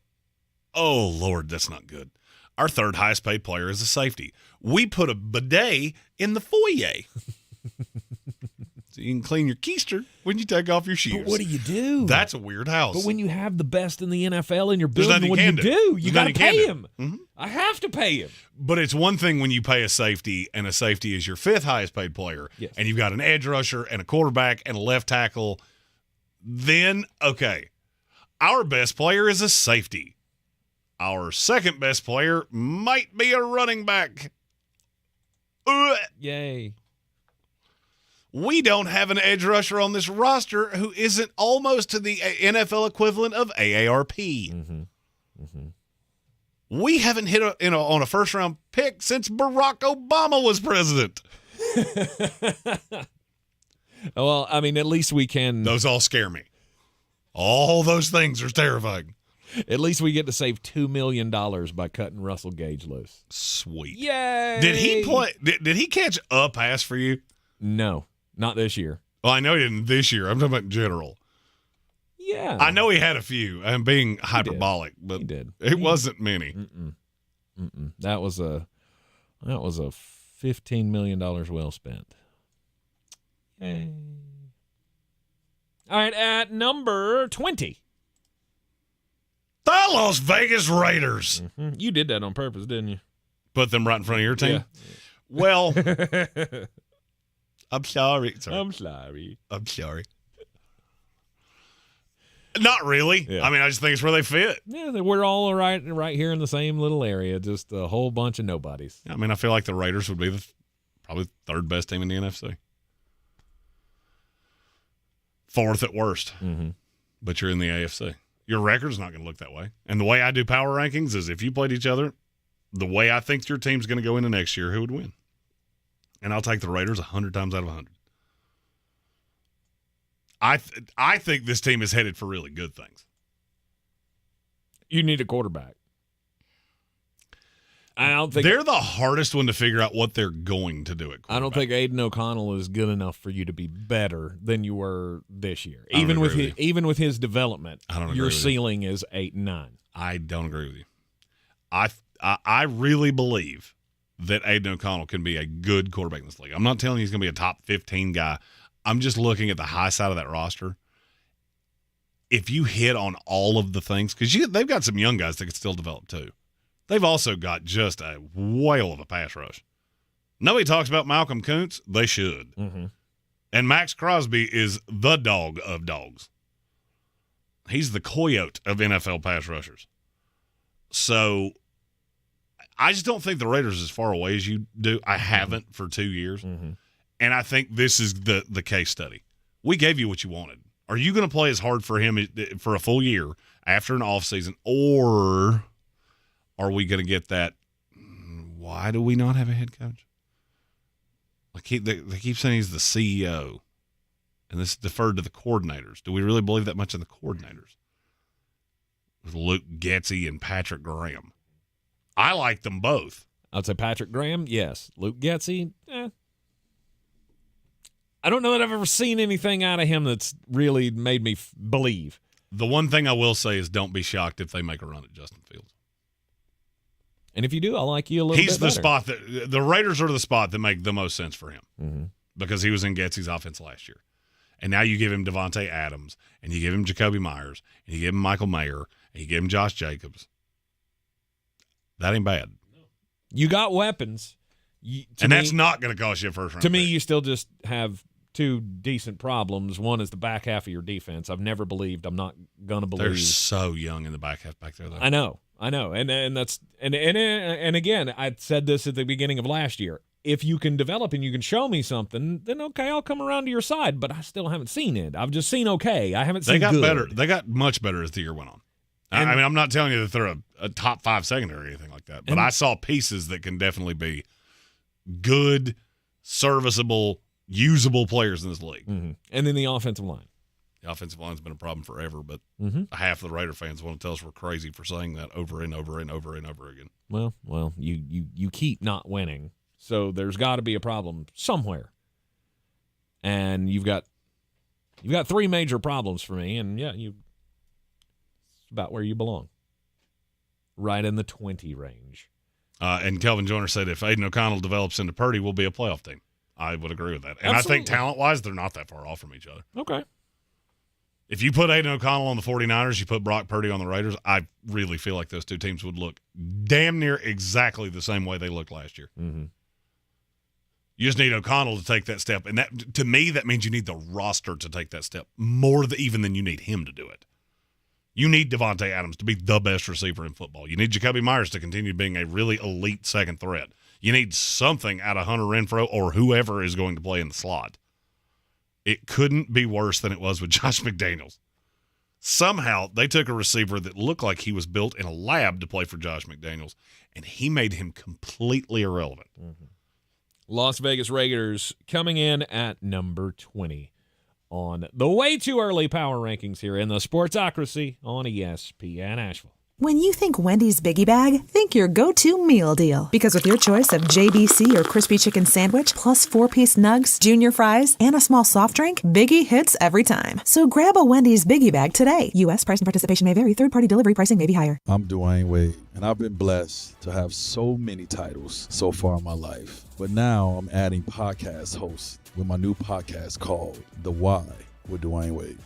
oh, Lord, that's not good. Our third highest paid player is a safety. We put a bidet in the foyer. So you can clean your keister when you take off your shoes. But what do you do? That's a weird house. But when you have the best in the NFL in your building, what you do? You got to pay him. Mm-hmm. I have to pay him. But it's one thing when you pay a safety, and a safety is your fifth highest paid player, and you've got an edge rusher and a quarterback and a left tackle. Then, okay, our best player is a safety. Our second best player might be a running back. Yay. We don't have an edge rusher on this roster who isn't almost to the NFL equivalent of AARP. Mm-hmm. Mm-hmm. We haven't hit on a first-round pick since Barack Obama was president. Well, I mean, at least we can. Those all scare me. All those things are terrifying. At least we get to save $2 million by cutting Russell Gage loose. Sweet. Yay! Did he play? Did he catch a pass for you? No, not this year. Well, I know he didn't this year. I'm talking about in general. Yeah. I know he had a few. I'm being hyperbolic, but it wasn't many. That was a $15 million well spent. Yay. All right, at number 20. The Las Vegas Raiders. Mm-hmm. You did that on purpose, didn't you? Put them right in front of your team? Yeah. Well, I'm sorry. I'm sorry. Not really. Yeah. I mean, I just think it's where they fit. Yeah, we're all right here in the same little area, just a whole bunch of nobodies. I mean, I feel like the Raiders would be probably the third best team in the NFC. Fourth at worst. Mm-hmm. But you're in the AFC. Your record's not going to look that way. And the way I do power rankings is if you played each other, the way I think your team's going to go into next year, who would win? And I'll take the Raiders 100 times out of 100. I think this team is headed for really good things. You need a quarterback. I don't think they're the hardest one to figure out what they're going to do at quarterback. I don't think Aiden O'Connell is good enough for you to be better than you were this year. Even with his development, your ceiling is 8 and 9. I don't agree with you. I really believe that Aiden O'Connell can be a good quarterback in this league. I'm not telling you he's going to be a top 15 guy. I'm just looking at the high side of that roster. If you hit on all of the things, because they've got some young guys that can still develop too. They've also got just a whale of a pass rush. Nobody talks about Malcolm Kuntz. They should. Mm-hmm. And Max Crosby is the dog of dogs. He's the coyote of NFL pass rushers. So I just don't think the Raiders are as far away as you do. I haven't for 2 years. Mm-hmm. And I think this is the case study. We gave you what you wanted. Are you going to play as hard for him for a full year after an offseason, or are we going to get that, why do we not have a head coach? They keep saying he's the CEO, and this is deferred to the coordinators. Do we really believe that much in the coordinators? With Luke Getsy and Patrick Graham. I like them both. I'd say Patrick Graham, yes. Luke Getsy, I don't know that I've ever seen anything out of him that's really made me believe. The one thing I will say is don't be shocked if they make a run at Justin Fields. And if you do, I like you a little bit He's the better. spot that the Raiders are the spot that make the most sense for him mm-hmm. because he was in Getsy's offense last year. And now you give him Devontae Adams, and you give him Jacoby Myers, and you give him Michael Mayer, and you give him Josh Jacobs. That ain't bad. You got weapons. That's not going to cost you a first round. To me, you still just have two decent problems. One is the back half of your defense. I'm not going to believe. They're so young in the back half back there, though. I know. And that's and again, I said this at the beginning of last year. If you can develop and you can show me something, then okay, I'll come around to your side, but I still haven't seen it. I've just seen okay. I haven't seen good. Better. They got much better as the year went on. I mean, I'm not telling you that they're a top 5 secondary or anything like that, but I saw pieces that can definitely be good, serviceable, usable players in this league. Mm-hmm. And then the offensive line. The offensive line's been a problem forever, but half of the Raider fans want to tell us we're crazy for saying that over and over and over and over again. Well, you keep not winning, so there's got to be a problem somewhere. And you've got 3 major problems for me, and it's about where you belong, right in the 20 range. And Kelvin Joyner said if Aiden O'Connell develops into Purdy, we'll be a playoff team. I would agree with that. And Absolutely. I think talent-wise, they're not that far off from each other. Okay. If you put Aiden O'Connell on the 49ers, you put Brock Purdy on the Raiders, I really feel like those two teams would look damn near exactly the same way they looked last year. Mm-hmm. You just need O'Connell to take that step. And that, to me, that means you need the roster to take that step more even than you need him to do it. You need Devontae Adams to be the best receiver in football. You need Jacoby Myers to continue being a really elite second threat. You need something out of Hunter Renfrow or whoever is going to play in the slot. It couldn't be worse than it was with Josh McDaniels. Somehow, they took a receiver that looked like he was built in a lab to play for Josh McDaniels, and he made him completely irrelevant. Mm-hmm. Las Vegas Raiders coming in at number 20 on the way too early power rankings here in the Sportsocracy on ESPN Asheville. When you think Wendy's Biggie Bag, think your go-to meal deal. Because with your choice of JBC or Crispy Chicken Sandwich, plus 4-piece nugs, junior fries, and a small soft drink, Biggie hits every time. So grab a Wendy's Biggie Bag today. U.S. price and participation may vary. Third-party delivery pricing may be higher. I'm Dwayne Wade, and I've been blessed to have so many titles so far in my life. But now I'm adding podcast hosts with my new podcast called The Why with Dwayne Wade.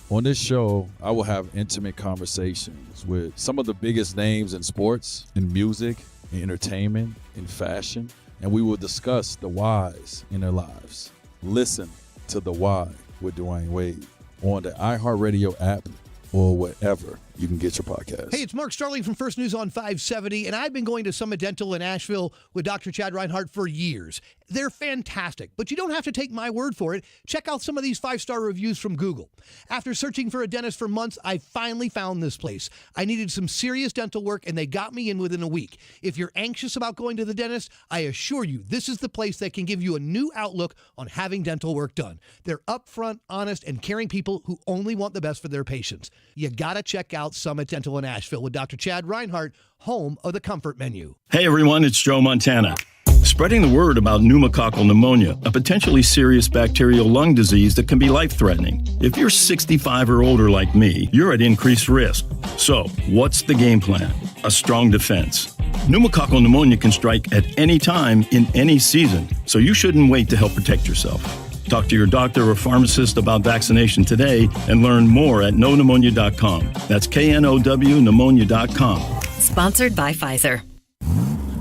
On this show, I will have intimate conversations with some of the biggest names in sports, in music, in entertainment, in fashion, and we will discuss the whys in their lives. Listen to The Why with Dwayne Wade on the iHeartRadio app or wherever you can get your podcast. Hey, it's Mark Starling from First News on 570, and I've been going to Summit Dental in Asheville with Dr. Chad Reinhardt for years. They're fantastic, but you don't have to take my word for it. Check out some of these 5-star reviews from Google. After searching for a dentist for months, I finally found this place. I needed some serious dental work, and they got me in within a week. If you're anxious about going to the dentist, I assure you this is the place that can give you a new outlook on having dental work done. They're upfront, honest, and caring people who only want the best for their patients. You gotta check out Summit Dental in Asheville with Dr. Chad Reinhardt, home of the Comfort Menu. Hey everyone, it's Joe Montana. Spreading the word about pneumococcal pneumonia, a potentially serious bacterial lung disease that can be life-threatening. If you're 65 or older like me, you're at increased risk. So, what's the game plan? A strong defense. Pneumococcal pneumonia can strike at any time in any season, so you shouldn't wait to help protect yourself. Talk to your doctor or pharmacist about vaccination today and learn more at knowpneumonia.com. That's KNOW pneumonia.com. Sponsored by Pfizer.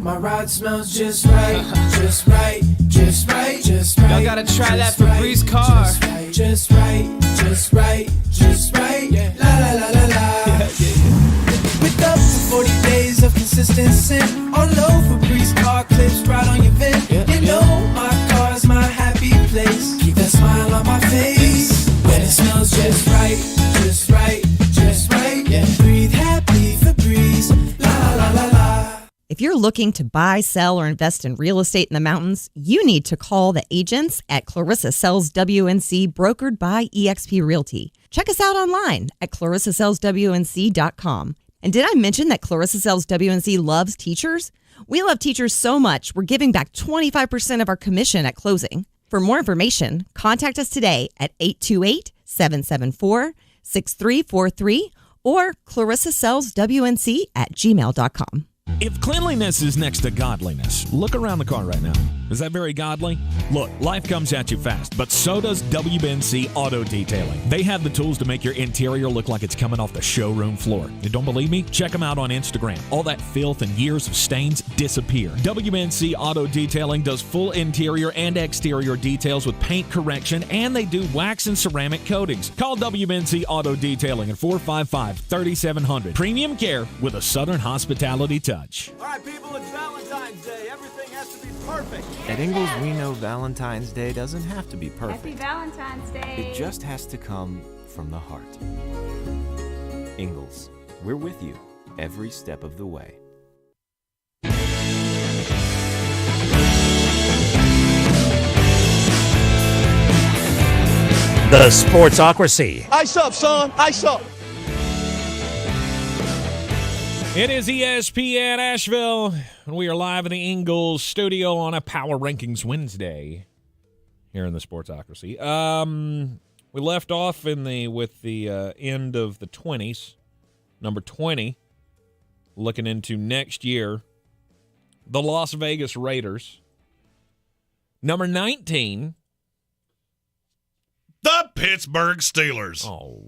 My ride smells just right, just right, just right, just right. Y'all gotta try that Febreze car. Just right, just right, just right. Yeah. La la la la la. With up to 40 days of consistent scent. All over Febreze car clips right on your vent. You know my car's my happy place. Keep that smile on my face. When it smells just right, just right, just right. Yeah. Breathe happy Febreze. La la la la la. If you're looking to buy, sell, or invest in real estate in the mountains, you need to call the agents at Clarissa Sells WNC, brokered by eXp Realty. Check us out online at clarissasellswnc.com. And did I mention that Clarissa Sells WNC loves teachers? We love teachers so much, we're giving back 25% of our commission at closing. For more information, contact us today at 828-774-6343 or clarissasellswnc@gmail.com. If cleanliness is next to godliness, look around the car right now. Is that very godly? Look, life comes at you fast, but so does WNC Auto Detailing. They have the tools to make your interior look like it's coming off the showroom floor. You don't believe me? Check them out on Instagram. All that filth and years of stains disappear. WNC Auto Detailing does full interior and exterior details with paint correction, and they do wax and ceramic coatings. Call WNC Auto Detailing at 455-3700. Premium care with a Southern hospitality touch. All right, people, it's Valentine's Day. Everything has to be perfect. At Ingles, we know Valentine's Day doesn't have to be perfect. Happy Valentine's Day. It just has to come from the heart. Ingles, we're with you every step of the way. The Sportsocracy. Ice up, son. Ice up. It is ESPN Asheville, and we are live in the Ingles studio on a Power Rankings Wednesday here in the Sportsocracy. We left off with the end of the 20s. Number 20, looking into next year, the Las Vegas Raiders. Number 19, the Pittsburgh Steelers. Oh,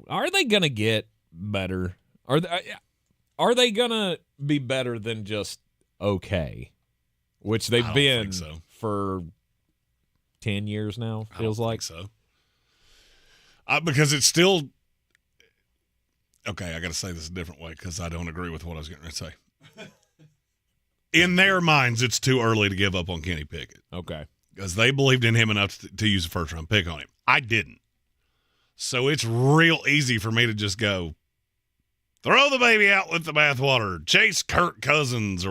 are they going to get better? Are they going to be better than just okay? Which they've been for 10 years now, feels like. So. Because it's still... Okay, I got to say this a different way because I don't agree with what I was going to say. In their minds, it's too early to give up on Kenny Pickett. Okay. Because they believed in him enough to use a first-round pick on him. I didn't. So it's real easy for me to just go, throw the baby out with the bathwater, chase Kirk Cousins,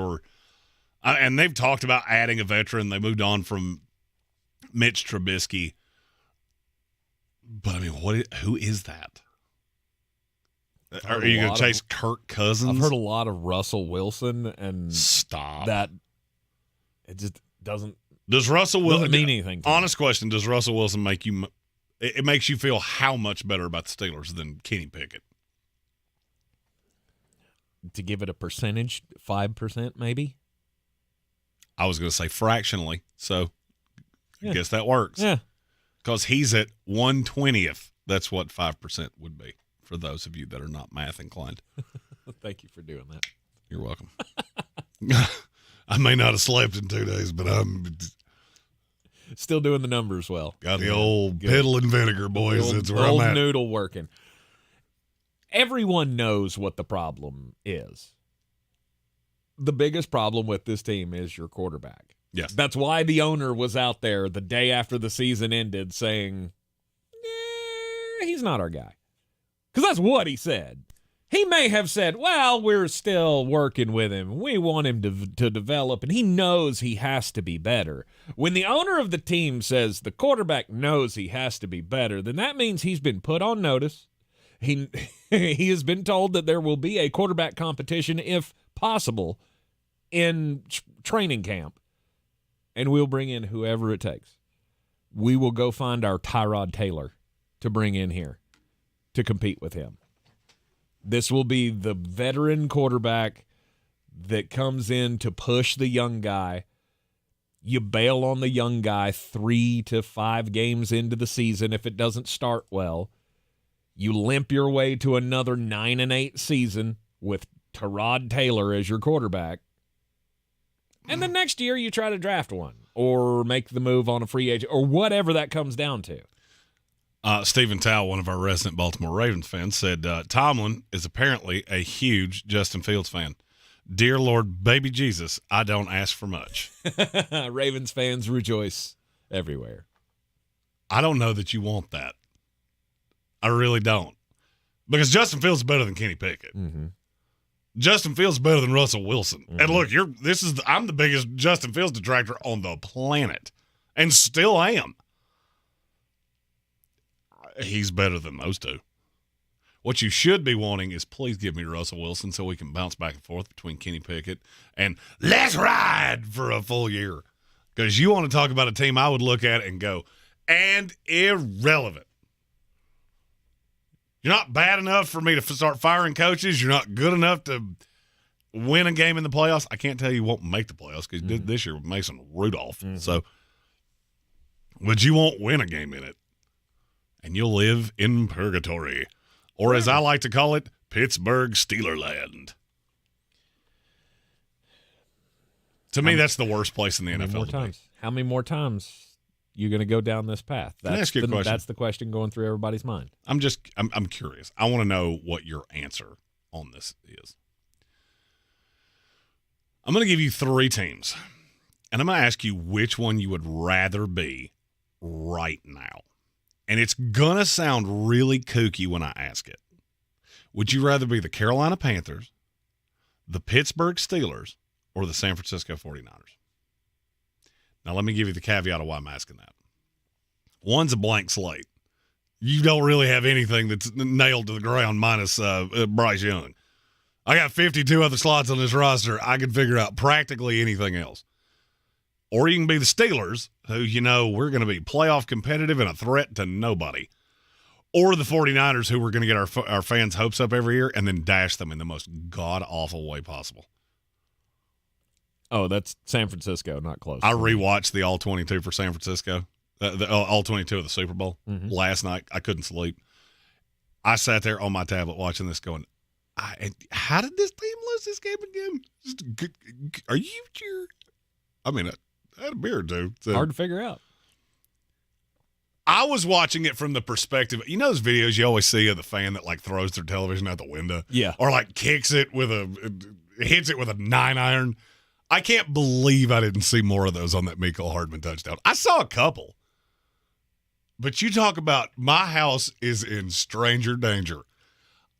and they've talked about adding a veteran. They moved on from Mitch Trubisky. But, I mean, who is that? Are you going to chase Kirk Cousins? I've heard a lot of Russell Wilson, and stop that. It just doesn't. Does Russell Wilson mean anything? Honest question: does Russell Wilson make you? It makes you feel how much better about the Steelers than Kenny Pickett? To give it a percentage, 5% maybe. I was going to say fractionally, so I guess that works. Yeah, because he's at 1/20th. That's what 5% would be. For those of you that are not math inclined. Thank you for doing that. You're welcome. I may not have slept in 2 days, but I'm still doing the numbers well. Got the old piddle and vinegar, boys. That's where I'm at. Noodle working. Everyone knows what the problem is. The biggest problem with this team is your quarterback. Yes. That's why the owner was out there the day after the season ended saying, he's not our guy. Because that's what he said. He may have said, well, we're still working with him. We want him to develop, and he knows he has to be better. When the owner of the team says the quarterback knows he has to be better, then that means he's been put on notice. He has been told that there will be a quarterback competition, if possible, in training camp, and we'll bring in whoever it takes. We will go find our Tyrod Taylor to bring in here to compete with him. This will be the veteran quarterback that comes in to push the young guy. You bail on the young guy 3 to 5 games into the season if it doesn't start well. You limp your way to another 9-8 season with Tyrod Taylor as your quarterback. And then next year you try to draft one or make the move on a free agent or whatever that comes down to. Stephen Towle, one of our resident Baltimore Ravens fans, said Tomlin is apparently a huge Justin Fields fan. Dear Lord, baby Jesus, I don't ask for much. Ravens fans rejoice everywhere. I don't know that you want that. I really don't. Because Justin Fields is better than Kenny Pickett. Mm-hmm. Justin Fields is better than Russell Wilson. Mm-hmm. And look, I'm the biggest Justin Fields detractor on the planet. And still am. He's better than those two. What you should be wanting is please give me Russell Wilson so we can bounce back and forth between Kenny Pickett and let's ride for a full year. Because you want to talk about a team I would look at and go, and irrelevant. You're not bad enough for me to start firing coaches. You're not good enough to win a game in the playoffs. I can't tell you won't make the playoffs because you did this year with Mason Rudolph. So, but you won't win a game in it. And you'll live in purgatory. Or as I like to call it, Pittsburgh Steelerland. To me, that's the worst place in the NFL. How many more times you going to go down this path? Can I ask you a question? That's the question going through everybody's mind. I'm curious. I want to know what your answer on this is. I'm going to give you 3 teams, and I'm going to ask you which one you would rather be right now. And it's going to sound really kooky when I ask it. Would you rather be the Carolina Panthers, the Pittsburgh Steelers, or the San Francisco 49ers? Now, let me give you the caveat of why I'm asking that. One's a blank slate. You don't really have anything that's nailed to the ground minus Bryce Young. I got 52 other slots on this roster. I could figure out practically anything else. Or you can be the Steelers, who, we're going to be playoff competitive and a threat to nobody. Or the 49ers, who we're going to get our fans' hopes up every year and then dash them in the most god-awful way possible. Oh, that's San Francisco, not close. I rewatched the All-22 for San Francisco, the All-22 of the Super Bowl last night. I couldn't sleep. I sat there on my tablet watching this going, how did this team lose this game again? Are you sure? I mean, I had a beer or two. So. Hard to figure out. I was watching it from the perspective, those videos you always see of the fan that throws their television out the window? Yeah. Or kicks it hits it with a 9-iron. I can't believe I didn't see more of those on that Mecole Hardman touchdown. I saw a couple. But you talk about my house is in stranger danger.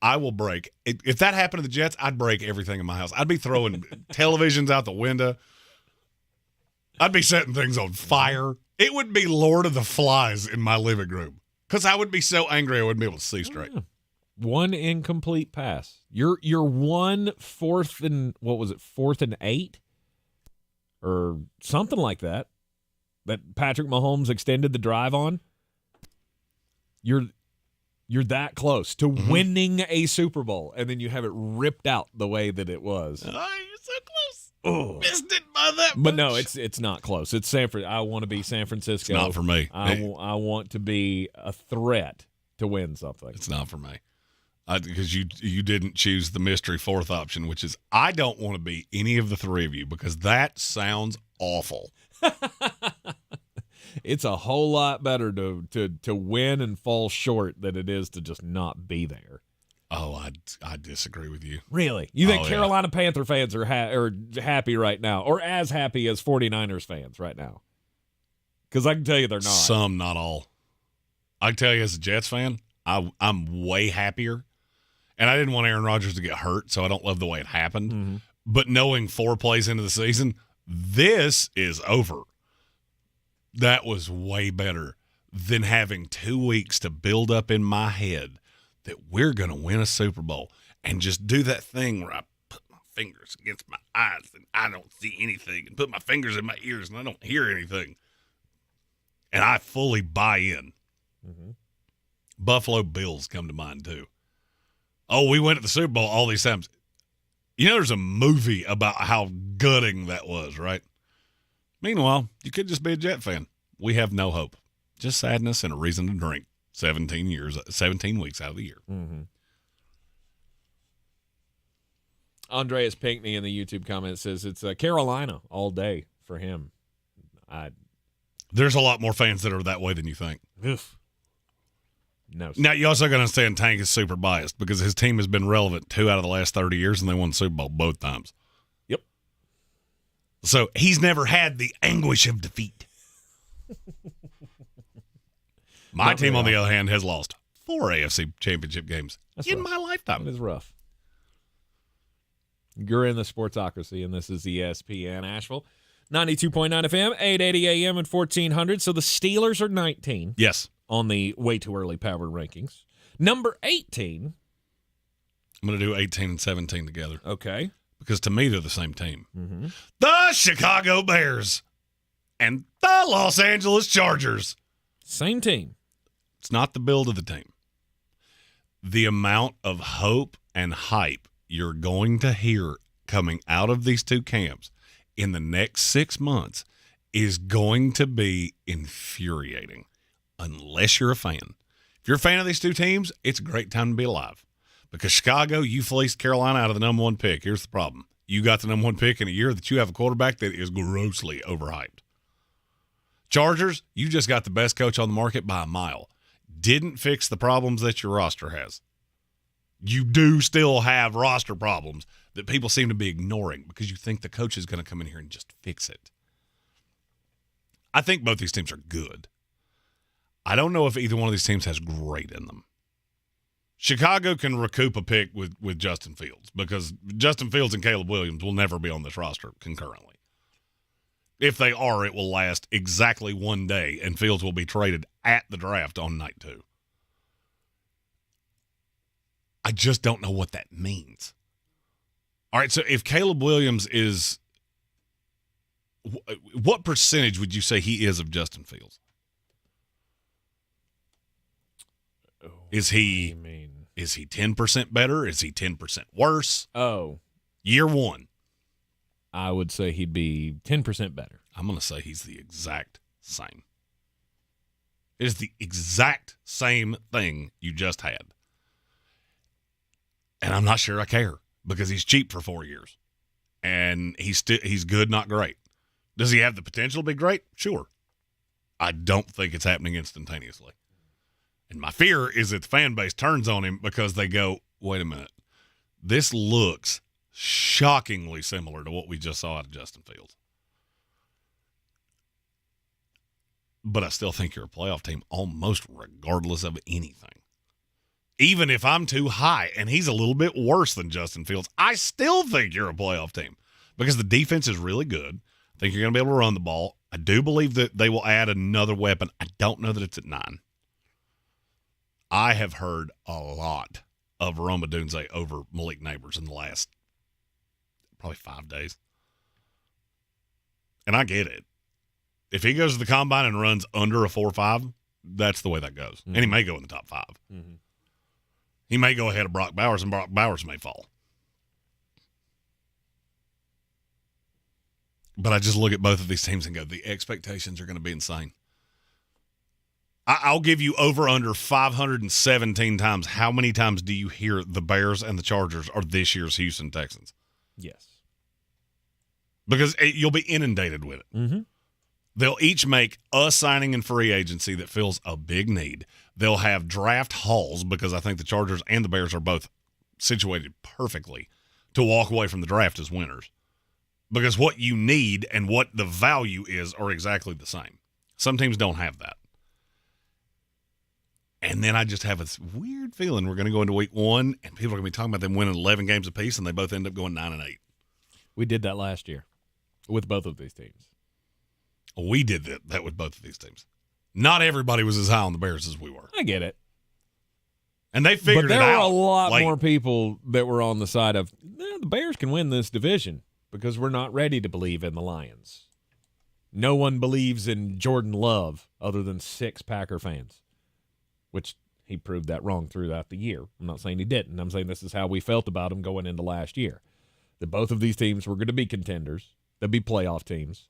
I will break. If that happened to the Jets, I'd break everything in my house. I'd be throwing televisions out the window. I'd be setting things on fire. It would be Lord of the Flies in my living room because I would be so angry I wouldn't be able to see straight. One incomplete pass. You're 4th and 4th and 8 or something like that Patrick Mahomes extended the drive on. You're that close to winning a Super Bowl, and then you have it ripped out the way that it was. Oh, you're so close. Oh, missed it by that much. But no, it's not close. It's Sanford. I want to be San Francisco. It's not for me. I want to be a threat to win something. It's not for me. Because you didn't choose the mystery 4th option, which is I don't want to be any of the 3 of you because that sounds awful. It's a whole lot better to win and fall short than it is to just not be there. Oh, I disagree with you. Really? You think Carolina Panther fans are happy right now, or as happy as 49ers fans right now? Because I can tell you they're not. Some, not all. I can tell you as a Jets fan, I'm way happier. And I didn't want Aaron Rodgers to get hurt, so I don't love the way it happened. Mm-hmm. But knowing 4 plays into the season, this is over. That was way better than having 2 weeks to build up in my head that we're going to win a Super Bowl and just do that thing where I put my fingers against my eyes and I don't see anything and put my fingers in my ears and I don't hear anything. And I fully buy in. Mm-hmm. Buffalo Bills come to mind too. Oh, we went to the Super Bowl all these times. There's a movie about how gutting that was, right? Meanwhile, you could just be a Jet fan. We have no hope. Just sadness and a reason to drink 17 weeks out of the year. Mm-hmm. Andreas Pinkney in the YouTube comment says it's Carolina all day for him. There's a lot more fans that are that way than you think. Oof. No. Now, you also got to understand Tank is super biased because his team has been relevant 2 out of the last 30 years, and they won the Super Bowl both times. Yep. So he's never had the anguish of defeat. My team, on the other hand, has lost 4 AFC championship games in my lifetime. It is rough. You're in the Sportsocracy, and this is ESPN Asheville. 92.9 FM, 880 AM, and 1400. So the Steelers are 19. Yes. On the way too early power rankings. Number 18. I'm going to do 18 and 17 together. Okay. Because to me, they're the same team. Mm-hmm. The Chicago Bears and the Los Angeles Chargers. Same team. It's not the build of the team. The amount of hope and hype you're going to hear coming out of these two camps in the next 6 months is going to be infuriating unless you're a fan. If you're a fan of these two teams, it's a great time to be alive. Because Chicago, you fleeced Carolina out of the number one pick. Here's the problem. You got the number one pick in a year that you have a quarterback that is grossly overhyped. Chargers, you just got the best coach on the market by a mile. Didn't fix the problems that your roster has. You do still have roster problems that people seem to be ignoring because you think the coach is going to come in here and just fix it. I think both these teams are good. I don't know if either one of these teams has great in them. Chicago can recoup a pick with Justin Fields because Justin Fields and Caleb Williams will never be on this roster concurrently. If they are, it will last exactly 1 day, and Fields will be traded at the draft on night 2. I just don't know what that means. All right, so if Caleb Williams is – what percentage would you say he is of Justin Fields? Is he 10% better? Is he 10% worse? Oh. Year 1. I would say he'd be 10% better. I'm going to say he's the exact same. It is the exact same thing you just had. And I'm not sure I care because he's cheap for 4 years. And he's good, not great. Does he have the potential to be great? Sure. I don't think it's happening instantaneously. And my fear is that the fan base turns on him because they go, wait a minute, this looks shockingly similar to what we just saw out of Justin Fields. But I still think you're a playoff team almost regardless of anything. Even if I'm too high and he's a little bit worse than Justin Fields, I still think you're a playoff team because the defense is really good. I think you're going to be able to run the ball. I do believe that they will add another weapon. I don't know that it's at 9. I have heard a lot of Rome Odunze over Malik Neighbors in the last probably 5 days. And I get it. If he goes to the combine and runs under a 4.5, that's the way that goes. Mm-hmm. And he may go in the top 5. Mm-hmm. He may go ahead of Brock Bowers, and Brock Bowers may fall. But I just look at both of these teams and go, the expectations are going to be insane. I'll give you over under 517 times. How many times do you hear the Bears and the Chargers are this year's Houston Texans? Yes. Because you'll be inundated with it. Mm-hmm. They'll each make a signing in free agency that fills a big need. They'll have draft hauls because I think the Chargers and the Bears are both situated perfectly to walk away from the draft as winners. Because what you need and what the value is are exactly the same. Some teams don't have that. And then I just have this weird feeling we're going to go into week 1 and people are going to be talking about them winning 11 games apiece and they both end up going 9-8. We did that last year with both of these teams. We did that with both of these teams. Not everybody was as high on the Bears as we were. I get it. And they figured it out. But there were a lot more people that were on the side of, the Bears can win this division because we're not ready to believe in the Lions. No one believes in Jordan Love other than 6 Packer fans, which he proved that wrong throughout the year. I'm not saying he didn't. I'm saying this is how we felt about him going into last year. That both of these teams were going to be contenders. They'd be playoff teams.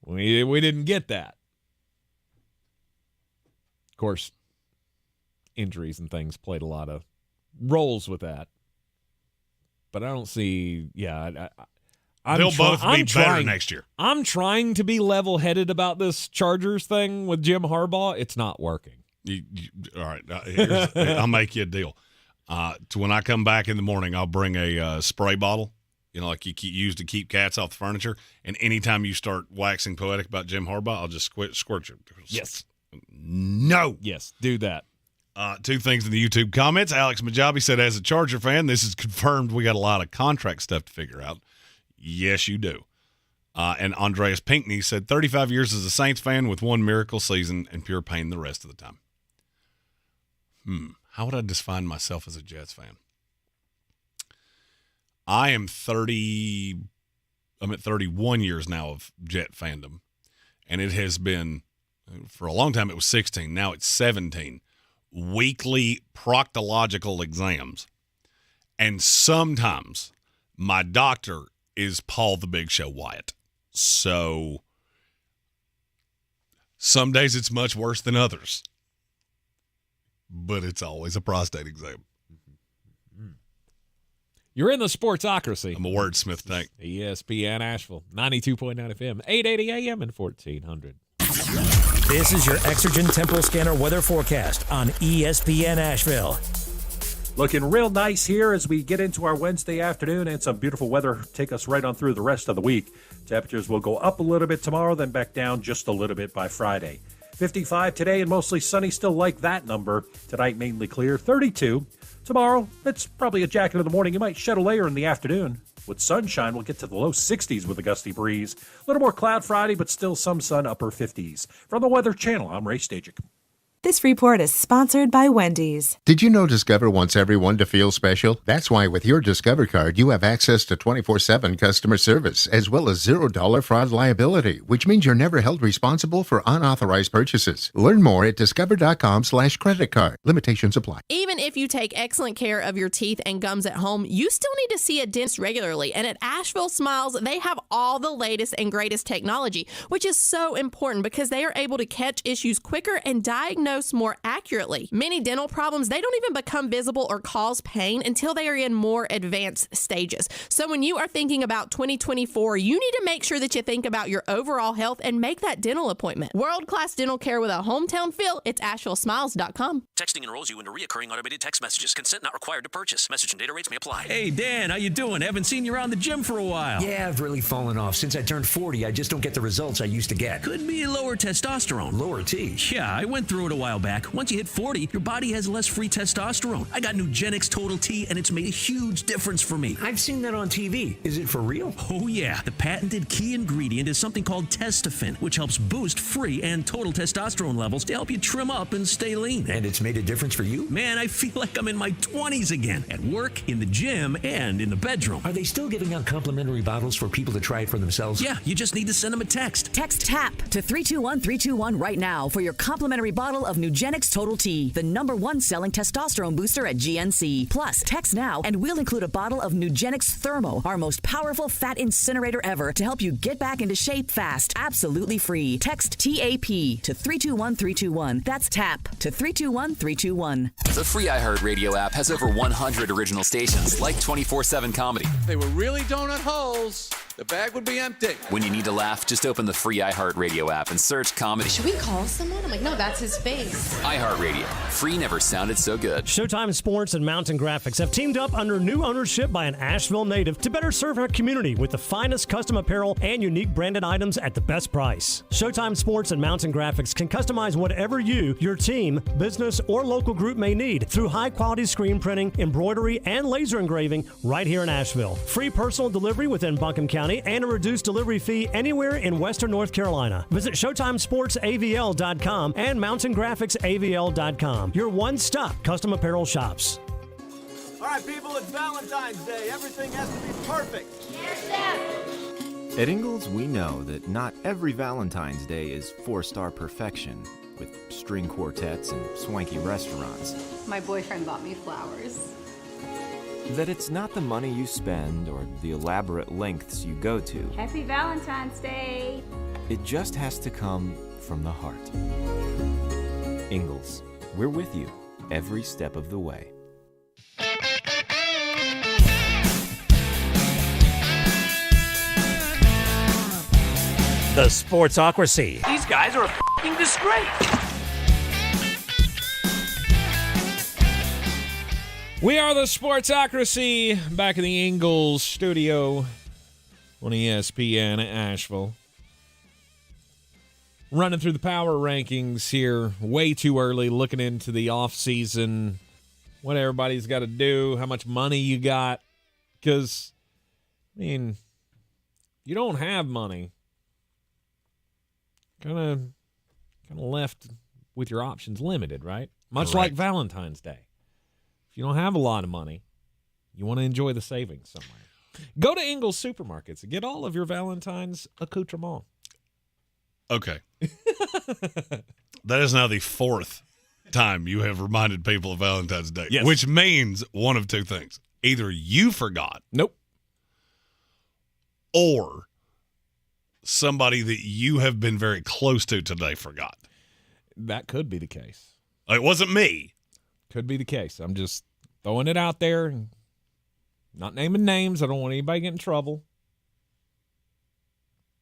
We didn't get that. Of course, injuries and things played a lot of roles with that. But I don't see, they'll both be better next year. I'm trying to be level-headed about this Chargers thing with Jim Harbaugh. It's not working. All right. I'll make you a deal. When I come back in the morning, I'll bring a spray bottle, like you use to keep cats off the furniture. And anytime you start waxing poetic about Jim Harbaugh, I'll just squirt you. Yes. No. Yes, do that. 2 things in the YouTube comments. Alex Majabi said, as a Charger fan, this is confirmed we got a lot of contract stuff to figure out. Yes, you do. And Andreas Pinkney said, 35 years as a Saints fan with 1 miracle season and pure pain the rest of the time. How would I define myself as a Jets fan? I'm at 31 years now of Jet fandom, and it has been, for a long time it was 16, now it's 17, weekly proctological exams. And sometimes My doctor is Paul the Big Show Wyatt. So some days it's much worse than others. But it's always a prostate exam. You're in the Sportsocracy. I'm a wordsmith, thank. ESPN Asheville, 92.9 FM, 880 AM and 1400. This is your Exergen Temporal Scanner weather forecast on ESPN Asheville. Looking real nice here as we get into our Wednesday afternoon, and some beautiful weather take us right on through the rest of the week. Temperatures will go up a little bit tomorrow, then back down just a little bit by Friday. 55 today and mostly sunny, still like that number. Tonight mainly clear, 32. Tomorrow, it's probably a jacket in the morning. You might shed a layer in the afternoon. With sunshine, we'll get to the low 60s with a gusty breeze. A little more cloud Friday, but still some sun, upper 50s. From the Weather Channel, I'm Ray Stajic. This report is sponsored by Wendy's. Did you know Discover wants everyone to feel special? That's why with your Discover card, you have access to 24/7 customer service, as well as $0 fraud liability, which means you're never held responsible for unauthorized purchases. Learn more at discover.com/credit card. Limitations apply. Even if you take excellent care of your teeth and gums at home, you still need to see a dentist regularly. And at Asheville Smiles, they have all the latest and greatest technology, which is so important because they are able to catch issues quicker and diagnose more accurately. Many dental problems, they don't even become visible or cause pain until they are in more advanced stages. So when you are thinking about 2024, you need to make sure that you think about your overall health and make that dental appointment. World-class dental care with a hometown feel. It's AshevilleSmiles.com. Texting enrolls you into recurring automated text messages. Consent not required to purchase. Message and data rates may apply. Hey, Dan, how you doing? Haven't seen you around the gym for a while. Yeah, I've really fallen off. Since I turned 40, I just don't get the results I used to get. Could be lower testosterone. Lower T. Yeah, I went through it a while back. Once you hit 40, your body has less free testosterone. I got Nugenix Total T, and it's made a huge difference for me. I've seen that on TV. Is it for real? Oh, yeah. The patented key ingredient is something called Testofen, which helps boost free and total testosterone levels to help you trim up and stay lean. And it's made a difference for you? Man, I feel like I'm in my 20s again. At work, in the gym, and in the bedroom. Are they still giving out complimentary bottles for people to try it for themselves? Yeah, you just need to send them a text. Text TAP to 321-321 right now for your complimentary bottle of Nugenix Total T, the #1 selling testosterone booster at GNC. Plus, text now and we'll include a bottle of Nugenix Thermo, our most powerful fat incinerator ever, to help you get back into shape fast. Absolutely free. Text TAP to 321-321. That's TAP to 321-321. The free iHeartRadio app has over 100 original stations, like 24/7 comedy. If they were really donut holes, the bag would be empty. When you need to laugh, just open the free iHeartRadio app and search comedy. Should we call someone? I'm like, no, that's his face. iHeartRadio. Free never sounded so good. Showtime Sports and Mountain Graphics have teamed up under new ownership by an Asheville native to better serve our community with the finest custom apparel and unique branded items at the best price. Showtime Sports and Mountain Graphics can customize whatever you, your team, business, or local group may need through high-quality screen printing, embroidery, and laser engraving right here in Asheville. Free personal delivery within Buncombe County and a reduced delivery fee anywhere in Western North Carolina. Visit ShowtimeSportsAVL.com and MountainGraphicsAVL.com. Your one-stop custom apparel shops. All right, people, it's Valentine's Day. Everything has to be perfect. At Ingalls, we know that not every Valentine's Day is 4-star perfection, with string quartets and swanky restaurants. My boyfriend bought me flowers. That it's not the money you spend or the elaborate lengths you go to. Happy Valentine's Day! It just has to come from the heart. Ingalls, we're with you every step of the way. The Sportsocracy. These guys are a f***ing disgrace. We are the Sportsocracy, back in the Ingalls studio on ESPN Asheville. Running through the power rankings here way too early, looking into the offseason, what everybody's got to do, how much money you got. Because, I mean, you don't have money. Kind of left with your options limited, right? Much Correct. like Valentine's Day. If you don't have a lot of money, you want to enjoy the savings somewhere. Go to Ingalls Supermarkets and get all of your Valentine's accoutrement. Okay. That is now the 4th time you have reminded people of Valentine's Day. Yes. Which means one of two things. Either you forgot. Nope. or somebody that you have been very close to today forgot. That could be the case. It wasn't me. Could be the case. I'm just throwing it out there. Not naming names. I don't want anybody to get in trouble.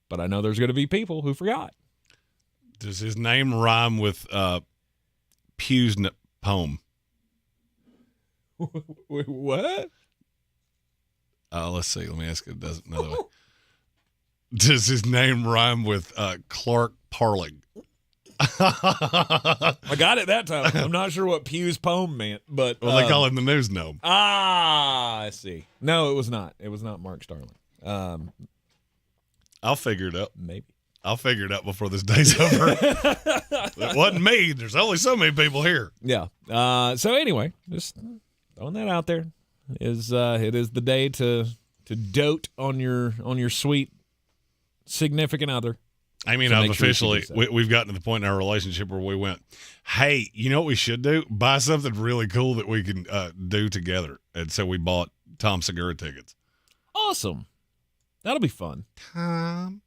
But I know there's going to be people who forgot. Does his name rhyme with Pew's poem? What? Let's see. Let me ask it another way. Does his name rhyme with Clark Parling? I got it that time. I'm not sure what Pew's poem meant, but well, they call him the news gnome. I see. No, it was not. It was not Mark Starling. I'll figure it out. Maybe. I'll figure it out before this day's over. It wasn't me. There's only so many people here. Yeah. So anyway, just throwing that out there. It is the day to dote on your sweet significant other. I mean, I've officially, we've gotten to the point in our relationship where we went, hey, you know what we should do? Buy something really cool that we can do together. And so we bought Tom Segura tickets. Awesome. That'll be fun. Tom.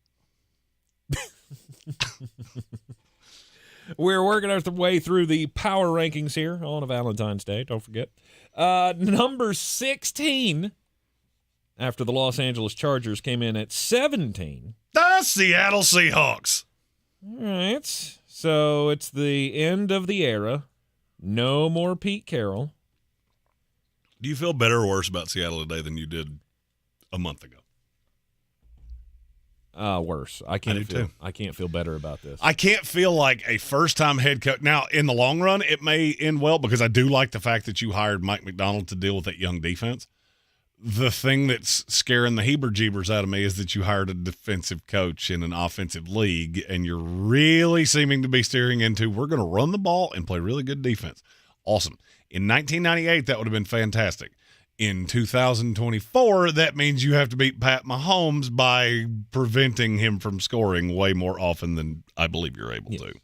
We're working our way through the power rankings here on a Valentine's Day. Don't forget. Number 16, after the Los Angeles Chargers came in at 17. The Seattle Seahawks. All right. So it's the end of the era. No more Pete Carroll. Do you feel better or worse about Seattle today than you did a month ago? Worse. I can't feel better about this. I can't feel like a first-time head coach. Now, in the long run, it may end well because I do like the fact that you hired Mike McDonald to deal with that young defense. The thing that's scaring the heber-jeebers out of me is that you hired a defensive coach in an offensive league, and you're really seeming to be steering into, we're going to run the ball and play really good defense. Awesome. In 1998, that would have been fantastic. In 2024, that means you have to beat Pat Mahomes by preventing him from scoring way more often than I believe you're able to.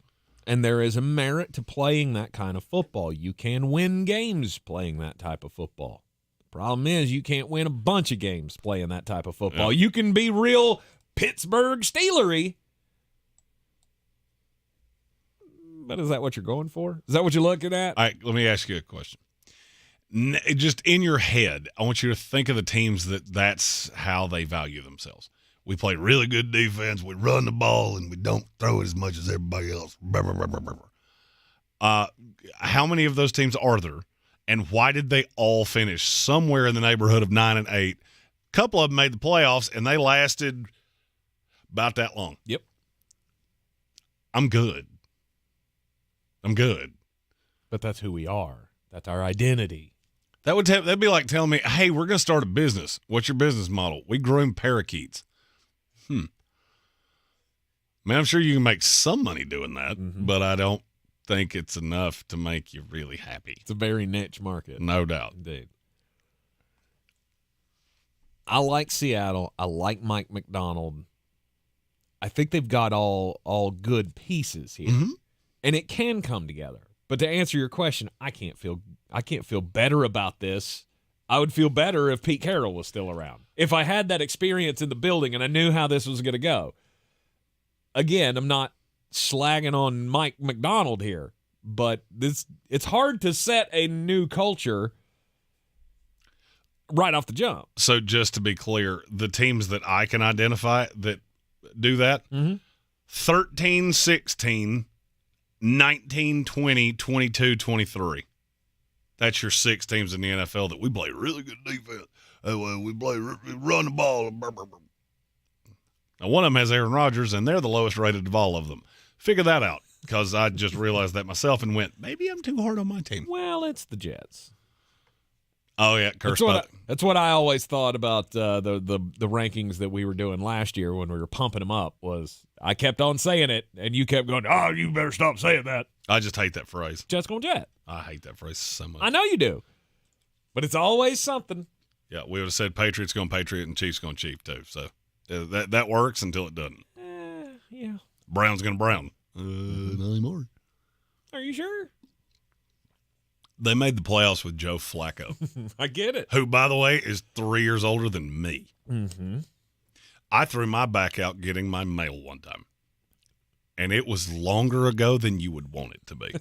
And there is a merit to playing that kind of football. You can win games playing that type of football. The problem is you can't win a bunch of games playing that type of football. Yeah. You can be real Pittsburgh Steelery. But is that what you're going for? Is that what you're looking at? All right, let me ask you a question. Just in your head, I want you to think of the teams that's how they value themselves. We play really good defense, we run the ball, and we don't throw it as much as everybody else. How many of those teams are there, and why did they all finish somewhere in the neighborhood of 9 and 8? A couple of them made the playoffs, and they lasted about that long. Yep. I'm good. But that's who we are. That's our identity. That'd be like telling me, hey, we're going to start a business. What's your business model? We groom parakeets. Man, I'm sure you can make some money doing that, but I don't think it's enough to make you really happy. It's a very niche market. No doubt. Indeed. I like Seattle. I like Mike McDonald. I think they've got all good pieces here. And it can come together. But to answer your question, I can't feel better about this. I would feel better if Pete Carroll was still around. If I had that experience in the building and I knew how this was going to go. Again, I'm not slagging on Mike McDonald here, but it's hard to set a new culture right off the jump. So just to be clear, the teams that I can identify that do that, 13-16, 19-20, 22-23. That's your 6 teams in the NFL that we play really good defense. We run the ball. Now, one of them has Aaron Rodgers, and they're the lowest rated of all of them. Figure that out, because I just realized that myself and went, maybe I'm too hard on my team. Well, it's the Jets. Oh, yeah, That's what I always thought about the rankings that we were doing last year when we were pumping them up. Was I kept on saying it, and you kept going, oh, you better stop saying that. I just hate that phrase. Jets going Jet. I hate that phrase so much. I know you do, but it's always something. Yeah, we would have said Patriots going Patriot and Chiefs going Chief, too. So that works until it doesn't. Yeah. Brown's going to Brown. Not anymore. Are you sure? They made the playoffs with Joe Flacco. I get it. Who, by the way, is 3 years older than me. I threw my back out getting my mail one time, and it was longer ago than you would want it to be.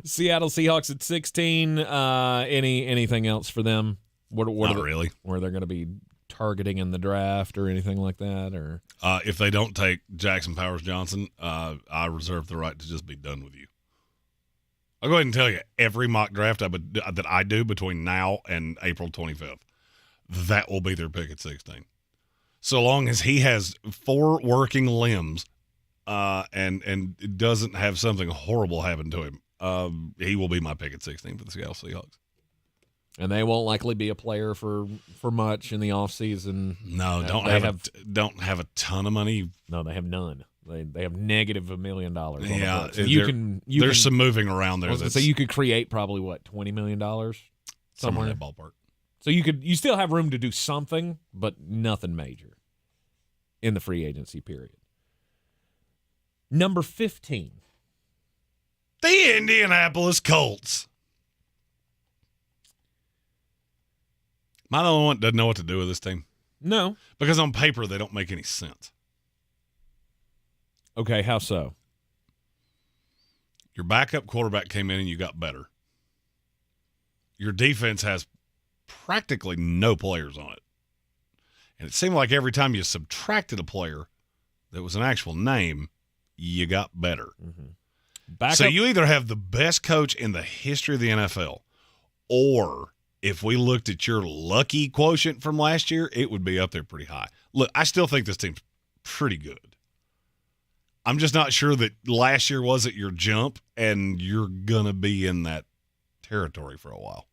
Seattle Seahawks at 16. Anything else for them? Not really. Where they're going to be targeting in the draft or anything like that? Or if they don't take Jackson Powers Johnson, I reserve the right to just be done with you. I'll go ahead and tell you, every mock draft that I do between now and April 25th, that will be their pick at 16. So long as he has 4 working limbs and doesn't have something horrible happen to him, he will be my pick at 16 for the Seattle Seahawks. And they won't likely be a player for much in the offseason. No, don't have a ton of money. No, they have none. They have negative $1 million. Yeah, There's some moving around there. So you could create probably $20 million somewhere in that ballpark. So you still have room to do something, but nothing major in the free agency period. Number 15. The Indianapolis Colts. Am I the only one that doesn't know what to do with this team? No. Because on paper, they don't make any sense. Okay, how so? Your backup quarterback came in and you got better. Your defense has practically no players on it. And it seemed like every time you subtracted a player that was an actual name, you got better. Mm-hmm. So you either have the best coach in the history of the NFL, or if we looked at your lucky quotient from last year, it would be up there pretty high. Look, I still think this team's pretty good. I'm just not sure that last year wasn't your jump, and you're going to be in that territory for a while.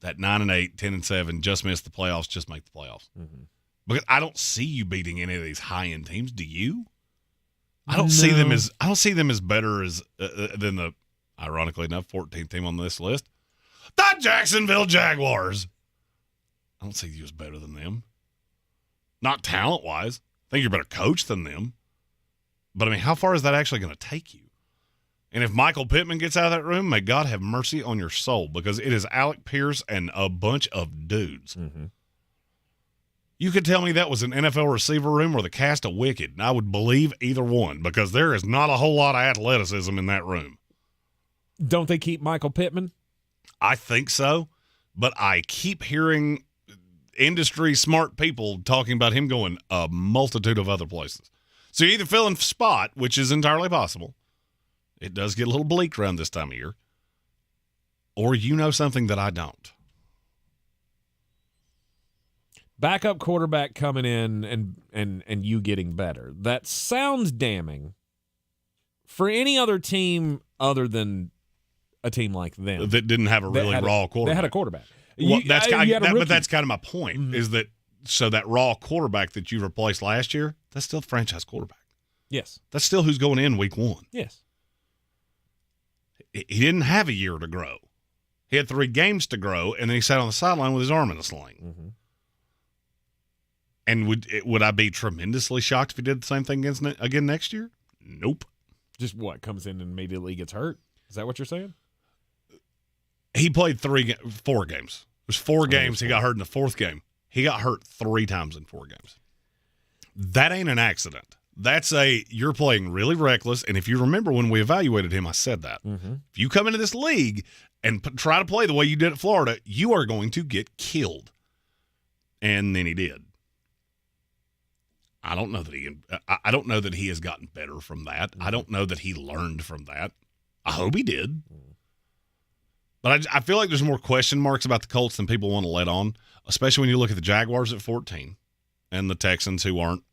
That 9-8, 10-7, just miss the playoffs, just make the playoffs. Mm-hmm. Because I don't see you beating any of these high-end teams. Do you? I don't see them as better as than the, ironically enough, 14th team on this list. The Jacksonville Jaguars. I don't see you as better than them. Not talent-wise. I think you're a better coach than them. But, I mean, how far is that actually going to take you? And if Michael Pittman gets out of that room, may God have mercy on your soul, because it is Alec Pierce and a bunch of dudes. Mm-hmm. You could tell me that was an NFL receiver room or the cast of Wicked, and I would believe either one, because there is not a whole lot of athleticism in that room. Don't they keep Michael Pittman? I think so, but I keep hearing industry smart people talking about him going a multitude of other places. So you either fill in spot, which is entirely possible. It does get a little bleak around this time of year. Or you know something that I don't. Backup quarterback coming in and you getting better. That sounds damning for any other team other than a team like them. That didn't have a really raw quarterback. They had a quarterback. Well, that's kind of my point, mm-hmm. is that so that raw quarterback that you replaced last year, that's still the franchise quarterback. Yes. That's still who's going in week 1. Yes. He didn't have a year to grow. He had 3 games to grow, and then he sat on the sideline with his arm in a sling. Mm-hmm. And would I be tremendously shocked if he did the same thing again next year? Nope. Just what, comes in and immediately gets hurt? Is that what you're saying? He played 4 games. It was 4 games. He got hurt in the 4th game. He got hurt 3 times in 4 games. That ain't an accident. That's you're playing really reckless. And if you remember when we evaluated him, I said that. Mm-hmm. If you come into this league and try to play the way you did at Florida, you are going to get killed. And then he did. I don't know that he has gotten better from that. Mm-hmm. I don't know that he learned from that. I hope he did. But I feel like there's more question marks about the Colts than people want to let on, especially when you look at the Jaguars at 14 and the Texans, who aren't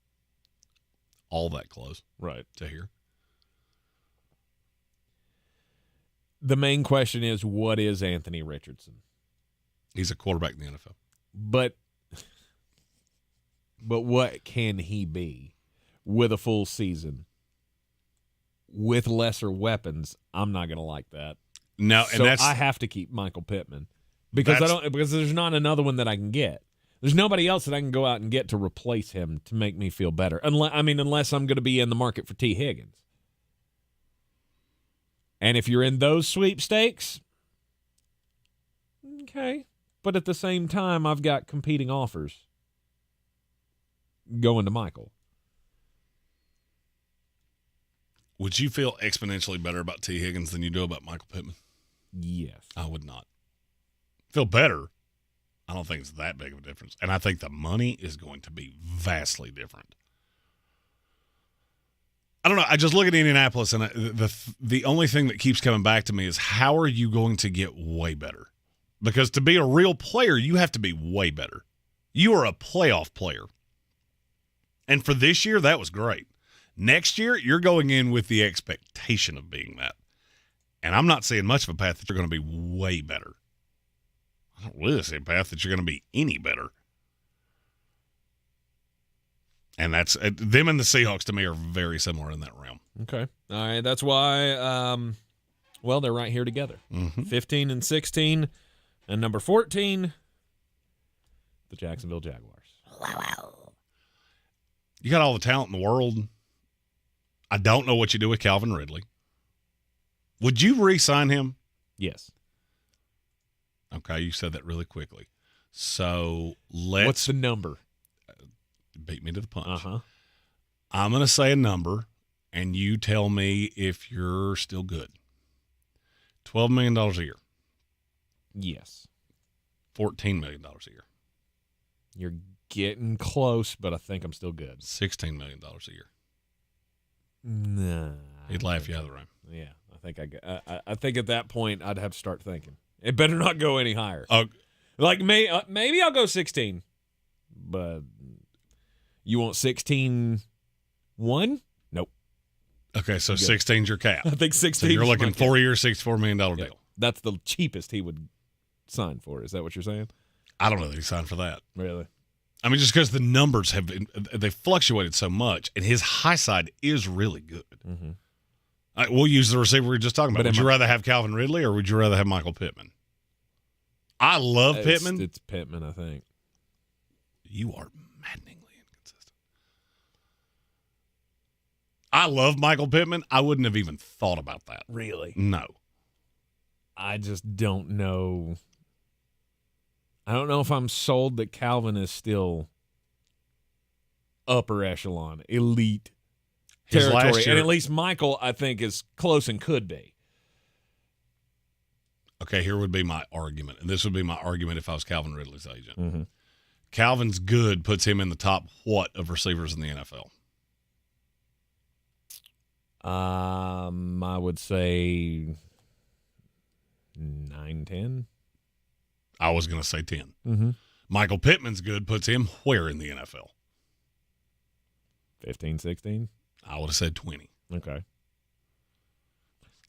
all that close to here. The main question is, what is Anthony Richardson? He's a quarterback in the NFL. But what can he be with a full season? With lesser weapons, I'm not going to like that. No, so and I have to keep Michael Pittman because there's not another one that I can get. There's nobody else that I can go out and get to replace him to make me feel better. Unless I'm going to be in the market for T. Higgins. And if you're in those sweepstakes, okay, But at the same time, I've got competing offers going to Michael. Would you feel exponentially better about T. Higgins than you do about Michael Pittman? Yes. I would not. Feel better. I don't think it's that big of a difference. And I think the money is going to be vastly different. I don't know. I just look at Indianapolis, and the only thing that keeps coming back to me is how are you going to get way better? Because to be a real player, you have to be way better. You are a playoff player. And for this year, that was great. Next year, you're going in with the expectation of being that. And I'm not seeing much of a path that you're going to be way better. I don't really see a path that you're going to be any better. And that's them and the Seahawks to me are very similar in that realm. Okay. All right. That's why, they're right here together. 15 and 16. And number 14, the Jacksonville Jaguars. Wow. You got all the talent in the world. I don't know what you do with Calvin Ridley. Would you re-sign him? Yes. Okay, you said that really quickly. So let's... What's the number? Beat me to the punch. Uh-huh. I'm going to say a number, and you tell me if you're still good. $12 million a year. Yes. $14 million a year. You're getting close, but I think I'm still good. $16 million a year. Nah. He'd laugh you out of the room. Yeah, I think at that point I'd have to start thinking. It better not go any higher. Like maybe I'll go 16, but you want 16-1? Nope. Okay, so 16's your cap. I think 16. So you're looking 4 years, $64 million deal. Yeah, that's the cheapest he would sign for. Is that what you're saying? I don't know that he signed for that. Really? I mean, just because the numbers they fluctuated so much, and his high side is really good. Mm-hmm. We'll use the receiver we were just talking about. Would you rather have Calvin Ridley or would you rather have Michael Pittman? I love Pittman. It's Pittman, I think. You are maddeningly inconsistent. I love Michael Pittman. I wouldn't have even thought about that. Really? No. I just don't know. I don't know if I'm sold that Calvin is still upper echelon, elite territory. And at least Michael, I think, is close and could be. Okay, here would be my argument. And this would be my argument if I was Calvin Ridley's agent. Mm-hmm. Calvin's good puts him in the top what of receivers in the NFL? I would say 9, 10. I was going to say 10. Mm-hmm. Michael Pittman's good puts him where in the NFL? 15, 16. I would have said 20. Okay.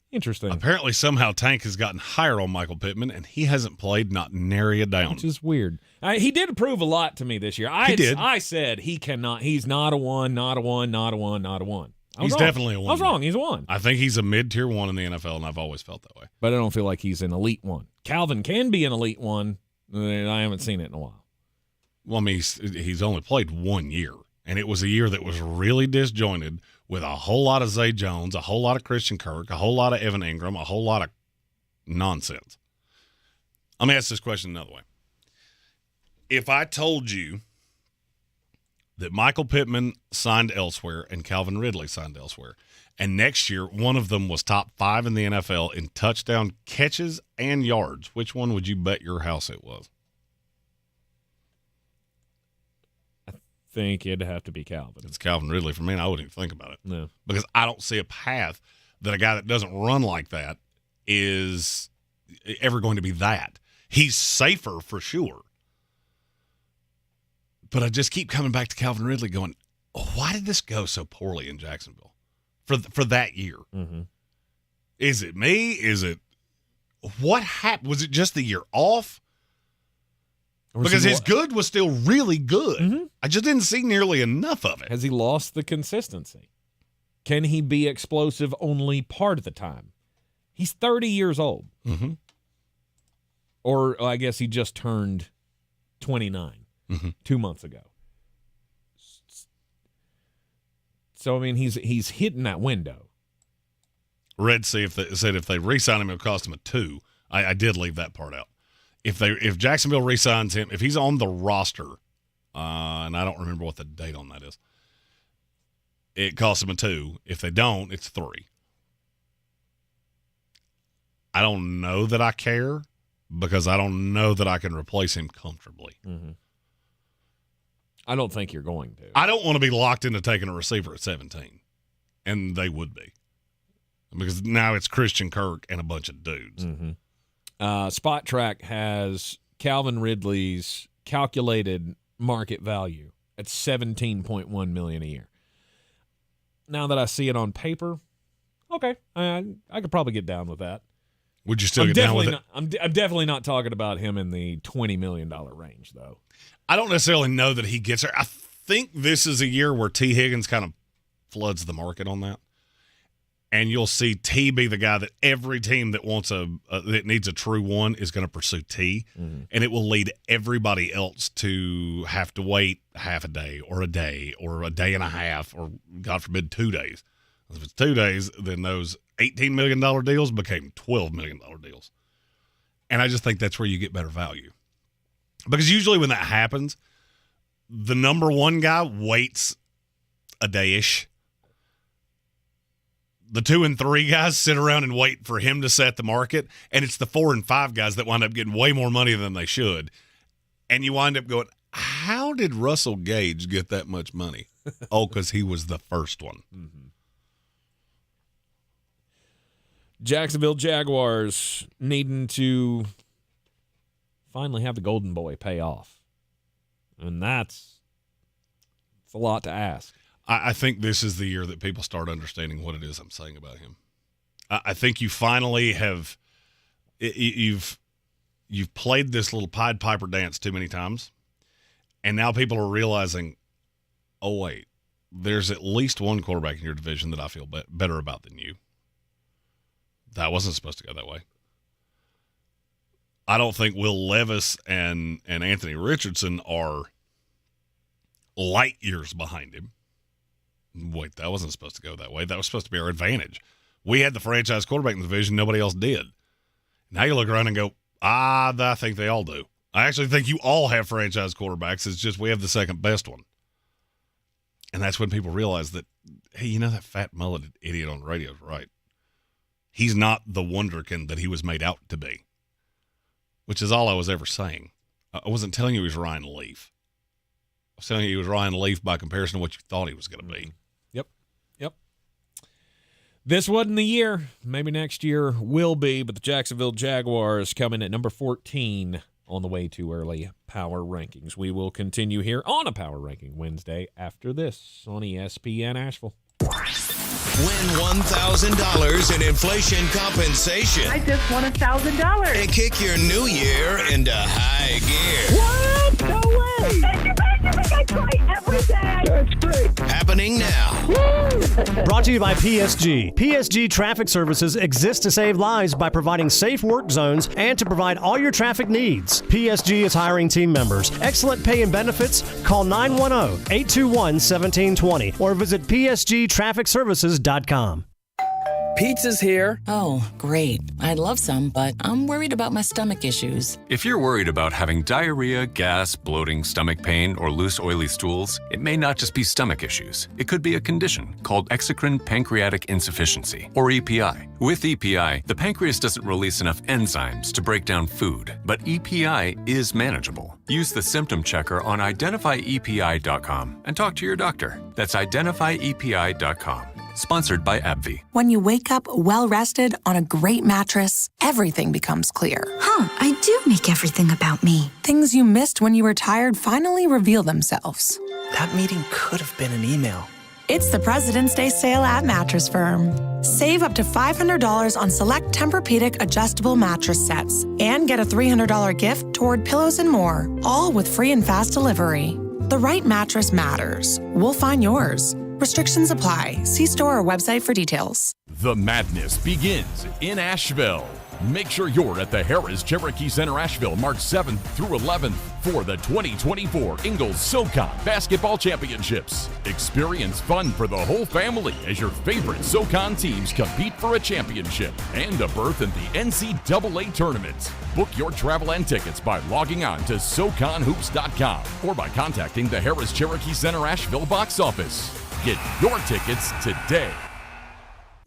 Interesting. Apparently, somehow Tank has gotten higher on Michael Pittman, and he hasn't played not nary a down. Which is weird. He did prove a lot to me this year. He did. I said he cannot. He's not a 1, not a 1, not a 1, not a 1. He's definitely a 1. I was wrong. He's a 1. I think he's a mid-tier 1 in the NFL, and I've always felt that way. But I don't feel like he's an elite 1. Calvin can be an elite 1, and I haven't seen it in a while. Well, I mean, he's only played 1 year, and it was a year that was really disjointed with a whole lot of Zay Jones, a whole lot of Christian Kirk, a whole lot of Evan Ingram, a whole lot of nonsense. Let me ask this question another way. If I told you that Michael Pittman signed elsewhere and Calvin Ridley signed elsewhere, and next year one of them was top 5 in the NFL in touchdown catches and yards, which one would you bet your house it was? I think it'd have to be Calvin. It's Calvin Ridley for me, and I wouldn't even think about it. No. Because I don't see a path that a guy that doesn't run like that is ever going to be that. He's safer for sure. But I just keep coming back to Calvin Ridley going, why did this go so poorly in Jacksonville for that year? Mm-hmm. Is it me? Is it what happened? Was it just the year off? Because his good was still really good. Mm-hmm. I just didn't see nearly enough of it. Has he lost the consistency? Can he be explosive only part of the time? He's 30 years old. Mm-hmm. Or I guess he just turned 29 2 months ago. So, I mean, he's hitting that window. Red said if they re-sign him, it'll cost him a 2. I did leave that part out. if Jacksonville re-signs him, if he's on the roster, and I don't remember what the date on that is, it costs him a 2. If they don't, it's 3. I don't know that I care because I don't know that I can replace him comfortably. Mm-hmm. I don't think you're going to. I don't want to be locked into taking a receiver at 17, and they would be. Because now it's Christian Kirk and a bunch of dudes. Mm-hmm. Spot Track has Calvin Ridley's calculated market value at $17.1 million a year. Now that I see it on paper, okay, I could probably get down with that. Would you still get down with it? I'm definitely not talking about him in the $20 million range, though. I don't necessarily know that he gets there. I think this is a year where T. Higgins kind of floods the market on that. And you'll see T be the guy that every team that wants that needs a true one is going to pursue T, and it will lead everybody else to have to wait half a day or a day and a half or, God forbid, 2 days. If it's 2 days, then those $18 million deals became $12 million deals. And I just think that's where you get better value. Because usually when that happens, the number one guy waits a day-ish. The 2 and 3 guys sit around and wait for him to set the market, and it's the 4 and 5 guys that wind up getting way more money than they should. And you wind up going, how did Russell Gage get that much money? Oh, because he was the first one. Mm-hmm. Jacksonville Jaguars needing to finally have the Golden Boy pay off. And that's a lot to ask. I think this is the year that people start understanding what it is I'm saying about him. I think you finally have you've played this little Pied Piper dance too many times, and now people are realizing, oh wait, there's at least one quarterback in your division that I feel better about than you. That wasn't supposed to go that way. I don't think Will Levis and Anthony Richardson are light years behind him. Wait, that wasn't supposed to go that way. That was supposed to be our advantage. We had the franchise quarterback in the division. Nobody else did. Now you look around and go, I think they all do. I actually think you all have franchise quarterbacks. It's just we have the second best one. And that's when people realize that, hey, you know that fat mulleted idiot on the radio is right. He's not the wonderkind that he was made out to be, which is all I was ever saying. I wasn't telling you he was Ryan Leaf. I was telling you he was Ryan Leaf by comparison to what you thought he was going to be. Yep. This wasn't the year. Maybe next year will be, but the Jacksonville Jaguars coming at number 14 on the way to early power rankings. We will continue here on a Power Ranking Wednesday after this on ESPN Asheville. Win $1,000 in inflation compensation. I just won $1,000. And kick your new year into high gear. What? No way. Thank you. I try every day. That's great. Happening now. Woo! Brought to you by PSG. PSG Traffic Services exists to save lives by providing safe work zones and to provide all your traffic needs. PSG is hiring team members. Excellent pay and benefits. Call 910-821-1720 or visit psgtrafficservices.com. Pizza's here. Oh, great. I'd love some, but I'm worried about my stomach issues. If you're worried about having diarrhea, gas, bloating, stomach pain, or loose, oily stools, it may not just be stomach issues. It could be a condition called exocrine pancreatic insufficiency, or EPI. With EPI, the pancreas doesn't release enough enzymes to break down food, but EPI is manageable. Use the symptom checker on identifyepi.com and talk to your doctor. That's identifyepi.com. Sponsored by AbbVie. When you wake up well-rested on a great mattress, everything becomes clear. I do make everything about me. Things you missed when you were tired finally reveal themselves. That meeting could have been an email. It's the President's Day sale at Mattress Firm. Save up to $500 on select Tempur-Pedic adjustable mattress sets and get a $300 gift toward pillows and more, all with free and fast delivery. The right mattress matters. We'll find yours. Restrictions apply. See store or website for details. The madness begins in Asheville. Make sure you're at the Harris Cherokee Center, Asheville, March 7th through 11th for the 2024 Ingalls SoCon Basketball Championships. Experience fun for the whole family as your favorite SoCon teams compete for a championship and a berth in the NCAA tournament. Book your travel and tickets by logging on to SoConHoops.com or by contacting the Harris Cherokee Center Asheville box office. Get your tickets today.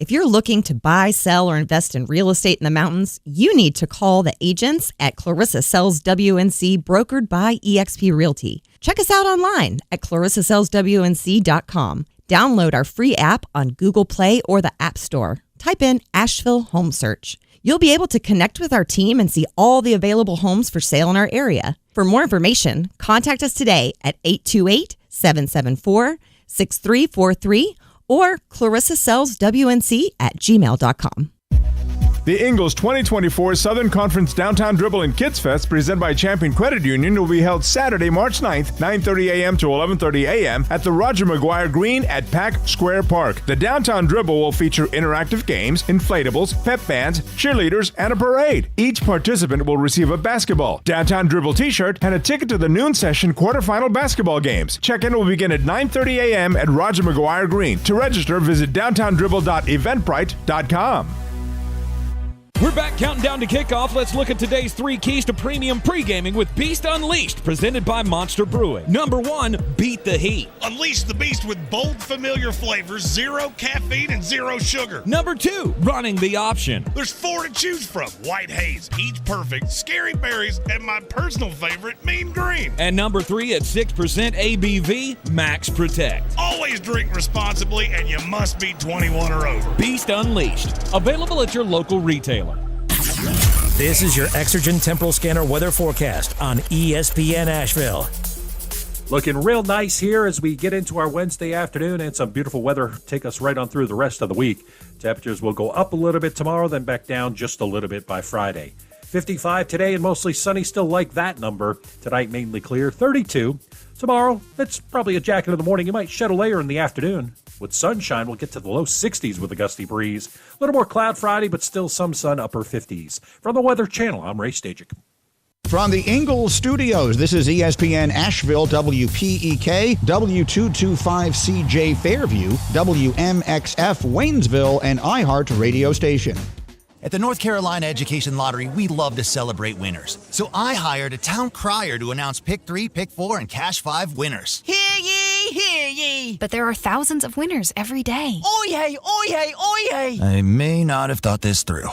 If you're looking to buy, sell, or invest in real estate in the mountains, you need to call the agents at Clarissa Sells WNC, brokered by eXp Realty. Check us out online at clarissasellswnc.com. Download our free app on Google Play or the App Store. Type in Asheville Home Search. You'll be able to connect with our team and see all the available homes for sale in our area. For more information, contact us today at 828-774-6343 or clarissasellswnc@gmail.com. The Ingalls 2024 Southern Conference Downtown Dribble and Kids Fest, presented by Champion Credit Union, will be held Saturday, March 9th, 9:30 a.m. to 11:30 a.m. at the Roger McGuire Green at Pack Square Park. The Downtown Dribble will feature interactive games, inflatables, pep bands, cheerleaders, and a parade. Each participant will receive a basketball, Downtown Dribble t-shirt, and a ticket to the noon session quarterfinal basketball games. Check-in will begin at 9:30 a.m. at Roger McGuire Green. To register, visit downtowndribble.eventbrite.com. We're back counting down to kickoff. Let's look at today's 3 keys to premium pre-gaming with Beast Unleashed, presented by Monster Brewing. Number 1, beat the heat. Unleash the beast with bold, familiar flavors, 0 caffeine, and 0 sugar. Number 2, running the option. There's 4 to choose from: White Haze, Peach Perfect, Scary Berries, and my personal favorite, Mean Green. And number 3, at 6% ABV, Max Protect. Always drink responsibly, and you must be 21 or over. Beast Unleashed, available at your local retailer. This is your Exergen Temporal Scanner weather forecast on ESPN Asheville. Looking real nice here as we get into our Wednesday afternoon, and some beautiful weather take us right on through the rest of the week. Temperatures will go up a little bit tomorrow, then back down just a little bit by Friday. 55 today and mostly sunny, still like that number. Tonight mainly clear, 32. Tomorrow, it's probably a jacket in the morning. You might shed a layer in the afternoon. With sunshine, we'll get to the low 60s with a gusty breeze. A little more cloud Friday, but still some sun, upper 50s. From the Weather Channel, I'm Ray Stajic. From the Ingalls Studios, this is ESPN Asheville, WPEK, W225CJ Fairview, WMXF Waynesville, and iHeart Radio Station. At the North Carolina Education Lottery, we love to celebrate winners. So I hired a town crier to announce Pick 3, Pick 4, and Cash 5 winners. Hear ye, hear ye. But there are thousands of winners every day. Oyez, oyez, oyez. I may not have thought this through.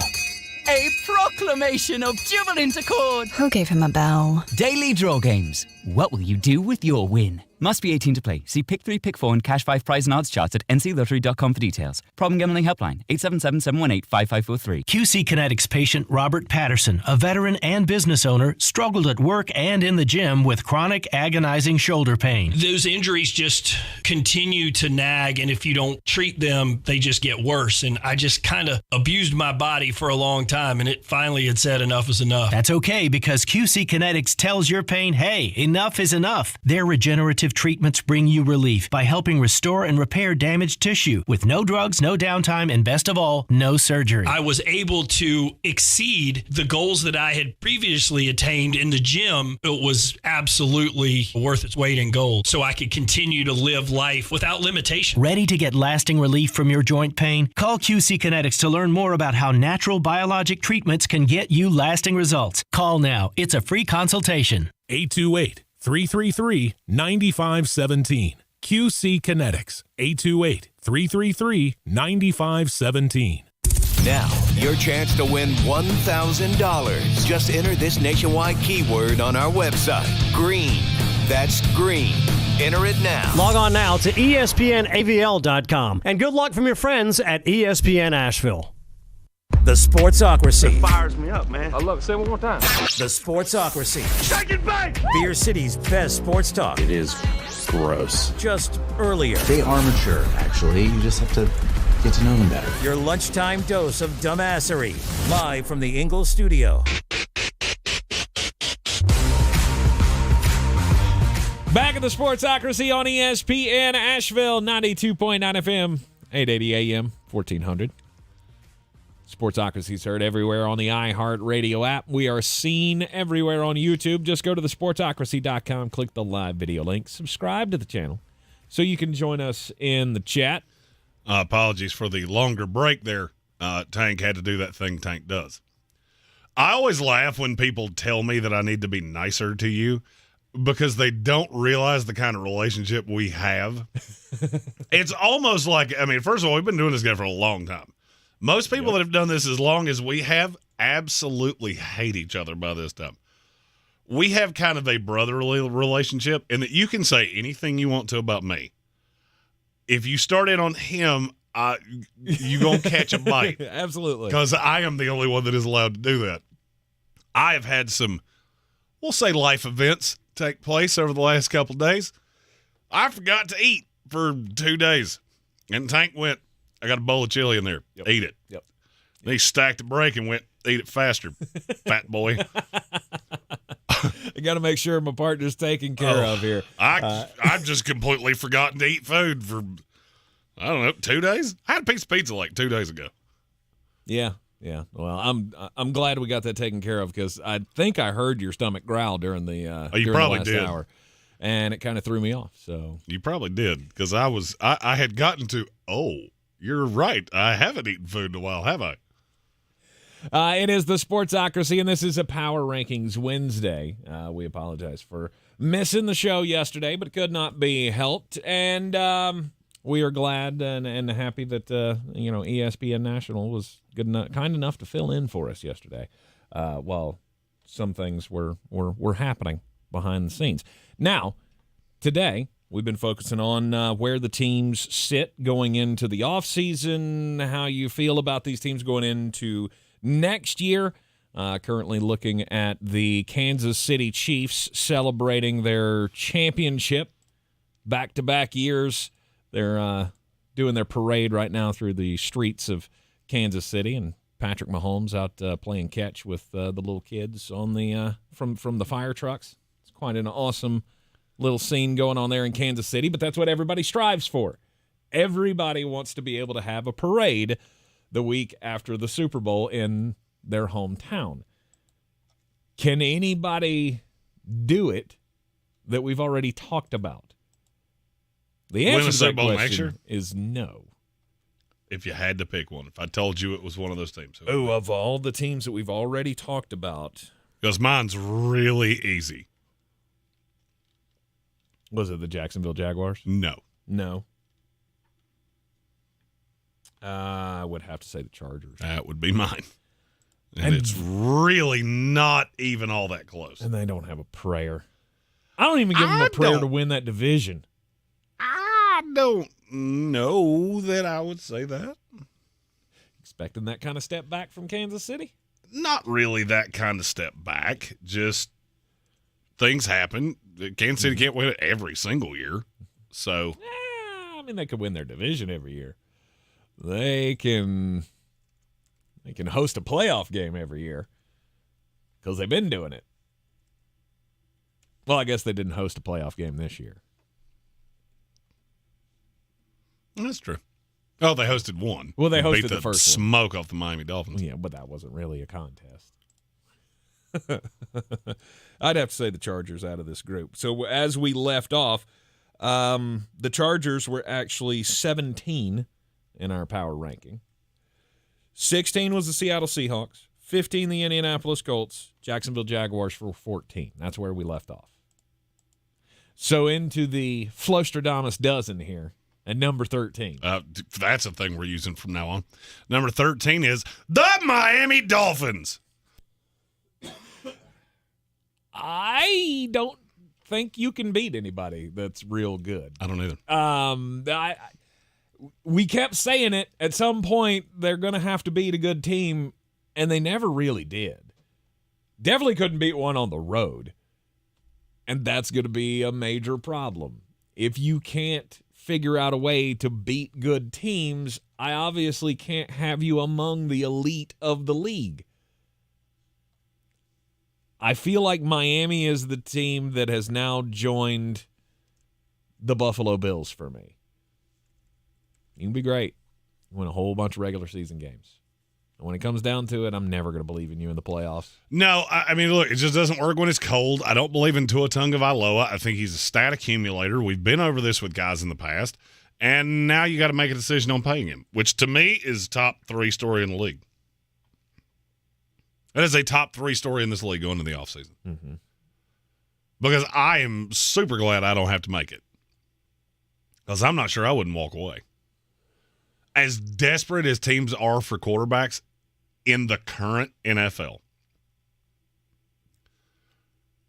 A proclamation of jubilant accord. Who gave him a bell? Daily draw games. What will you do with your win? Must be 18 to play. See Pick 3, Pick 4, and Cash 5 prize and odds charts at nclottery.com for details. Problem gambling helpline, 877-718-5543. QC Kinetics patient Robert Patterson, a veteran and business owner, struggled at work and in the gym with chronic agonizing shoulder pain. Those injuries just continue to nag, and if you don't treat them, they just get worse. And I just kind of abused my body for a long time, and it finally had said enough is enough. That's okay, because QC Kinetics tells your pain, hey, enough is enough. Their regenerative treatments bring you relief by helping restore and repair damaged tissue with no drugs, no downtime, and best of all, no surgery. I was able to exceed the goals that I had previously attained in the gym. It was absolutely worth its weight in gold, so I could continue to live life without limitation. Ready to get lasting relief from your joint pain? Call QC Kinetics to learn more about how natural biologic treatments can get you lasting results. Call now. It's a free consultation. 828-333-9517. QC Kinetics. 828-333-9517. Now, your chance to win $1,000. Just enter this nationwide keyword on our website. Green. That's green. Enter it now. Log on now to ESPNAVL.com. And good luck from your friends at ESPN Asheville. The Sportsocracy. It fires me up, man. I love it. Say it one more time. The Sportsocracy. Shake it back! Beer City's best sports talk. It is gross. Just earlier. They are mature, actually. You just have to get to know them better. Your lunchtime dose of dumbassery. Live from the Ingalls studio. Back at to the Sportsocracy on ESPN Asheville, 92.9 FM, 880 AM, 1400. Sportsocracy is heard everywhere on the iHeartRadio app. We are seen everywhere on YouTube. Just go to thesportsocracy.com, click the live video link, subscribe to the channel so you can join us in the chat. Apologies for the longer break there. Tank had to do that thing Tank does. I always laugh when people tell me that I need to be nicer to you because they don't realize the kind of relationship we have. It's almost like, I mean, first of all, we've been doing this together for a long time. Most people that have done this as long as we have absolutely hate each other by this time. We have kind of a brotherly relationship in that you can say anything you want to about me. If you start in on him, you're going to catch a bite. Absolutely. Because I am the only one that is allowed to do that. I have had some, we'll say, life events take place over the last couple of days. I forgot to eat for 2 days. And Tank went, I got a bowl of chili in there. Yep. Eat it. Yep. Then he stacked a break and went, eat it faster, fat boy. I got to make sure my partner's taken care of here. I've just completely forgotten to eat food for, I don't know, 2 days? I had a piece of pizza like 2 days ago. Yeah. Well, I'm glad we got that taken care of because I think I heard your stomach growl during the you probably last did. hour, and it kind of threw me off. So you probably did because I had gotten to, you're right. I haven't eaten food in a while, have I? It is the Sportsocracy, and this is a Power Rankings Wednesday. We apologize for missing the show yesterday, but it could not be helped. And we are glad and happy that ESPN National was kind enough to fill in for us yesterday, while some things were happening behind the scenes. Now, today, we've been focusing on where the teams sit going into the offseason, how you feel about these teams going into next year. Currently looking at the Kansas City Chiefs celebrating their championship back-to-back years. They're doing their parade right now through the streets of Kansas City, and Patrick Mahomes out playing catch with the little kids on the from the fire trucks. It's quite an awesome little scene going on there in Kansas City, but that's what everybody strives for. Everybody wants to be able to have a parade the week after the Super Bowl in their hometown. Can anybody do it that we've already talked about? The answer to that question is no. If you had to pick one, if I told you it was one of those teams. Of all the teams that we've already talked about. Because mine's really easy. Was it the Jacksonville Jaguars? No. I would have to say the Chargers. That would be mine. And it's really not even all that close. And they don't have a prayer. I don't even give them a prayer to win that division. I don't know that I would say that. Expecting that kind of step back from Kansas City? Not really that kind of step back. Just things happen. Kansas City can't win it every single year. So, I mean, they could win their division every year. They can host a playoff game every year because they've been doing it. Well, I guess they didn't host a playoff game this year. That's true. Oh, they hosted one. Well, they hosted beat the first smoke off the Miami Dolphins. Yeah, but that wasn't really a contest. I'd have to say the Chargers out of this group. So as we left off, the Chargers were actually 17 in our power ranking. 16 was the Seattle Seahawks. 15 the Indianapolis Colts. Jacksonville Jaguars for 14. That's where we left off. So into the Flostradamus dozen here. At number 13. That's a thing we're using from now on. Number 13 is the Miami Dolphins. I don't think you can beat anybody that's real good. I don't either. We kept saying it. At some point, they're going to have to beat a good team, and they never really did. Definitely couldn't beat one on the road, and that's going to be a major problem. If you can't figure out a way to beat good teams, I obviously can't have you among the elite of the league. I feel like Miami is the team that has now joined the Buffalo Bills for me. You can be great. Win a whole bunch of regular season games. And when it comes down to it, I'm never going to believe in you in the playoffs. No, I mean, look, it just doesn't work when it's cold. I don't believe in Tua Tagovailoa. I think he's a stat accumulator. We've been over this with guys in the past. And now you got to make a decision on paying him, which to me is top 3 story in the league. That is a top 3 story in this league going into the offseason. Mm-hmm. Because I am super glad I don't have to make it. Because I'm not sure I wouldn't walk away. As desperate as teams are for quarterbacks in the current NFL.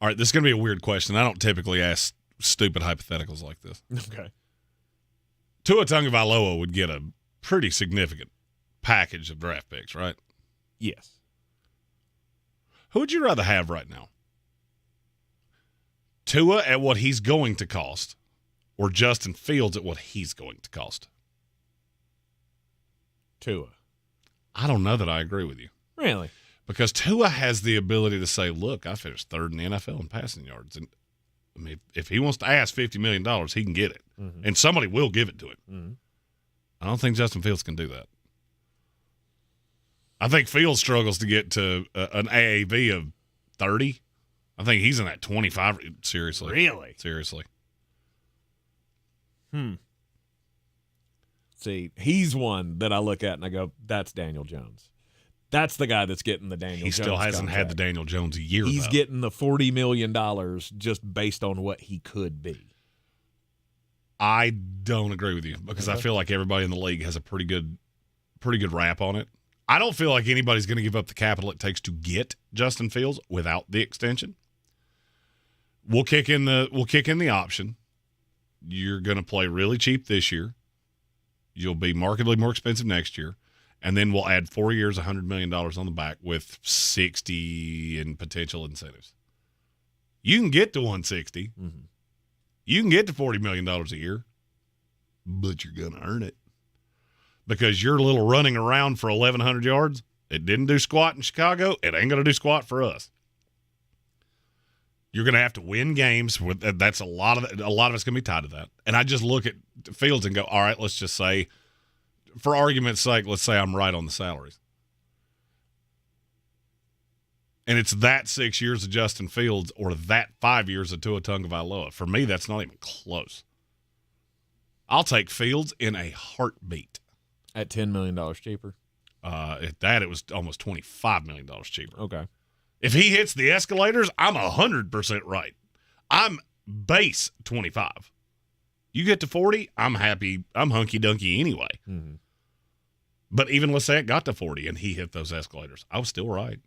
All right, this is going to be a weird question. I don't typically ask stupid hypotheticals like this. Okay. Tua Tagovailoa would get a pretty significant package of draft picks, right? Yes. Who would you rather have right now? Tua at what he's going to cost, or Justin Fields at what he's going to cost? Tua. I don't know that I agree with you. Really? Because Tua has the ability to say, look, I finished 3rd in the NFL in passing yards. And I mean, if he wants to ask $50 million, he can get it. Mm-hmm. And somebody will give it to him. Mm-hmm. I don't think Justin Fields can do that. I think Fields struggles to get to an AAV of 30. I think he's in that 25. Seriously. Really? Seriously. See, he's one that I look at and I go, that's Daniel Jones. That's the guy that's getting the Daniel Jones. He still hasn't contract. had the Daniel Jones year, He's though. getting the $40 million just based on what he could be. I don't agree with you because I feel like everybody in the league has a pretty good rap on it. I don't feel like anybody's going to give up the capital it takes to get Justin Fields without the extension. We'll kick in the option. You're going to play really cheap this year. You'll be markedly more expensive next year. And then we'll add 4 years, $100 million on the back with 60 in potential incentives. You can get to 160. Mm-hmm. You can get to $40 million a year, but you're going to earn it. Because your little running around for 1,100 yards, it didn't do squat in Chicago. It ain't going to do squat for us. You're going to have to win games. That's a lot of it's going to be tied to that. And I just look at Fields and go, all right, let's just say, for argument's sake, let's say I'm right on the salaries. And it's that 6 years of Justin Fields or that 5 years of Tua Tagovailoa. For me, that's not even close. I'll take Fields in a heartbeat. At $10 million cheaper? At that, it was almost $25 million cheaper. Okay. If he hits the escalators, I'm 100% right. I'm base 25. You get to 40, I'm happy. I'm hunky-dunky anyway. Mm-hmm. But even let's say it got to 40 and he hit those escalators, I was still right.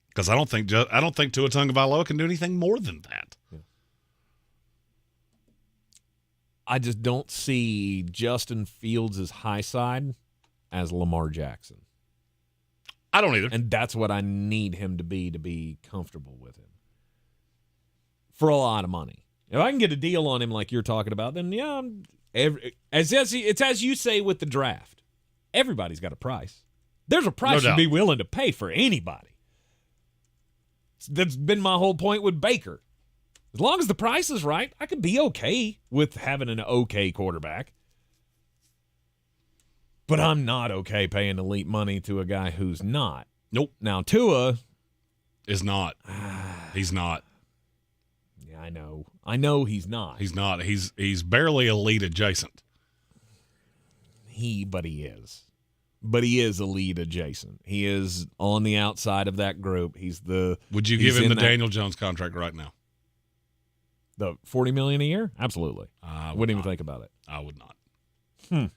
Because I don't think Tua Tagovailoa can do anything more than that. Yeah. I just don't see Justin Fields' high side as Lamar Jackson. I don't either. And that's what I need him to be comfortable with him. For a lot of money. If I can get a deal on him like you're talking about, then yeah, it's as you say with the draft. Everybody's got a price. There's a price you'd be willing to pay for anybody. That's been my whole point with Baker. As long as the price is right, I could be okay with having an okay quarterback. But I'm not okay paying elite money to a guy who's not. Nope. Now, Tua is not. He's not. Yeah, I know. I know he's not. He's not. He's barely elite adjacent. But he is. But he is elite adjacent. He is on the outside of that group. Would you give him the Daniel Jones contract right now? The $40 million a year? Absolutely. I wouldn't even think about it. I would not.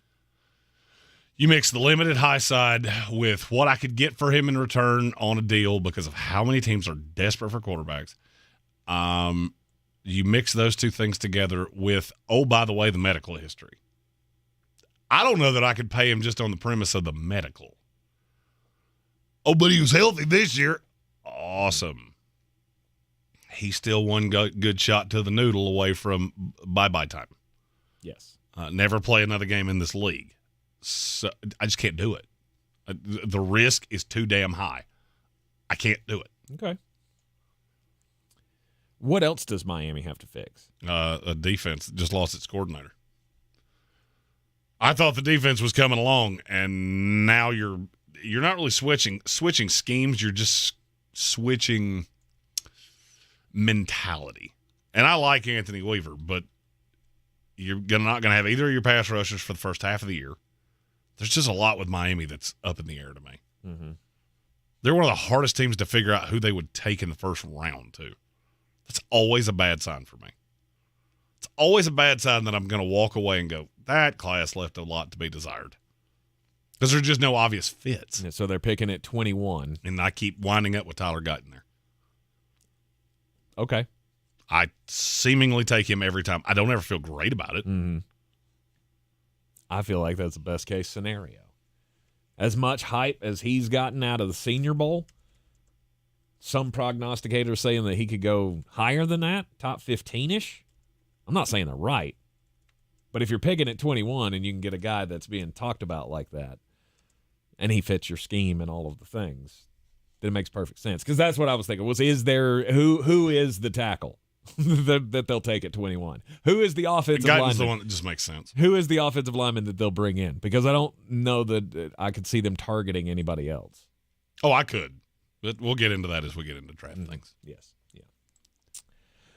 You mix the limited high side with what I could get for him in return on a deal because of how many teams are desperate for quarterbacks. You mix those two things together with, oh, by the way, the medical history. I don't know that I could pay him just on the premise of the medical. Oh, but he was healthy this year. Awesome. He's still one good shot to the noodle away from bye-bye time. Yes. Never play another game in this league. So I just can't do it. The risk is too damn high. I can't do it. Okay. What else does Miami have to fix? A defense just lost its coordinator. I thought the defense was coming along, and now you're not really switching schemes. You're just switching mentality. And I like Anthony Weaver, but you're not going to have either of your pass rushers for the first half of the year. There's just a lot with Miami that's up in the air to me. Mm-hmm. They're one of the hardest teams to figure out who they would take in the first round, too. That's always a bad sign for me. It's always a bad sign that I'm going to walk away and go, that class left a lot to be desired. Because there's just no obvious fits. Yeah, so they're picking at 21. And I keep winding up with Tyler Guyton there. Okay. I seemingly take him every time. I don't ever feel great about it. Mm-hmm. I feel like that's the best case scenario. As much hype as he's gotten out of the Senior Bowl, some prognosticators saying that he could go higher than that, top 15-ish. I'm not saying they're right. But if you're picking at 21 and you can get a guy that's being talked about like that, and he fits your scheme and all of the things, then it makes perfect sense. Because that's what I was thinking. Is there who is the tackle that they'll take at 21? Who is the offensive lineman? The one that just makes sense. Who is the offensive lineman that they'll bring in? Because I don't know that I could see them targeting anybody else. Oh, I could. But we'll get into that as we get into draft things. Yes. Yeah.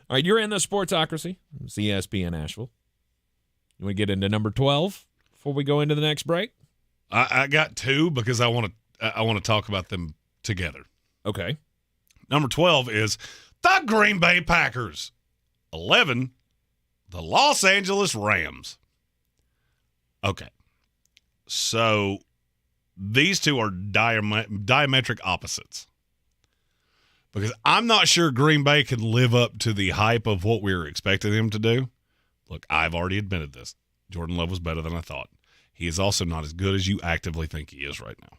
All right, you're in the Sportsocracy. It's ESPN Asheville. You want to get into number 12 before we go into the next break? I got two because I want to talk about them together. Okay. Number 12 is the Green Bay Packers. 11, the Los Angeles Rams. Okay. So these two are diametric opposites. Because I'm not sure Green Bay can live up to the hype of what we were expecting them to do. Look, I've already admitted this. Jordan Love was better than I thought. He is also not as good as you actively think he is right now.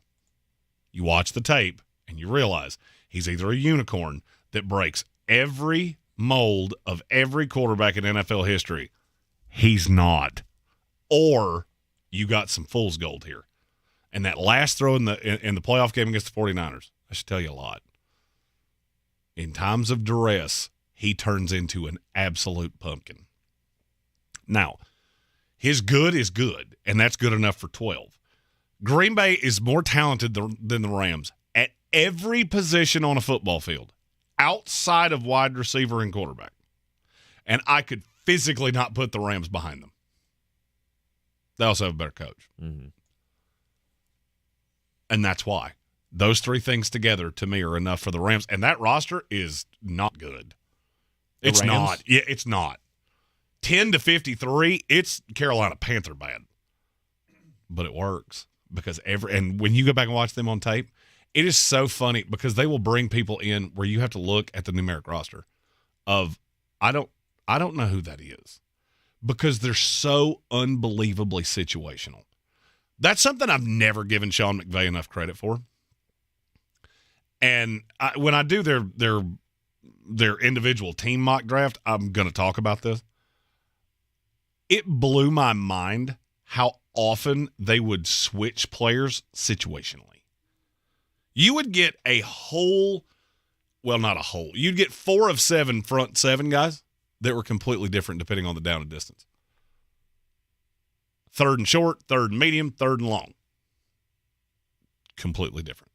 You watch the tape, and you realize he's either a unicorn that breaks every mold of every quarterback in NFL history. He's not. Or you got some fool's gold here. And that last throw in the playoff game against the 49ers, I should tell you a lot. In times of duress, he turns into an absolute pumpkin. Now, his good is good, and that's good enough for 12. Green Bay is more talented than the Rams at every position on a football field, outside of wide receiver and quarterback. And I could physically not put the Rams behind them. They also have a better coach. Mm-hmm. And that's why. Those three things together, to me, are enough for the Rams. And that roster is not good. It's not. Yeah, it's not. 10-53, it's Carolina Panther bad. But it works. Because and when you go back and watch them on tape, it is so funny because they will bring people in where you have to look at the numeric roster of, I don't know who that is. Because they're so unbelievably situational. That's something I've never given Sean McVay enough credit for. And when I do their individual team mock draft, I'm going to talk about this. It blew my mind how often they would switch players situationally. You would get you'd get 4 of 7 front 7 guys that were completely different depending on the down and distance. 3rd and short, 3rd and medium, 3rd and long. Completely different.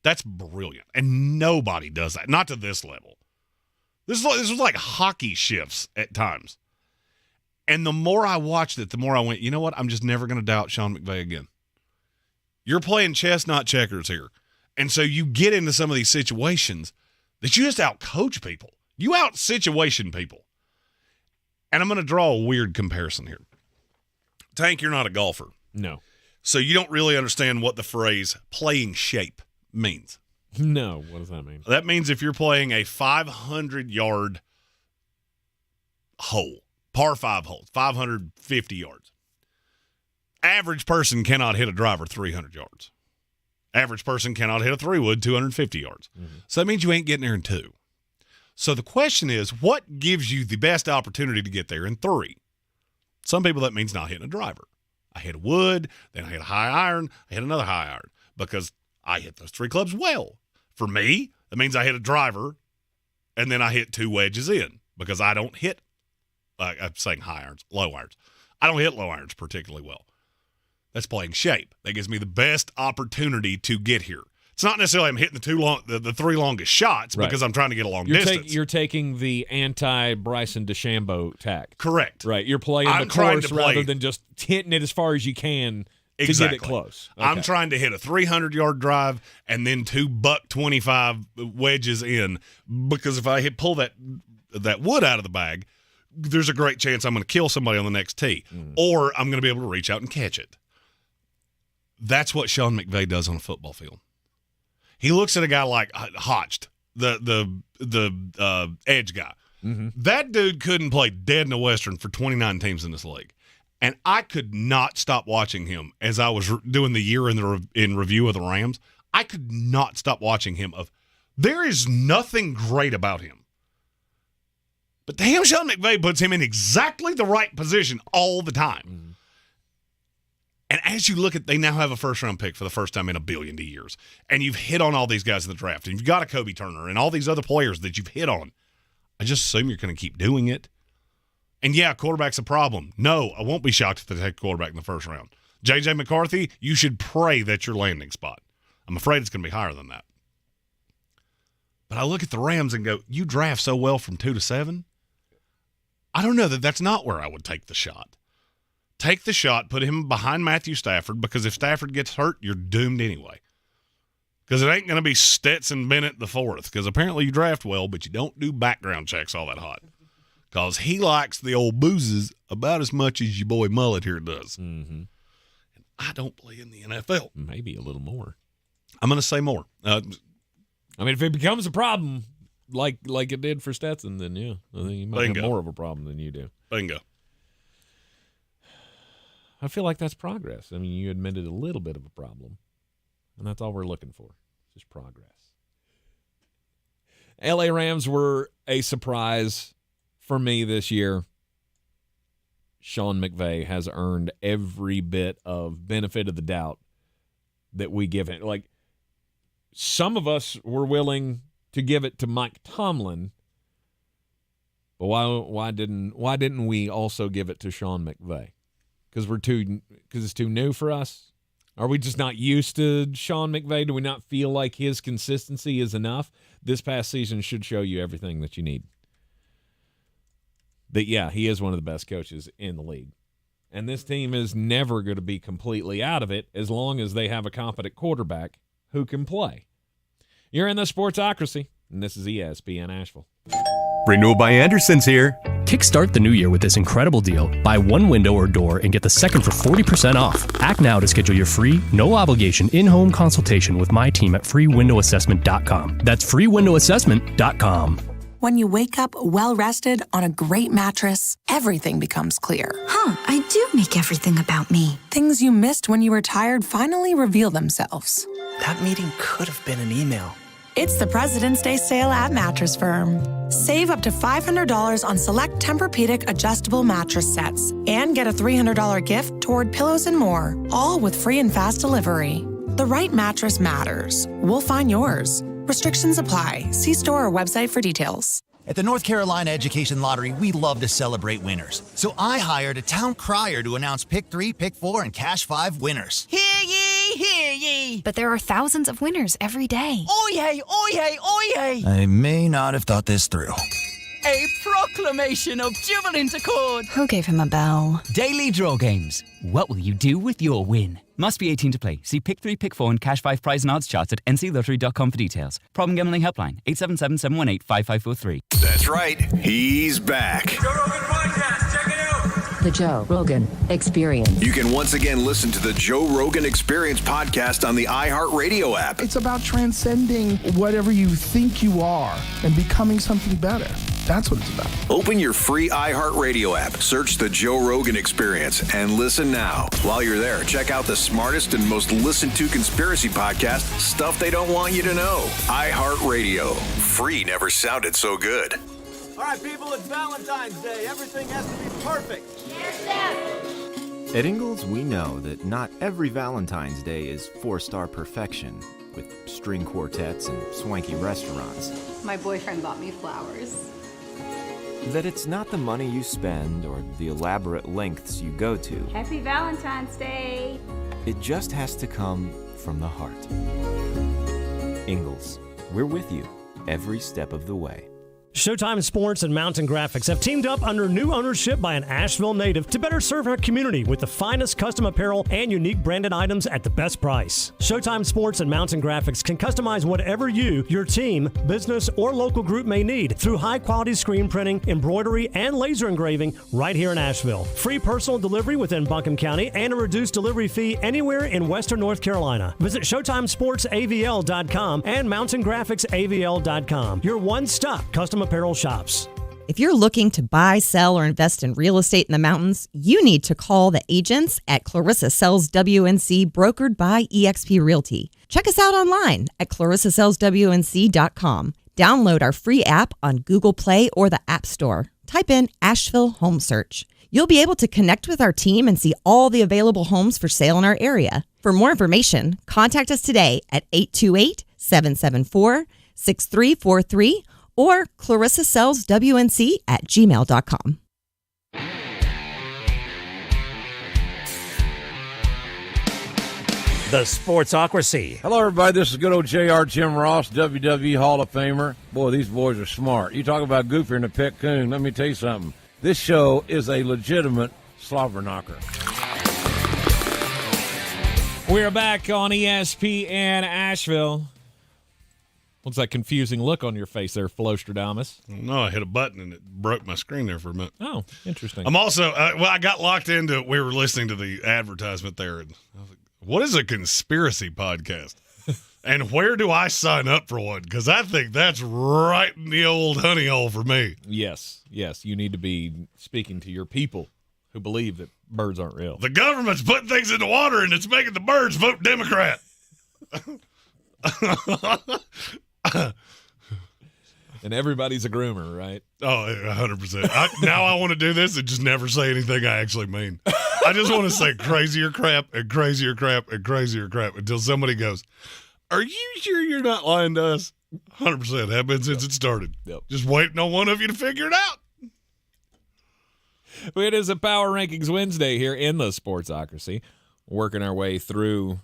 That's brilliant. And nobody does that. Not to this level. This was like hockey shifts at times. And the more I watched it, the more I went, you know what? I'm just never going to doubt Sean McVay again. You're playing chess, not checkers here. And so you get into some of these situations that you just out-coach people. You out-situation people. And I'm going to draw a weird comparison here. Tank, you're not a golfer. No. So you don't really understand what the phrase playing shape means. No. What does that mean? That means if you're playing a 500-yard hole, par 5 hole, 550 yards, average person cannot hit a driver 300 yards. Average person cannot hit a 3-wood 250 yards. Mm-hmm. So that means you ain't getting there in 2. So the question is, what gives you the best opportunity to get there in 3? Some people, that means not hitting a driver. I hit a wood, then I hit a high iron, I hit another high iron because I hit those 3 clubs well. For me, that means I hit a driver and then I hit 2 wedges in because I don't hit, I'm saying high irons, low irons. I don't hit low irons particularly well. That's playing shape. That gives me the best opportunity to get here. It's not necessarily I'm hitting the 3 longest shots because I'm trying to get a long distance. You're taking the anti-Bryson DeChambeau tack. Correct. Right. You're playing the course rather than just hitting it as far as you can to get it close. Okay. I'm trying to hit a 300-yard drive and then 2 $125 wedges in, because if I pull that wood out of the bag, there's a great chance I'm going to kill somebody on the next tee, or I'm going to be able to reach out and catch it. That's what Sean McVay does on a football field. He looks at a guy like Hotched, the edge guy. Mm-hmm. That dude couldn't play dead in the Western for 29 teams in this league. And I could not stop watching him as I was doing the year in review of the Rams. I could not stop watching him. There is nothing great about him. But damn, Sean McVay puts him in exactly the right position all the time. Mm-hmm. And as you look at, they now have a first-round pick for the first time in a billion years. And you've hit on all these guys in the draft. And you've got a Kobe Turner and all these other players that you've hit on. I just assume you're going to keep doing it. And, yeah, quarterback's a problem. No, I won't be shocked if they take a quarterback in the first round. J.J. McCarthy, you should pray that's your landing spot. I'm afraid it's going to be higher than that. But I look at the Rams and go, you draft so well from 2 to 7? I don't know that's not where I would take the shot. Take the shot, put him behind Matthew Stafford, because if Stafford gets hurt, you're doomed anyway. Because it ain't going to be Stetson Bennett the 4th, because apparently you draft well, but you don't do background checks all that hot. Because he likes the old boozes about as much as your boy Mullet here does. Mm-hmm. And I don't play in the NFL. Maybe a little more. I'm going to say more. I mean, if it becomes a problem like it did for Stetson, then, yeah, I think he might have more of a problem than you do. Bingo. I feel like that's progress. I mean, you admitted a little bit of a problem, and that's all we're looking for, just progress. LA Rams were a surprise for me this year. Sean McVay has earned every bit of benefit of the doubt that we give him. Like, some of us were willing to give it to Mike Tomlin, but why didn't we also give it to Sean McVay? Because it's too new for us? Are we just not used to Sean McVay? Do we not feel like his consistency is enough? This past season should show you everything that you need. That, yeah, he is one of the best coaches in the league. And this team is never going to be completely out of it as long as they have a competent quarterback who can play. You're in the Sportsocracy, and this is ESPN Asheville. Renewal by Anderson's here. Kickstart the new year with this incredible deal. Buy one window or door and get the second for 40% off. Act now to schedule your free, no-obligation, in-home consultation with my team at freewindowsassessment.com. That's freewindowsassessment.com. When you wake up well-rested on a great mattress, everything becomes clear. I do make everything about me. Things you missed when you were tired finally reveal themselves. That meeting could have been an email. It's the President's Day sale at Mattress Firm. Save up to $500 on select Tempur-Pedic adjustable mattress sets and get a $300 gift toward pillows and more, all with free and fast delivery. The right mattress matters. We'll find yours. Restrictions apply. See store or website for details. At the North Carolina Education Lottery, we love to celebrate winners. So I hired a town crier to announce Pick 3, Pick 4, and Cash 5 winners. Hear ye, hear ye. But there are thousands of winners every day. Oyez, oyez, oyez. I may not have thought this through. A proclamation of jubilant accord. Who gave him a bell? Daily draw games. What will you do with your win? Must be 18 to play. See Pick 3, Pick 4 and Cash 5 prize and odds charts at nclottery.com for details. Problem gambling helpline 877-718-5543. That's right. He's back. Joe Rogan Podcast. Check it out. The Joe Rogan Experience. You can once again listen to the Joe Rogan Experience podcast on the iHeartRadio app. It's about transcending whatever you think you are and becoming something better. That's what it's about. Open your free iHeartRadio app, search the Joe Rogan Experience, and listen now. While you're there, check out the smartest and most listened to conspiracy podcast, Stuff They Don't Want You to Know. iHeartRadio. Free never sounded so good. All right, people, it's Valentine's Day. Everything has to be perfect. At Ingalls, we know that not every Valentine's Day is 4-star perfection. with string quartets and swanky restaurants. My boyfriend bought me flowers. That it's not the money you spend or the elaborate lengths you go to. Happy Valentine's Day! It just has to come from the heart. Ingalls, we're with you every step of the way. Showtime Sports and Mountain Graphics have teamed up under new ownership by an Asheville native to better serve our community with the finest custom apparel and unique branded items at the best price. Showtime Sports and Mountain Graphics can customize whatever you, your team, business, or local group may need through high-quality screen printing, embroidery, and laser engraving right here in Asheville. Free personal delivery within Buncombe County and a reduced delivery fee anywhere in Western North Carolina. Visit ShowtimeSportsAVL.com and MountainGraphicsAVL.com. Your one-stop custom apparel shops. If you're looking to buy, sell, or invest in real estate in the mountains, you need to call the agents at Clarissa Sells WNC, brokered by eXp Realty. Check us out online at ClarissaSellsWNC.com. Download our free app on Google Play or the App Store. Type in Asheville Home Search. You'll be able to connect with our team and see all the available homes for sale in our area. For more information, contact us today at 828-774-6343 or ClarissaSellsWNC@gmail.com. The Sportsocracy. Hello, everybody. This is good old JR Jim Ross, WWE Hall of Famer. Boy, these boys are smart. You talk about goofier than a pet coon. Let me tell you something. This show is a legitimate slobber knocker. We're back on ESPN Asheville. What's that confusing look on your face there, Flostradamus? No, I hit a button and it broke my screen there for a minute. Oh, interesting. I'm also, I got locked into, we were listening to the advertisement there, and I was like, what is a conspiracy podcast? And where do I sign up for one? Because I think that's right in the old honey hole for me. Yes, you need to be speaking to your people who believe that birds aren't real. The government's putting things in the water, and it's making the birds vote Democrat. And everybody's a groomer, right? Oh, 100%. Now I want to do this and just never say anything I actually mean. I just want to say crazier crap and crazier crap and crazier crap until somebody goes, are you sure you're not lying to us? 100% have been since it started. Yep. Just waiting on one of you to figure it out. It is a Power Rankings Wednesday here in the Sportsocracy. Working our way through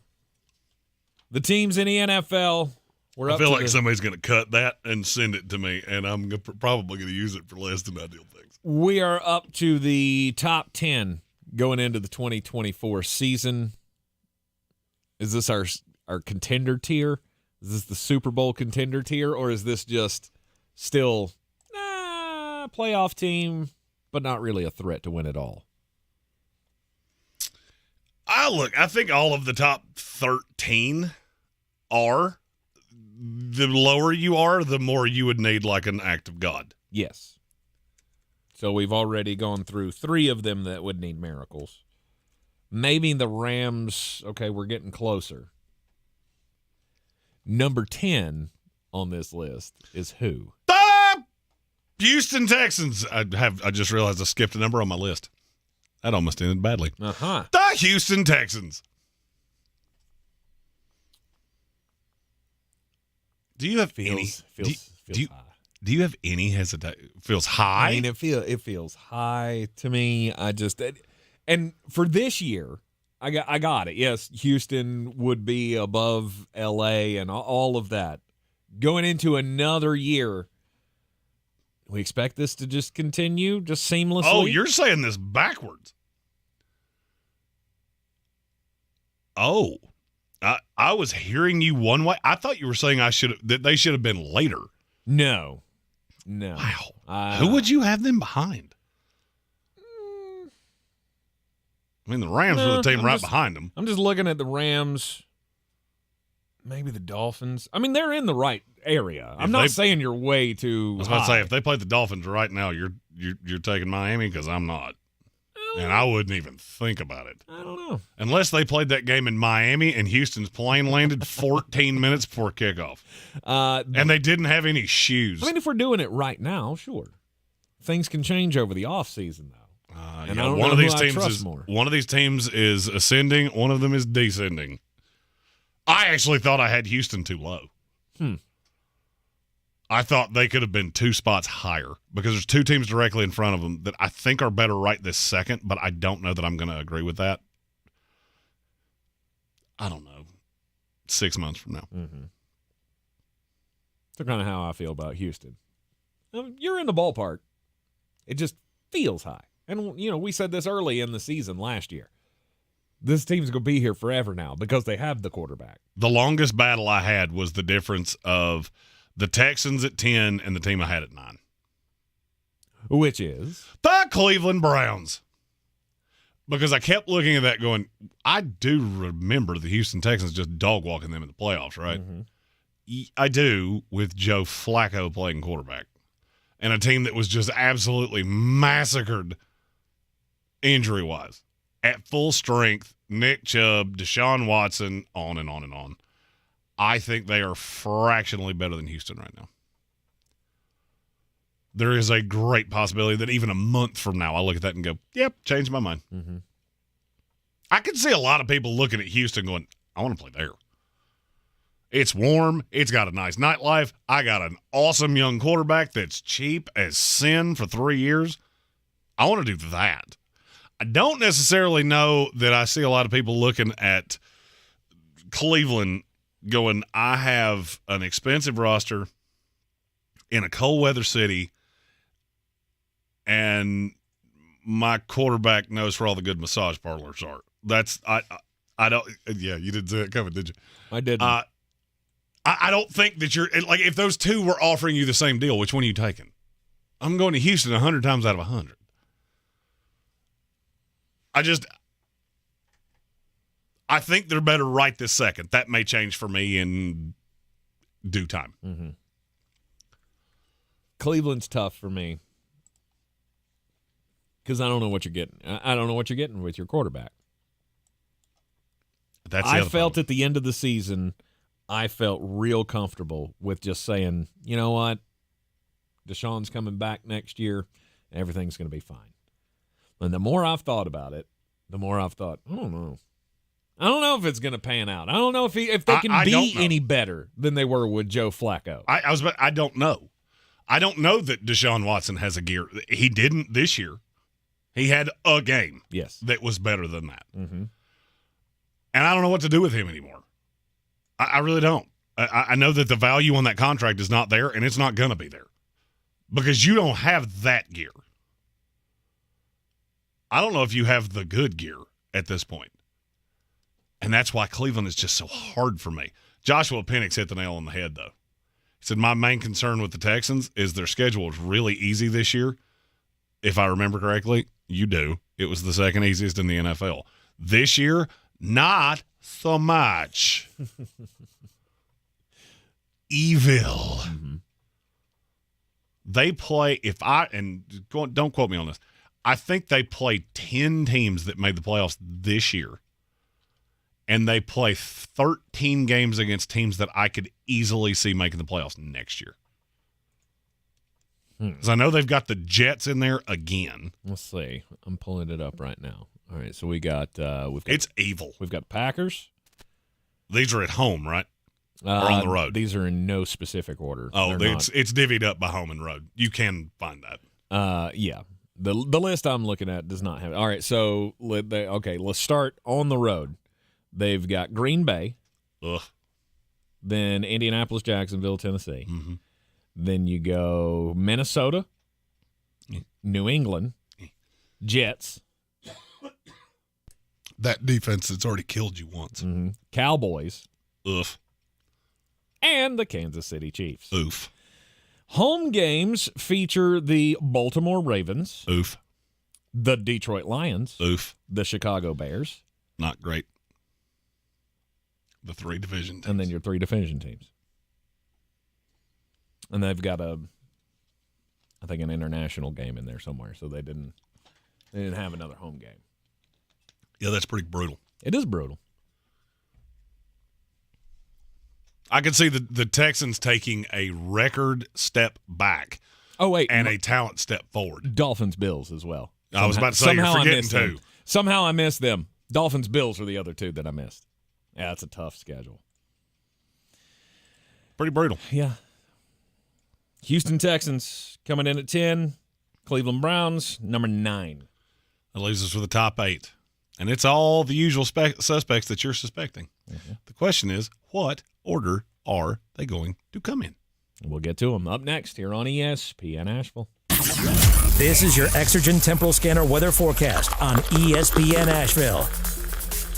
the teams in the NFL. I feel like somebody's going to cut that and send it to me, and I'm probably going to use it for less than ideal things. We are up to the top 10 going into the 2024 season. Is this our contender tier? Is this the Super Bowl contender tier, or is this just still playoff team, but not really a threat to win it all? I think all of the top 13 are. The lower you are, the more you would need like an act of God. Yes. So we've already gone through 3 of them that would need miracles. Maybe the Rams, okay, we're getting closer. Number 10 on this list is who? The Houston Texans. I just realized I skipped a number on my list. That almost ended badly. Uh-huh. The Houston Texans. Do you have any? Do you have any hesitation? Feels high. I mean, it feels high to me. And for this year, I got it. Yes, Houston would be above LA and all of that. Going into another year, we expect this to just continue, just seamlessly. Oh, you're saying this backwards. Oh. I was hearing you one way. I thought you were saying that they should have been later. No. Wow. Who would you have them behind? I mean, the Rams were the team behind them. I'm just looking at the Rams. Maybe the Dolphins. I mean, they're in the right area. I'm not saying you're way too I was about to say, if they played the Dolphins right now, you're taking Miami, because I'm not. And I wouldn't even think about it. I don't know. Unless they played that game in Miami and Houston's plane landed 14 minutes before kickoff. And they didn't have any shoes. I mean, if we're doing it right now, sure. Things can change over the offseason, though. And I don't know one of these teams is ascending, one of them is descending. I actually thought I had Houston too low. I thought they could have been 2 spots higher because there's 2 teams directly in front of them that I think are better right this second, but I don't know that I'm going to agree with that. I don't know. 6 months from now. Mm-hmm. That's kind of how I feel about Houston. You're in the ballpark. It just feels high. And, we said this early in the season last year. This team's going to be here forever now because they have the quarterback. The longest battle I had was the difference of the Texans at 10 and the team I had at 9. Which is? The Cleveland Browns. Because I kept looking at that going, I do remember the Houston Texans just dog-walking them in the playoffs, right? Mm-hmm. I do, with Joe Flacco playing quarterback. And a team that was just absolutely massacred injury-wise. At full strength, Nick Chubb, Deshaun Watson, on and on and on. I think they are fractionally better than Houston right now. There is a great possibility that even a month from now, I look at that and go, yep, changed my mind. Mm-hmm. I could see a lot of people looking at Houston going, I want to play there. It's warm. It's got a nice nightlife. I got an awesome young quarterback that's cheap as sin for 3 years. I want to do that. I don't necessarily know that I see a lot of people looking at Cleveland going, I have an expensive roster in a cold weather city, and my quarterback knows where all the good massage parlors are. That's I don't. Yeah, you didn't see it coming, did you? I didn't. I don't think that you're like, if those two were offering you the same deal, which one are you taking? I'm going to Houston 100 times out of 100. I think they're better right this second. That may change for me in due time. Mm-hmm. Cleveland's tough for me because I don't know what you're getting. I don't know what you're getting with your quarterback. I felt at the end of the season, I felt real comfortable with just saying, you know what, Deshaun's coming back next year, and everything's going to be fine. And the more I've thought about it, the more I've thought, I don't know. I don't know if it's going to pan out. I don't know if they can be any better than they were with Joe Flacco. I don't know. I don't know that Deshaun Watson has a gear. He didn't this year. He had a game that was better than that. Mm-hmm. And I don't know what to do with him anymore. I really don't. I know that the value on that contract is not there, and it's not going to be there because you don't have that gear. I don't know if you have the good gear at this point. And that's why Cleveland is just so hard for me. Joshua Penix hit the nail on the head, though. He said, my main concern with the Texans is their schedule is really easy this year. If I remember correctly, you do. It was the second easiest in the NFL. This year, not so much. Evil. Mm-hmm. They play, don't quote me on this, I think they play 10 teams that made the playoffs this year. And they play 13 games against teams that I could easily see making the playoffs next year. Because I know they've got the Jets in there again. Let's see. I'm pulling it up right now. All right, so we've got it's evil. We've got Packers. These are at home, right? Or on the road? These are in no specific order. Oh, it's divvied up by home and road. You can find that. Yeah. The list I'm looking at does not have it. All right, so let's start on the road. They've got Green Bay. Ugh. Then Indianapolis, Jacksonville, Tennessee. Mm-hmm. Then you go Minnesota, New England, Jets. That defense that's already killed you once. Mm-hmm. Cowboys. Ugh. And the Kansas City Chiefs. Oof. Home games feature the Baltimore Ravens. Oof. The Detroit Lions. Oof. The Chicago Bears. Not great. The 3 division teams. And then your 3 division teams. And they've got an international game in there somewhere, so they didn't have another home game. Yeah, that's pretty brutal. It is brutal. I could see the Texans taking a record step back. Oh, wait. And a talent step forward. Dolphins, Bills as well. I was about to say, you're forgetting 2. Somehow I missed them. Dolphins, Bills are the other 2 that I missed. Yeah, it's a tough schedule. Pretty brutal. Yeah. Houston Texans coming in at 10. Cleveland Browns, number 9. That leaves us with the top 8. And it's all the usual suspects that you're suspecting. Mm-hmm. The question is, what order are they going to come in? We'll get to them up next here on ESPN Asheville. This is your Exergen Temporal Scanner weather forecast on ESPN Asheville.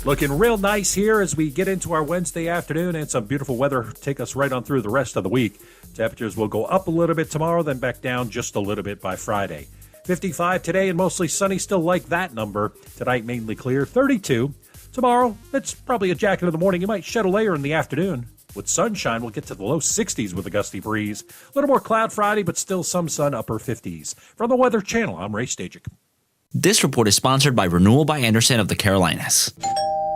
Looking real nice here as we get into our Wednesday afternoon, and some beautiful weather take us right on through the rest of the week. Temperatures will go up a little bit tomorrow, then back down just a little bit by Friday. 55 today and mostly sunny, still like that number. Tonight mainly clear, 32. Tomorrow, it's probably a jacket in the morning. You might shed a layer in the afternoon. With sunshine, we'll get to the low 60s with a gusty breeze. A little more cloud Friday, but still some sun, upper 50s. From the Weather Channel, I'm Ray Stajic. This report is sponsored by Renewal by Andersen of the Carolinas.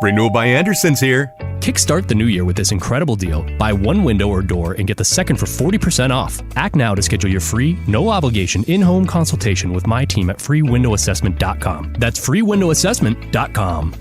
Renewal by Andersen's here. Kickstart the new year with this incredible deal. Buy one window or door and get the second for 40% off. Act now to schedule your free, no-obligation in-home consultation with my team at freewindowassessment.com. That's freewindowassessment.com.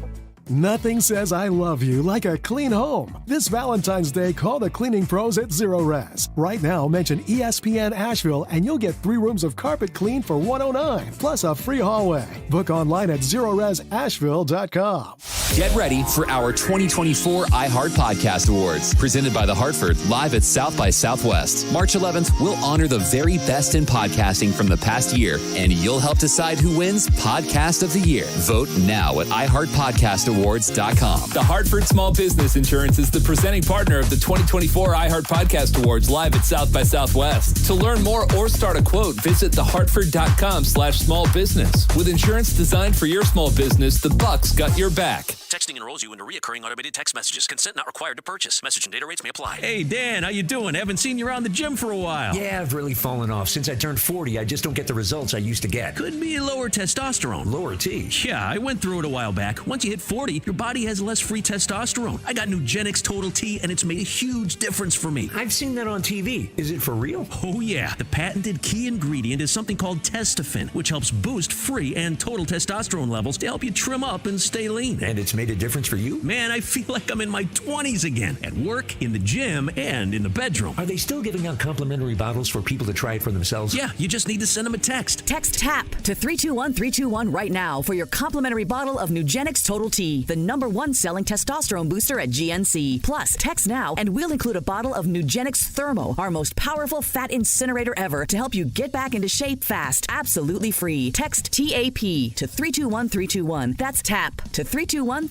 Nothing says I love you like a clean home. This Valentine's Day, call the cleaning pros at Zero Res. Right now, mention ESPN Asheville and you'll get 3 rooms of carpet clean for $109, plus a free hallway. Book online at ZeroResAsheville.com. Get ready for our 2024 iHeart Podcast Awards, presented by The Hartford, live at South by Southwest. March 11th, we'll honor the very best in podcasting from the past year, and you'll help decide who wins Podcast of the Year. Vote now at iHeartPodcastAwards.com. The Hartford Small Business Insurance is the presenting partner of the 2024 iHeart Podcast Awards, live at South by Southwest. To learn more or start a quote, visit thehartford.com/smallbusiness. With insurance designed for your small business, the Bucks got your back. Texting enrolls you into recurring automated text messages. Consent not required to purchase. Message and data rates may apply. Hey, Dan, how you doing? Haven't seen you around the gym for a while. Yeah, I've really fallen off. Since I turned 40, I just don't get the results I used to get. Could be lower testosterone. Lower T? Yeah, I went through it a while back. Once you hit 40, your body has less free testosterone. I got Nugenix Total T, and it's made a huge difference for me. I've seen that on TV. Is it for real? Oh, yeah. The patented key ingredient is something called Testofen, which helps boost free and total testosterone levels to help you trim up and stay lean. And it's made a difference for you? Man, I feel like I'm in my 20s again. At work, in the gym, and in the bedroom. Are they still giving out complimentary bottles for people to try it for themselves? Yeah, you just need to send them a text. Text TAP to 321-321 right now for your complimentary bottle of Nugenix Total T, the #1 selling testosterone booster at GNC. Plus, text now and we'll include a bottle of Nugenix Thermo, our most powerful fat incinerator ever, to help you get back into shape fast. Absolutely free. Text TAP to 321-321. That's TAP to 321-321.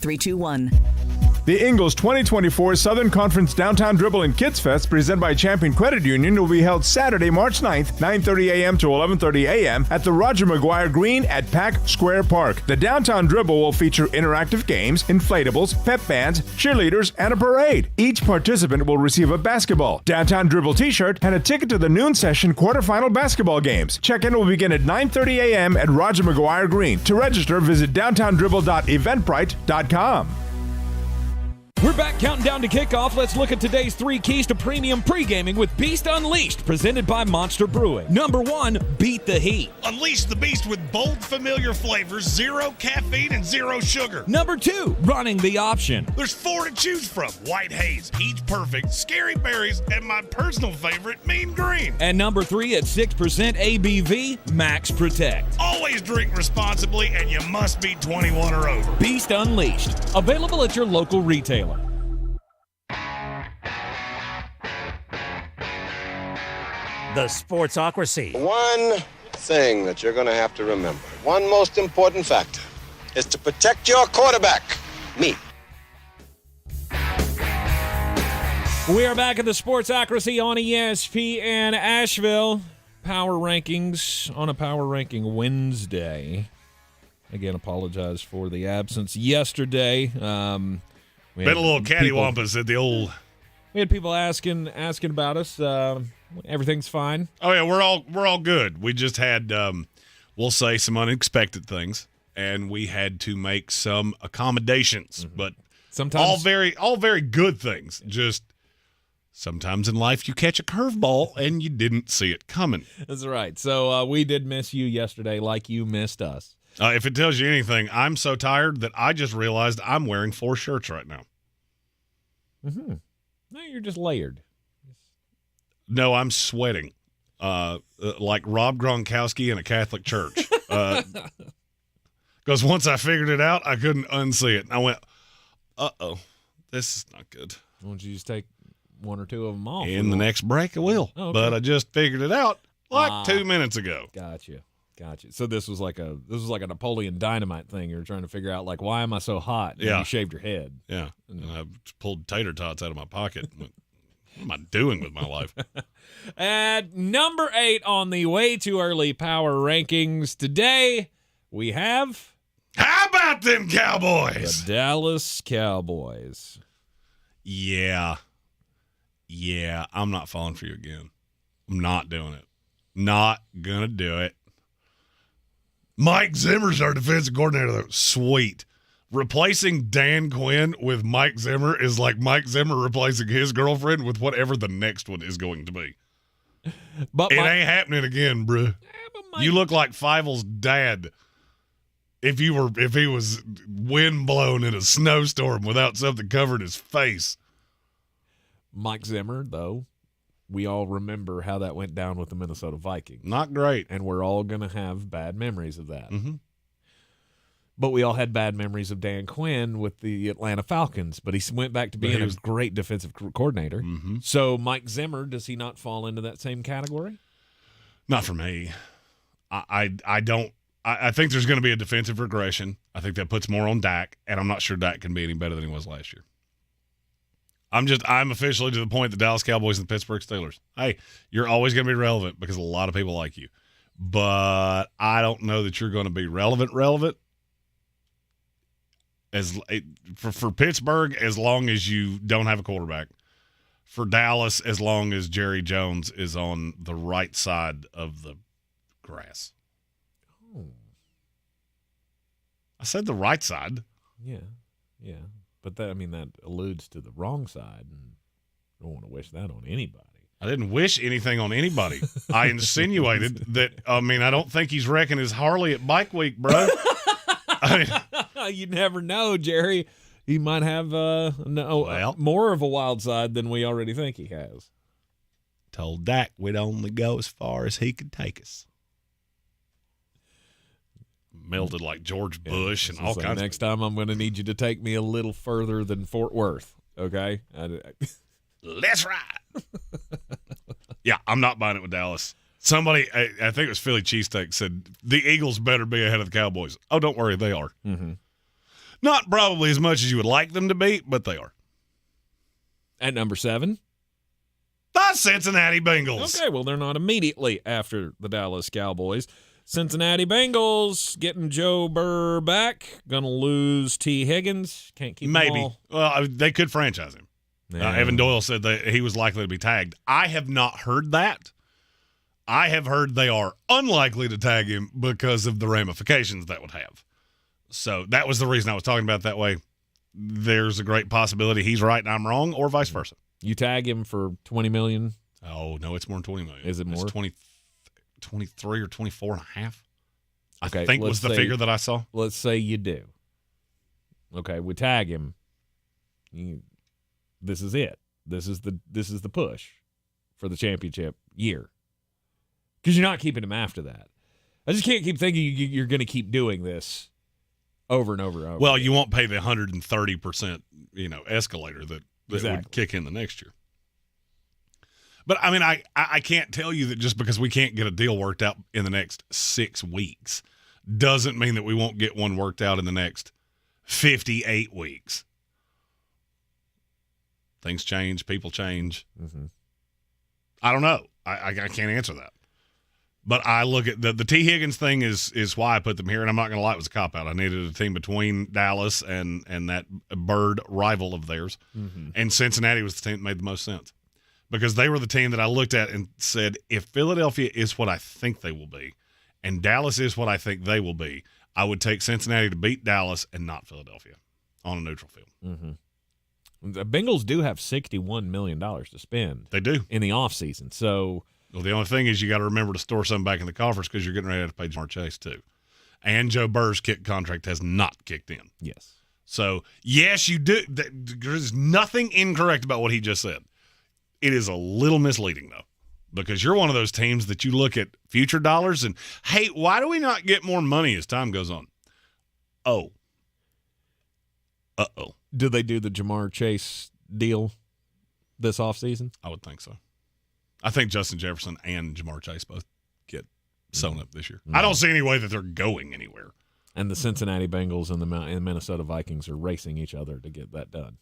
The Ingles 2024 Southern Conference Downtown Dribble and Kids Fest, presented by Champion Credit Union, will be held Saturday, March 9th, 9:30 a.m. to 11:30 a.m. at the Roger McGuire Green at Pack Square Park. The Downtown Dribble will feature interactive games, inflatables, pep bands, cheerleaders, and a parade. Each participant will receive a basketball, Downtown Dribble t-shirt, and a ticket to the noon session quarterfinal basketball games. Check-in will begin at 9:30 a.m. at Roger McGuire Green. To register, visit downtowndribble.eventbrite.com. We're back counting down to kickoff. Let's look at today's 3 keys to premium pre-gaming with Beast Unleashed, presented by Monster Brewing. Number 1, beat the heat. Unleash the beast with bold, familiar flavors, 0 caffeine, and 0 sugar. Number 2, running the option. There's 4 to choose from: White Haze, Peach Perfect, Scary Berries, and my personal favorite, Mean Green. And number 3, at 6% ABV, Max Protect. Always drink responsibly, and you must be 21 or over. Beast Unleashed, available at your local retailer. The Sportsocracy. One thing that you're going to have to remember, one most important factor, is to protect your quarterback, me. We are back at the Sportsocracy on ESPN Asheville. Power rankings on a Power Ranking Wednesday. Again, apologize for the absence yesterday. Been a little cattywampus at the old. We had people asking about us. Everything's fine. Oh yeah, we're all good. We just had, we'll say, some unexpected things, and we had to make some accommodations. Mm-hmm. But sometimes all very good things. Just sometimes in life you catch a curveball and you didn't see it coming. That's right. So we did miss you yesterday, like you missed us. If it tells you anything, I'm so tired that I just realized I'm wearing 4 shirts right now. Mm-hmm. No, you're just layered. No, I'm sweating. Like Rob Gronkowski in a Catholic church. Because once I figured it out, I couldn't unsee it. And I went, uh-oh, this is not good. Why don't you just take one or two of them off? In the next break, I will. Oh, okay. But I just figured it out like 2 minutes ago. Gotcha. So this was like a Napoleon Dynamite thing. You were trying to figure out, like, why am I so hot? And Yeah. you shaved your head. Yeah. And I pulled tater tots out of my pocket. And went, what am I doing with my life? At number 8 on the way too early power rankings today, we have... How about them Cowboys? The Dallas Cowboys. Yeah, I'm not falling for you again. I'm not doing it. Not going to do it. Mike Zimmer's our defensive coordinator, though. Sweet. Replacing Dan Quinn with Mike Zimmer is like Mike Zimmer replacing his girlfriend with whatever the next one is going to be. But it ain't happening again, bruh. You look like Fievel's dad if he was wind blown in a snowstorm without something covering his face. Mike Zimmer, though, we all remember how that went down with the Minnesota Vikings. Not great. And we're all going to have bad memories of that. Mm-hmm. But we all had bad memories of Dan Quinn with the Atlanta Falcons. But he went back to being a great defensive coordinator. Mm-hmm. So Mike Zimmer, does he not fall into that same category? Not for me. I don't. I think there's going to be a defensive regression. I think that puts more on Dak, and I'm not sure Dak can be any better than he was last year. I'm officially to the point the Dallas Cowboys and the Pittsburgh Steelers. Hey, you're always going to be relevant because a lot of people like you. But I don't know that you're going to be relevant for Pittsburgh as long as you don't have a quarterback. For Dallas, as long as Jerry Jones is on the right side of the grass. Oh. I said the right side. Yeah. But that alludes to the wrong side, and I don't want to wish that on anybody. I didn't wish anything on anybody. I insinuated that, I don't think he's wrecking his Harley at Bike Week, bro. You never know, Jerry. He might have more of a wild side than we already think he has. Told Dak we'd only go as far as he could take us. Melted like George Bush and all kinds. Next time, I'm going to need you to take me a little further than Fort Worth. Okay, let's ride. Yeah, I'm not buying it with Dallas. Somebody, I think it was Philly Cheesesteak, said the Eagles better be ahead of the Cowboys. Oh, don't worry, they are. Mm-hmm. Not probably as much as you would like them to be, but they are. At number 7, the Cincinnati Bengals. Okay, well, they're not immediately after the Dallas Cowboys. Cincinnati Bengals getting Joe Burr back. Going to lose T. Higgins. Can't keep Maybe. them all. Well, they could franchise him. Yeah. Evan Doyle said that he was likely to be tagged. I have not heard that. I have heard they are unlikely to tag him because of the ramifications that would have. So that was the reason I was talking about it that way. There's a great possibility he's right and I'm wrong, or vice versa. You tag him for $20 million? Oh, no, it's more than $20 million. Is it more? It's 23 or 24 and a half. Okay, I think was the figure that I saw. Let's say you do. Okay, we tag him. This is it. This is the push for the championship year. Because you're not keeping him after that. I just can't keep thinking you're going to keep doing this over and over and over. Well, you won't pay the 130%, escalator that Exactly. would kick in the next year. But, I can't tell you that just because we can't get a deal worked out in the next 6 weeks doesn't mean that we won't get one worked out in the next 58 weeks. Things change. People change. Mm-hmm. I don't know. I can't answer that. But I look at the T. Higgins thing is why I put them here, and I'm not going to lie, it was a cop-out. I needed a team between Dallas and that bird rival of theirs. Mm-hmm. And Cincinnati was the team that made the most sense. Because they were the team that I looked at and said, if Philadelphia is what I think they will be, and Dallas is what I think they will be, I would take Cincinnati to beat Dallas and not Philadelphia on a neutral field. Mm-hmm. The Bengals do have $61 million to spend. They do. In the offseason. So, well, the only thing is you got to remember to store some back in the coffers because you're getting ready to pay Jamar Chase too. And Joe Burr's kick contract has not kicked in. Yes. So, yes, you do. There's nothing incorrect about what he just said. It is a little misleading, though. because you're one of those teams that you look at future dollars and, hey, why do we not get more money as time goes on? Oh. Uh-oh. Do they do the Jamar Chase deal this offseason? I would think so. I think Justin Jefferson and Jamar Chase both get sewn up this year. I don't see any way that they're going anywhere. And the Cincinnati Bengals and the Minnesota Vikings are racing each other to get that done.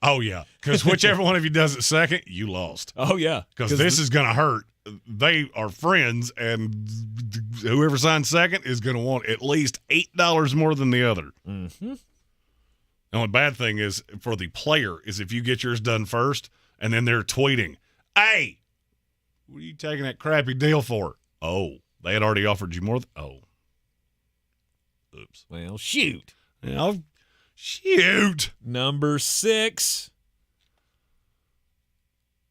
Oh, yeah, because whichever one of you does it second, you lost. Oh, yeah. Because this is going to hurt. They are friends, and whoever signs second is going to want at least $8 more than the other. Mm-hmm. The only bad thing is for the player is if you get yours done first, and then they're tweeting, hey, what are you taking that crappy deal for? Oh, they had already offered you more. Oh. Oops. Well, shoot. Well, shoot. Number 6.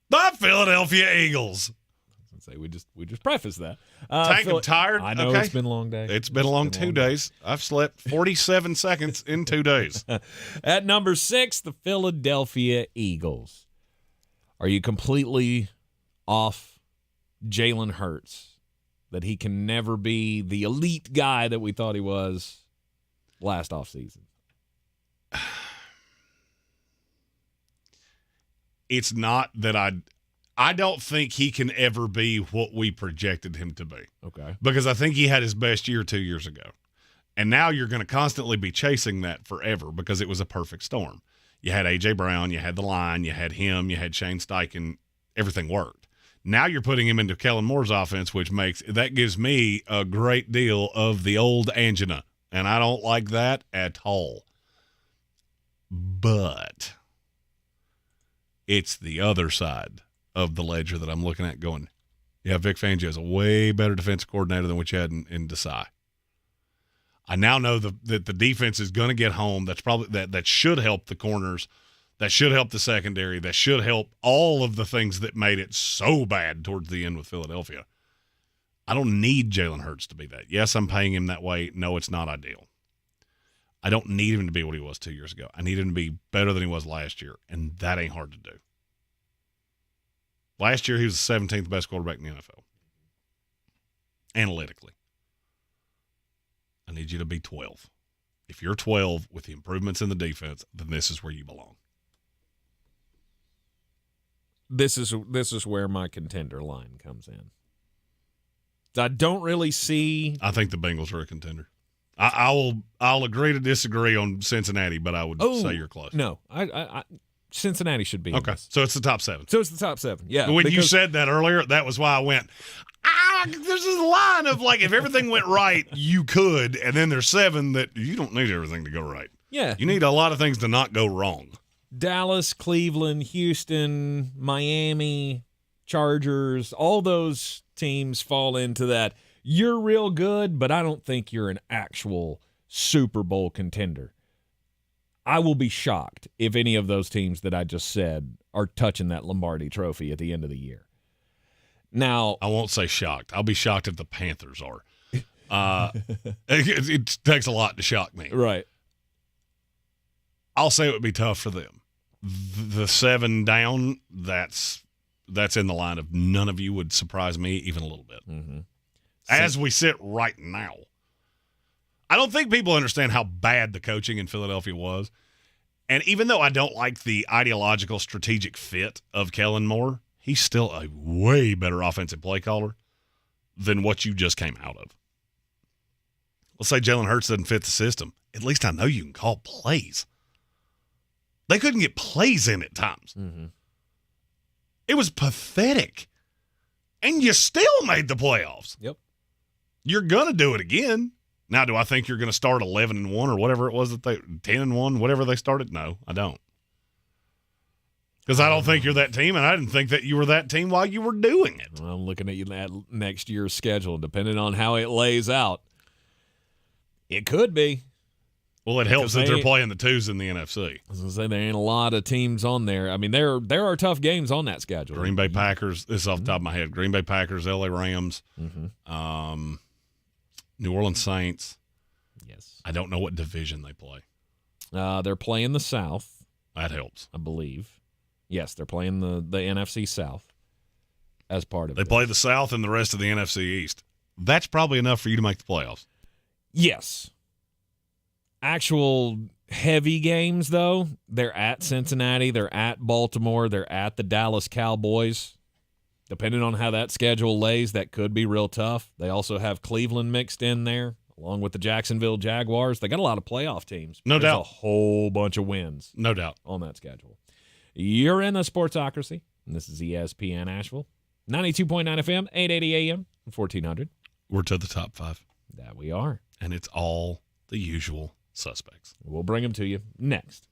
The Philadelphia Eagles. Say we just prefaced that. Tank, I'm tired. I know it's been a long day. It's been a long 2 days. I've slept 47 seconds in 2 days. At number 6, the Philadelphia Eagles. Are you completely off Jalen Hurts? That he can never be the elite guy that we thought he was last offseason? It's not that I don't think he can ever be what we projected him to be. Okay. Because I think he had his best year 2 years ago. And now you're going to constantly be chasing that forever because it was a perfect storm. You had A.J. Brown, you had the line, you had him, you had Shane Steichen. Everything worked. Now you're putting him into Kellen Moore's offense, which gives me a great deal of the old angina. And I don't like that at all. But it's the other side of the ledger that I'm looking at going, yeah, Vic Fangio is a way better defensive coordinator than what you had in Desai. I now know that the defense is going to get home. That's probably that should help the corners. That should help the secondary. That should help all of the things that made it so bad towards the end with Philadelphia. I don't need Jalen Hurts to be that. Yes, I'm paying him that way. No, it's not ideal. I don't need him to be what he was 2 years ago. I need him to be better than he was last year, and that ain't hard to do. Last year, he was the 17th best quarterback in the NFL. Analytically. I need you to be 12. If you're 12 with the improvements in the defense, then this is where you belong. This is where my contender line comes in. I don't really see. I think the Bengals are a contender. I'll agree to disagree on Cincinnati, but I would say you're close. No, Cincinnati should be. Okay, so it's the top 7. So it's the top 7. Yeah. When you said that earlier, that was why I went. There's a line of like if everything went right, you could, and then there's 7 that you don't need everything to go right. Yeah, you need a lot of things to not go wrong. Dallas, Cleveland, Houston, Miami, Chargers, all those teams fall into that. You're real good, but I don't think you're an actual Super Bowl contender. I will be shocked if any of those teams that I just said are touching that Lombardi trophy at the end of the year. Now, I won't say shocked. I'll be shocked if the Panthers are. It takes a lot to shock me. Right. I'll say it would be tough for them. The 7 down, that's in the line of none of you would surprise me even a little bit. Mm-hmm. As we sit right now. I don't think people understand how bad the coaching in Philadelphia was. And even though I don't like the ideological strategic fit of Kellen Moore, he's still a way better offensive play caller than what you just came out of. Let's say Jalen Hurts doesn't fit the system. At least I know you can call plays. They couldn't get plays in at times. Mm-hmm. It was pathetic. And you still made the playoffs. Yep. You're going to do it again. Now, do I think you're going to start 11-1 or whatever it was that 10-1, whatever they started? No, I don't. Because I don't think you're that team, and I didn't think that you were that team while you were doing it. Well, I'm looking at you at next year's schedule, depending on how it lays out. It could be. Well, it helps that they're playing the 2s in the NFC. I was going to say there ain't a lot of teams on there. I mean, there are tough games on that schedule. Green Bay Packers, this is off the top of my head. Green Bay Packers, LA Rams, New Orleans Saints. Yes. I don't know what division they play. They're playing the South. That helps. I believe. Yes, they're playing the NFC South. as part of it. They play the South and the rest of the NFC East. That's probably enough for you to make the playoffs. Yes. Actual heavy games, though, they're at Cincinnati, they're at Baltimore, they're at the Dallas Cowboys. Depending on how that schedule lays, that could be real tough. They also have Cleveland mixed in there, along with the Jacksonville Jaguars. They got a lot of playoff teams. No doubt. A whole bunch of wins. No doubt. On that schedule. You're in the Sportsocracy, and this is ESPN Asheville. 92.9 FM, 880 AM, 1400. We're to the top 5. That we are. And it's all the usual suspects. We'll bring them to you next.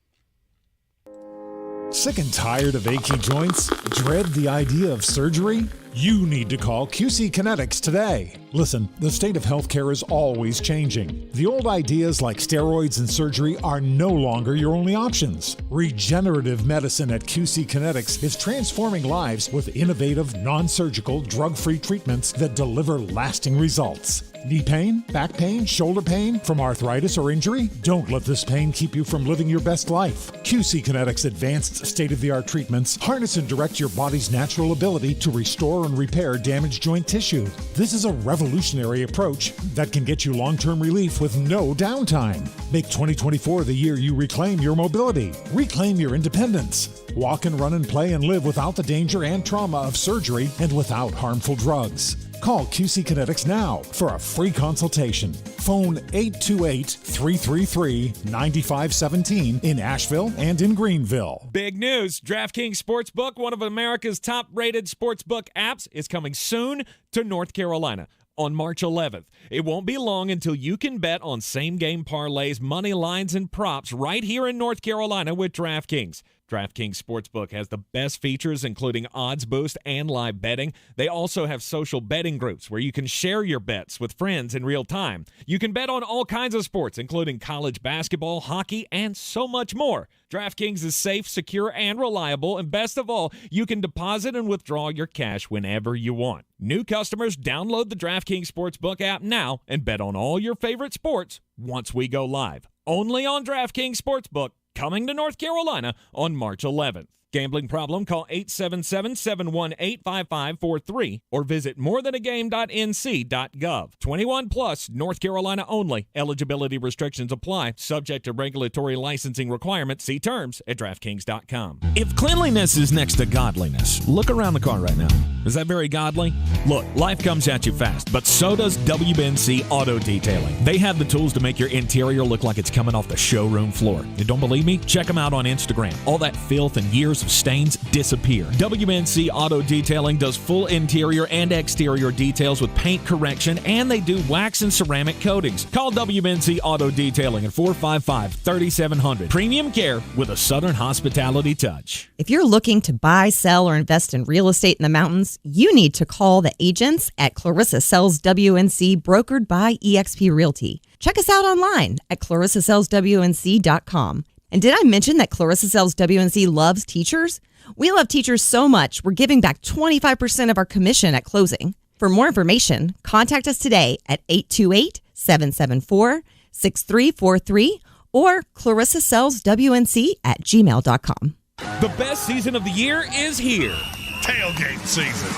Sick and tired of achy joints? Dread the idea of surgery? You need to call QC Kinetics today. Listen, the state of healthcare is always changing. The old ideas like steroids and surgery are no longer your only options. Regenerative medicine at QC Kinetics is transforming lives with innovative, non-surgical, drug-free treatments that deliver lasting results. Knee pain, back pain, shoulder pain from arthritis or injury? Don't let this pain keep you from living your best life. QC Kinetics advanced state-of-the-art treatments harness and direct your body's natural ability to restore and repair damaged joint tissue. This is a revolutionary approach that can get you long-term relief with no downtime. Make 2024 the year you reclaim your mobility, reclaim your independence. Walk and run and play and live without the danger and trauma of surgery and without harmful drugs. Call QC Kinetics now for a free consultation. Phone 828-333-9517 in Asheville and in Greenville. Big news. DraftKings Sportsbook, one of America's top-rated sportsbook apps, is coming soon to North Carolina on March 11th. It won't be long until you can bet on same-game parlays, money lines, and props right here in North Carolina with DraftKings. DraftKings Sportsbook has the best features, including odds boost and live betting. They also have social betting groups where you can share your bets with friends in real time. You can bet on all kinds of sports, including college basketball, hockey, and so much more. DraftKings is safe, secure, and reliable, and best of all, you can deposit and withdraw your cash whenever you want. New customers, download the DraftKings Sportsbook app now and bet on all your favorite sports once we go live. Only on DraftKings Sportsbook. Coming to North Carolina on March 11th. Gambling problem? Call 877-718-5543 or visit morethanagame.nc.gov. 21 plus, North Carolina only. Eligibility restrictions apply. Subject to regulatory licensing requirements. See terms at DraftKings.com. If cleanliness is next to godliness, look around the car right now. Is that very godly? Look, life comes at you fast, but so does WNC Auto Detailing. They have the tools to make your interior look like it's coming off the showroom floor. You don't believe me? Check them out on Instagram. All that filth and years of stains disappear. WNC Auto Detailing does full interior and exterior details with paint correction, and they do wax and ceramic coatings. Call WNC Auto Detailing at 455-3700. Premium care with a Southern hospitality touch. If you're looking to buy, sell, or invest in real estate in the mountains, you need to call the agents at Clarissa Sells WNC, brokered by eXp Realty. Check us out online at clarissasellswnc.com. And did I mention that Clarissa Sells WNC loves teachers? We love teachers so much, we're giving back 25% of our commission at closing. For more information, contact us today at 828-774-6343 or clarissasellswnc@gmail.com. The best season of the year is here. Tailgate season.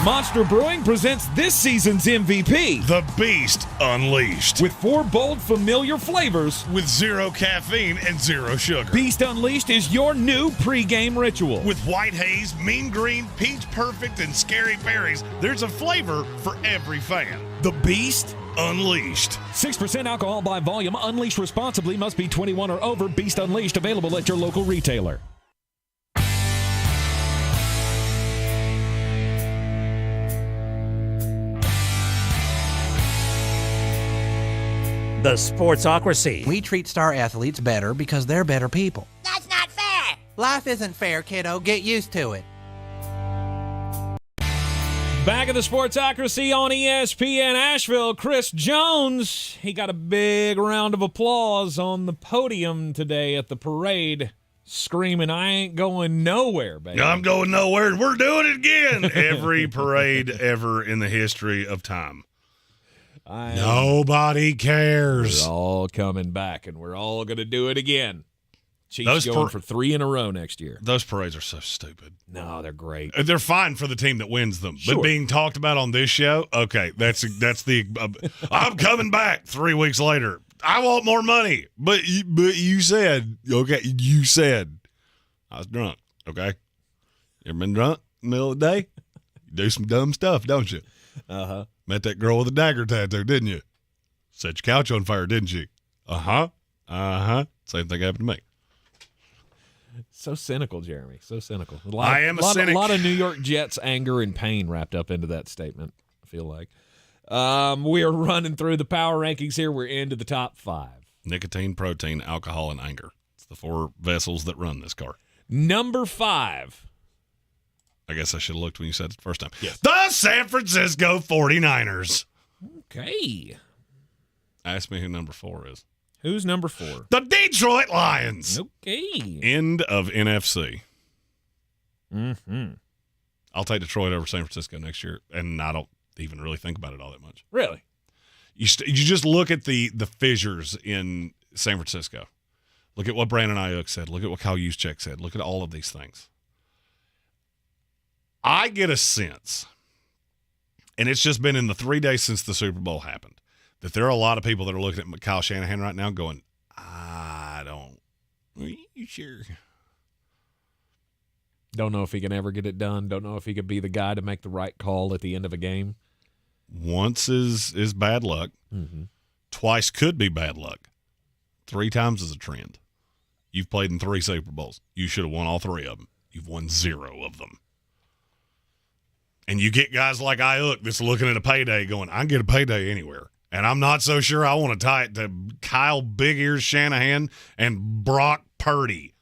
Monster Brewing presents this season's MVP, The Beast Unleashed. with 4 bold, familiar flavors. With 0 caffeine and 0 sugar. Beast Unleashed is your new pregame ritual. With white haze, mean green, peach perfect, and scary berries, there's a flavor for every fan. The Beast Unleashed. 6% alcohol by volume. Unleashed responsibly. Must be 21 or over. Beast Unleashed available at your local retailer. The Sportsocracy. We treat star athletes better because they're better people. That's not fair! Life isn't fair, kiddo. Get used to it. Back at the Sportsocracy on ESPN Asheville, Chris Jones. He got a big round of applause on the podium today at the parade, screaming, "I ain't going nowhere, baby." I'm going nowhere. We're doing it again. Every parade ever in the history of time. Nobody cares. We're all coming back, and we're all going to do it again. Chiefs going for 3 in a row next year. Those parades are so stupid. No, they're great. They're fine for the team that wins them. Sure. But being talked about on this show, okay, that's the I'm coming back 3 weeks later. I want more money. But you said, okay, you said I was drunk, okay? You ever been drunk in the middle of the day? You do some dumb stuff, don't you? Uh-huh. Met that girl with a dagger tattoo, didn't you? Set your couch on fire, didn't you? Uh-huh. Uh-huh. Same thing happened to me. So cynical, Jeremy. So cynical. I am a cynic. A lot of New York Jets anger and pain wrapped up into that statement, I feel like. We are running through the power rankings here. We're into the top 5. Nicotine, protein, alcohol, and anger. It's the 4 vessels that run this car. Number 5. I guess I should have looked when you said it the first time. Yes. The San Francisco 49ers. Okay. Ask me who number 4 is. Who's number 4? The Detroit Lions. Okay. End of NFC. Mm-hmm. I'll take Detroit over San Francisco next year, and I don't even really think about it all that much. Really? You just look at the fissures in San Francisco. Look at what Brandon Ayuk said. Look at what Kyle Juszczyk said. Look at all of these things. I get a sense, and it's just been in the 3 days since the Super Bowl happened, that there are a lot of people that are looking at Kyle Shanahan right now going, are you sure? Don't know if he can ever get it done. Don't know if he could be the guy to make the right call at the end of a game. Once is bad luck. Mm-hmm. Twice could be bad luck. 3 times is a trend. You've played in 3 Super Bowls. You should have won all 3 of them. You've won 0 of them. And you get guys like Ayuk that's looking at a payday going, I can get a payday anywhere. And I'm not so sure I want to tie it to Kyle Big Ears Shanahan and Brock Purdy.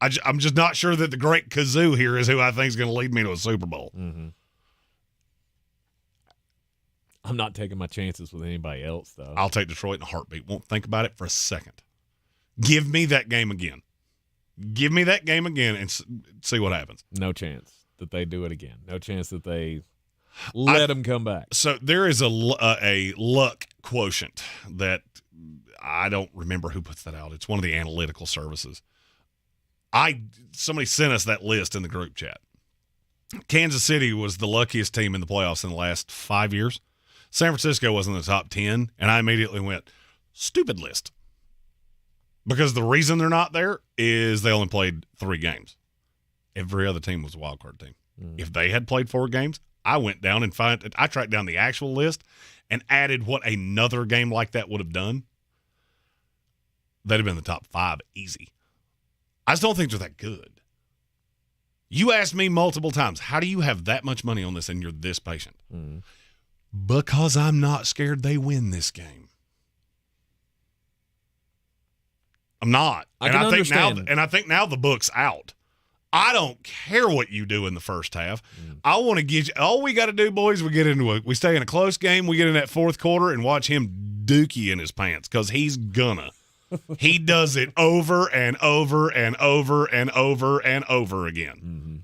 I'm just not sure that the great kazoo here is who I think is going to lead me to a Super Bowl. Mm-hmm. I'm not taking my chances with anybody else, though. I'll take Detroit in a heartbeat. Won't think about it for a second. Give me that game again. Give me that game again and see what happens. No chance that they do it again. No chance that they let them come back. So there is a luck quotient that I don't remember who puts that out. It's one of the analytical services. Somebody sent us that list in the group chat. Kansas City was the luckiest team in the playoffs in the last 5 years. San Francisco was in the top 10, and I immediately went, stupid list. Because the reason they're not there is they only played 3 games. Every other team was a wild card team. If they had played 4 games, I went down and I tracked down the actual list and added what another game like that would have done. They'd have been in the top 5 easy. I just don't think they're that good. You asked me multiple times, how do you have that much money on this and you're this patient? Mm-hmm. Because I'm not scared they win this game. I'm not. I understand. I think now the book's out. I don't care what you do in the first half. I want to get you. All we got to do, boys, we stay in a close game. We get in that fourth quarter and watch him dookie in his pants because he's gonna. He does it over and over and over and over and over again. Mm-hmm.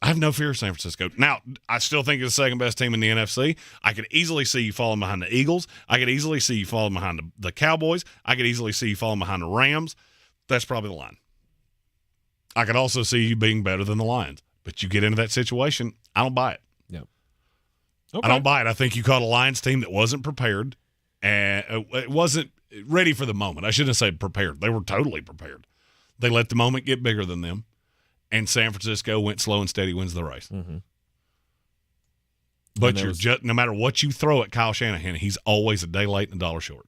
I have no fear of San Francisco. Now, I still think it's the second best team in the NFC. I could easily see you falling behind the Eagles. I could easily see you falling behind the Cowboys. I could easily see you falling behind the Rams. That's probably the line. I could also see you being better than the Lions. But you get into that situation, I don't buy it. Yep. Okay. I don't buy it. I think you caught a Lions team that wasn't prepared, and it wasn't ready for the moment. I shouldn't have said prepared. They were totally prepared. They let the moment get bigger than them, and San Francisco went slow and steady, wins the race. Mm-hmm. But no matter what you throw at Kyle Shanahan, he's always a day late and a dollar short.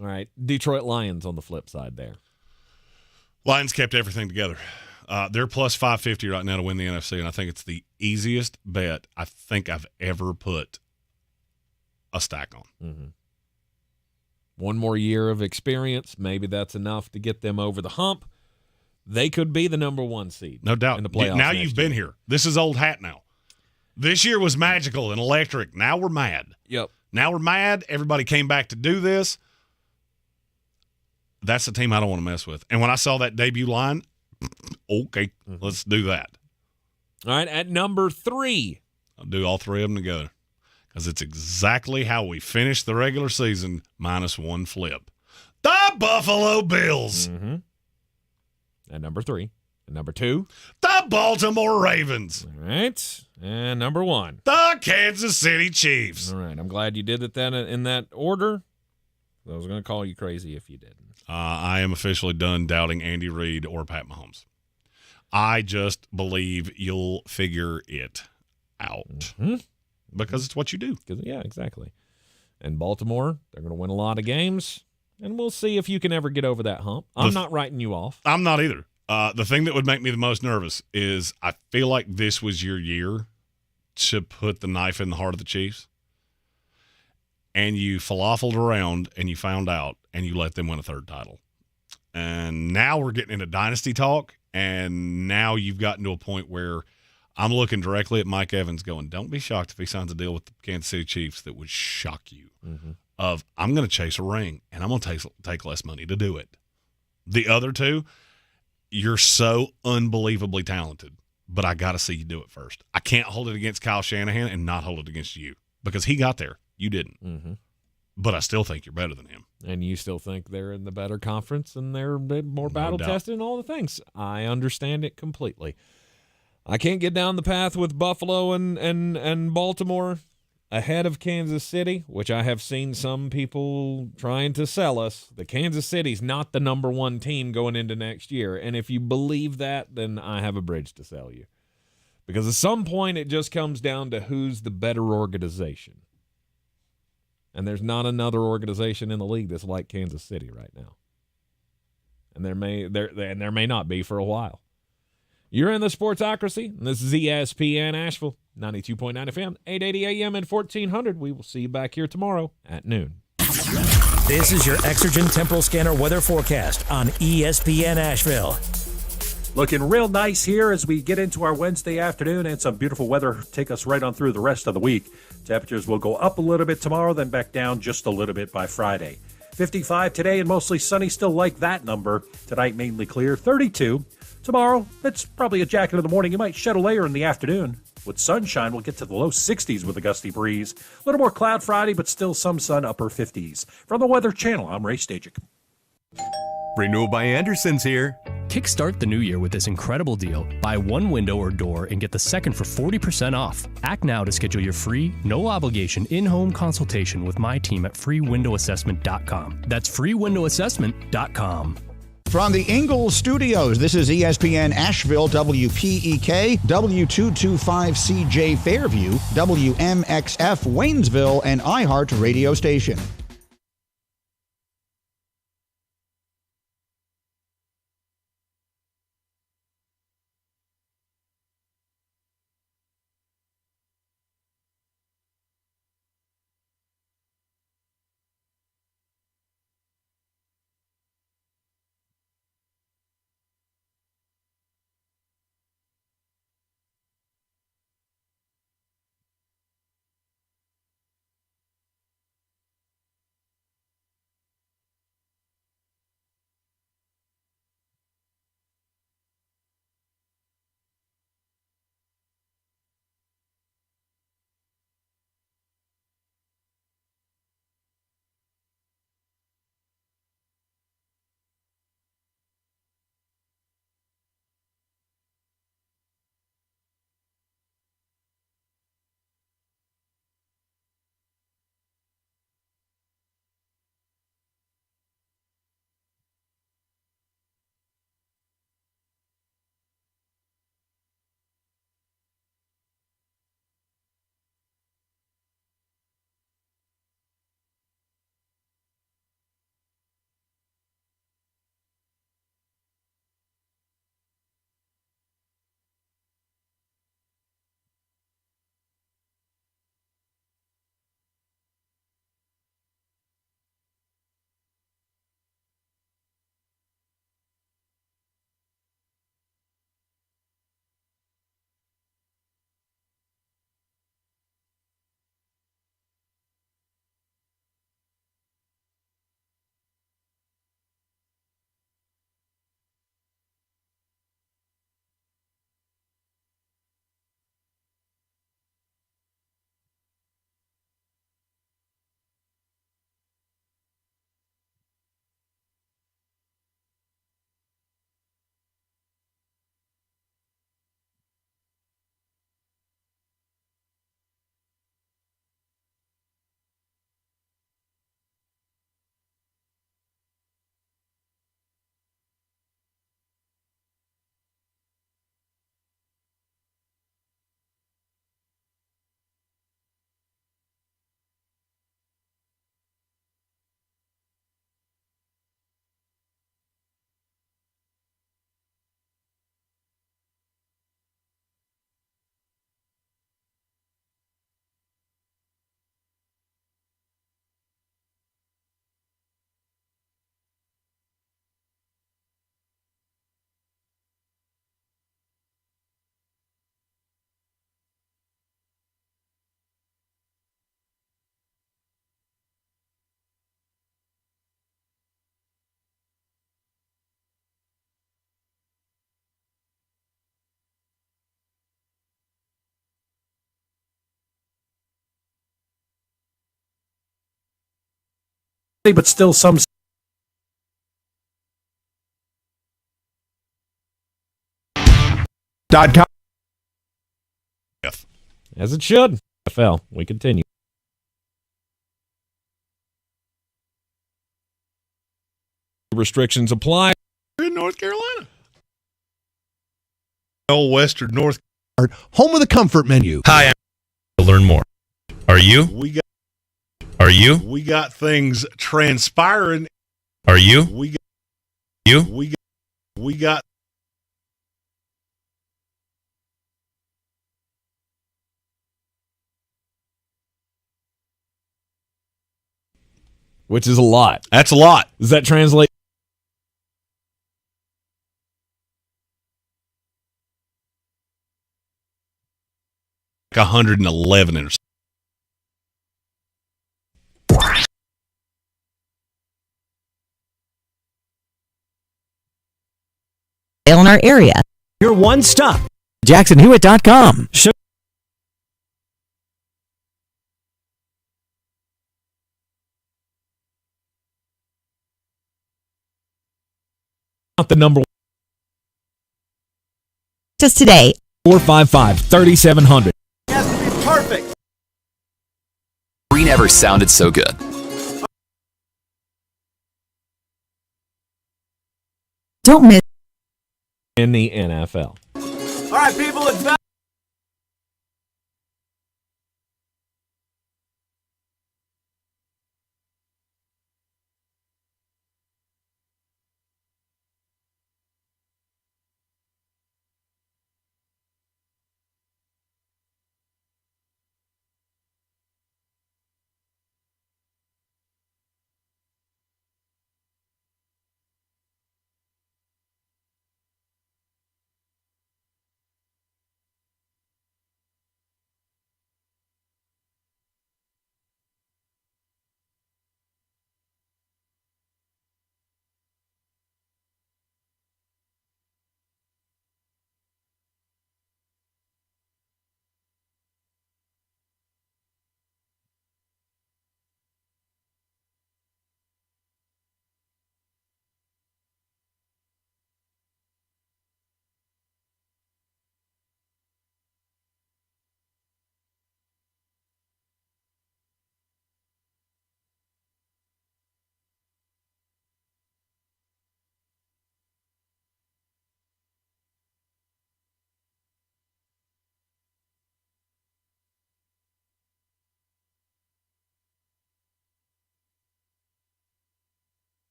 All right. Detroit Lions on the flip side there. Lions kept everything together. They're plus 550 right now to win the NFC, and I think it's the easiest bet I think I've ever put a stack on. Mm-hmm. One more year of experience. Maybe that's enough to get them over the hump. They could be the number 1 seed. No doubt. In the playoffs. Now you've been here. This is old hat now. This year was magical and electric. Now we're mad. Yep. Now we're mad. Everybody came back to do this. That's the team I don't want to mess with. And when I saw that debut line, okay, let's do that. All right, at number 3. I'll do all 3 of them together because it's exactly how we finished the regular season minus 1 flip. The Buffalo Bills. Mm-hmm. And number 3. And number 2. The Baltimore Ravens. All right. And number 1. The Kansas City Chiefs. All right. I'm glad you did it then in that order. I was going to call you crazy if you didn't. I am officially done doubting Andy Reid or Pat Mahomes. I just believe you'll figure it out because it's what you do. Yeah, exactly. And Baltimore, they're going to win a lot of games, and we'll see if you can ever get over that hump. I'm not writing you off. I'm not either. The thing that would make me the most nervous is I feel like this was your year to put the knife in the heart of the Chiefs, and you falafeled around and you found out and you let them win a third title. And now we're getting into dynasty talk, and now you've gotten to a point where I'm looking directly at Mike Evans going, don't be shocked if he signs a deal with the Kansas City Chiefs that would shock you. Of I'm going to chase a ring, and I'm going to take less money to do it. The other two, you're so unbelievably talented, but I got to see you do it first. I can't hold it against Kyle Shanahan and not hold it against you because he got there. You didn't. But I still think you're better than him. And you still think they're in the better conference and they're more battle-tested and all the things. I understand it completely. I can't get down the path with Buffalo and Baltimore ahead of Kansas City, which I have seen some people trying to sell us. The Kansas City's not the number 1 team going into next year. And if you believe that, then I have a bridge to sell you. Because at some point it just comes down to who's the better organization. And there's not another organization in the league that's like Kansas City right now. And there may not be for a while. You're in the Sportsocracy, and this is ESPN Asheville, 92.9 FM, 880 AM and 1400. We will see you back here tomorrow at noon. This is your Exergen Temporal Scanner weather forecast on ESPN Asheville. Looking real nice here as we get into our Wednesday afternoon, and some beautiful weather take us right on through the rest of the week. Temperatures will go up a little bit tomorrow, then back down just a little bit by Friday. 55 today and mostly sunny, still like that number. Tonight mainly clear, 32. Tomorrow, it's probably a jacket in the morning. You might shed a layer in the afternoon. With sunshine, we'll get to the low 60s with a gusty breeze. A little more cloud Friday, but still some sun, upper 50s. From the Weather Channel, I'm Ray Stajic. Renewal by Anderson's here. Kickstart the new year with this incredible deal. Buy one window or door and get the second for 40% off. Act now to schedule your free, no-obligation in-home consultation with my team at freewindowassessment.com. That's freewindowassessment.com. From the Ingalls Studios, this is ESPN Asheville, WPEK, W225CJ Fairview, WMXF Waynesville, and iHeart radio station. but still some. .com. As it should. NFL. We continue. Restrictions apply. In North Carolina. Old Western North. Home of the comfort menu. Hi, I'm to learn more. Are you? Are you? We got things transpiring. Are you? We got Which is a lot. That's a lot. Does that translate? Like 111 interceptions. In our area. Your one stop. JacksonHewitt.com. Not the number. Just today. 455-3700. Has to be perfect. Free never sounded so good. Don't miss In the NFL. All right, people, it's back.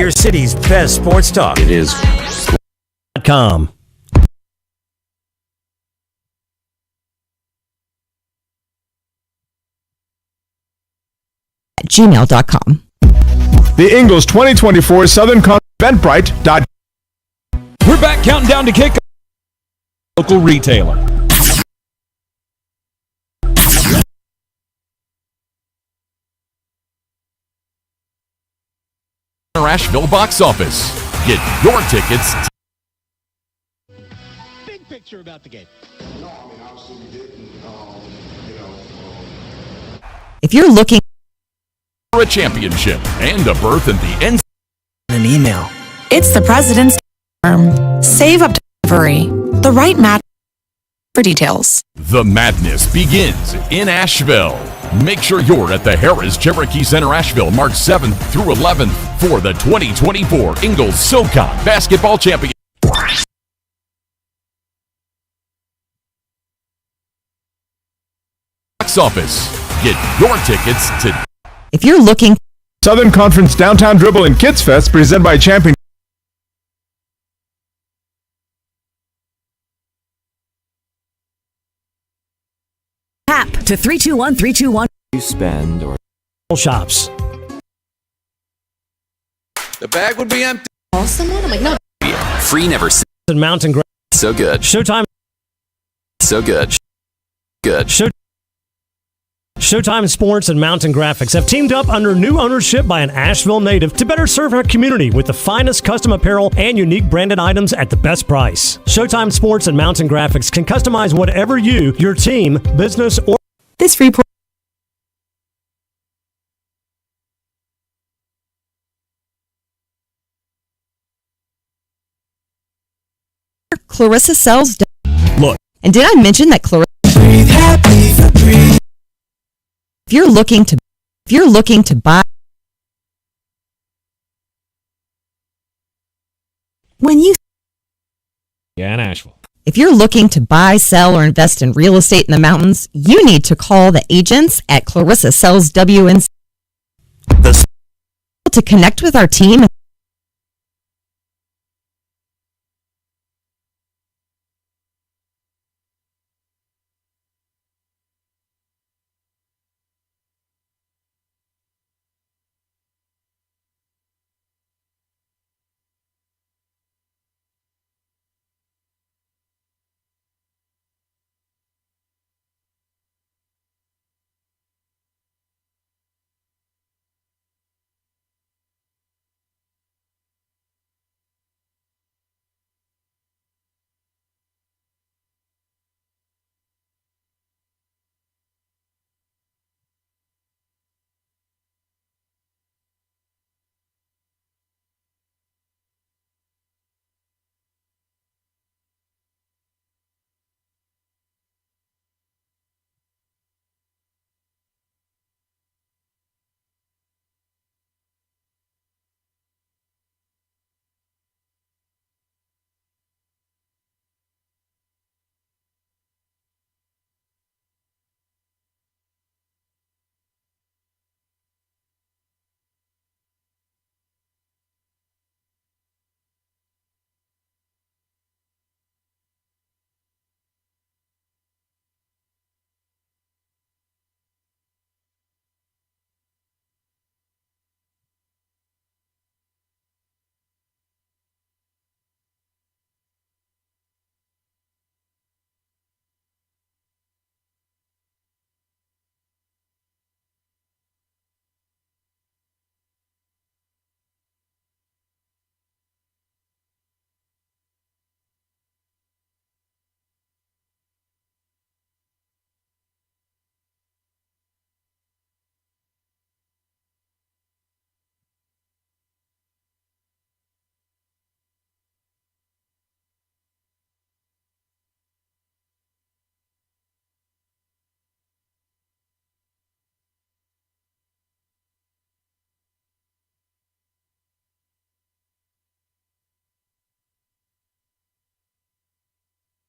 Your city's best sports talk. It is. .com. gmail.com. The Ingles 2024 Southern Conference Eventbrite. We're back counting down to kick. Local retailer. Asheville box office. Get your tickets. Big picture about the game. If you're looking For a championship and a berth in the end. An email. It's the president's firm. Save up to delivery. The right match for details. The madness begins in Asheville. Make sure you're at the Harris Cherokee Center, Asheville, March 7th through 11th for the 2024 Ingles SoCon Basketball Championship. Box office. Get your tickets today. If you're looking Southern Conference Downtown Dribble and Kids Fest presented by Champion. Tap to 321-321. You spend or shops. The bag would be empty. Call someone? I'm like, no. Free never Mountain Ground. so good. Showtime. So good. Good. Showtime Sports and Mountain Graphics have teamed up under new ownership by an Asheville native to better serve our community with the finest custom apparel and unique branded items at the best price. Showtime Sports and Mountain Graphics can customize whatever you, your team, business, or... This report. Clarissa sells. Look. And did I mention that Clarissa? If you're looking to buy, in Asheville. If you're looking to buy, sell, or invest in real estate in the mountains, you need to call the agents at Clarissa Sells WNC to connect with our team.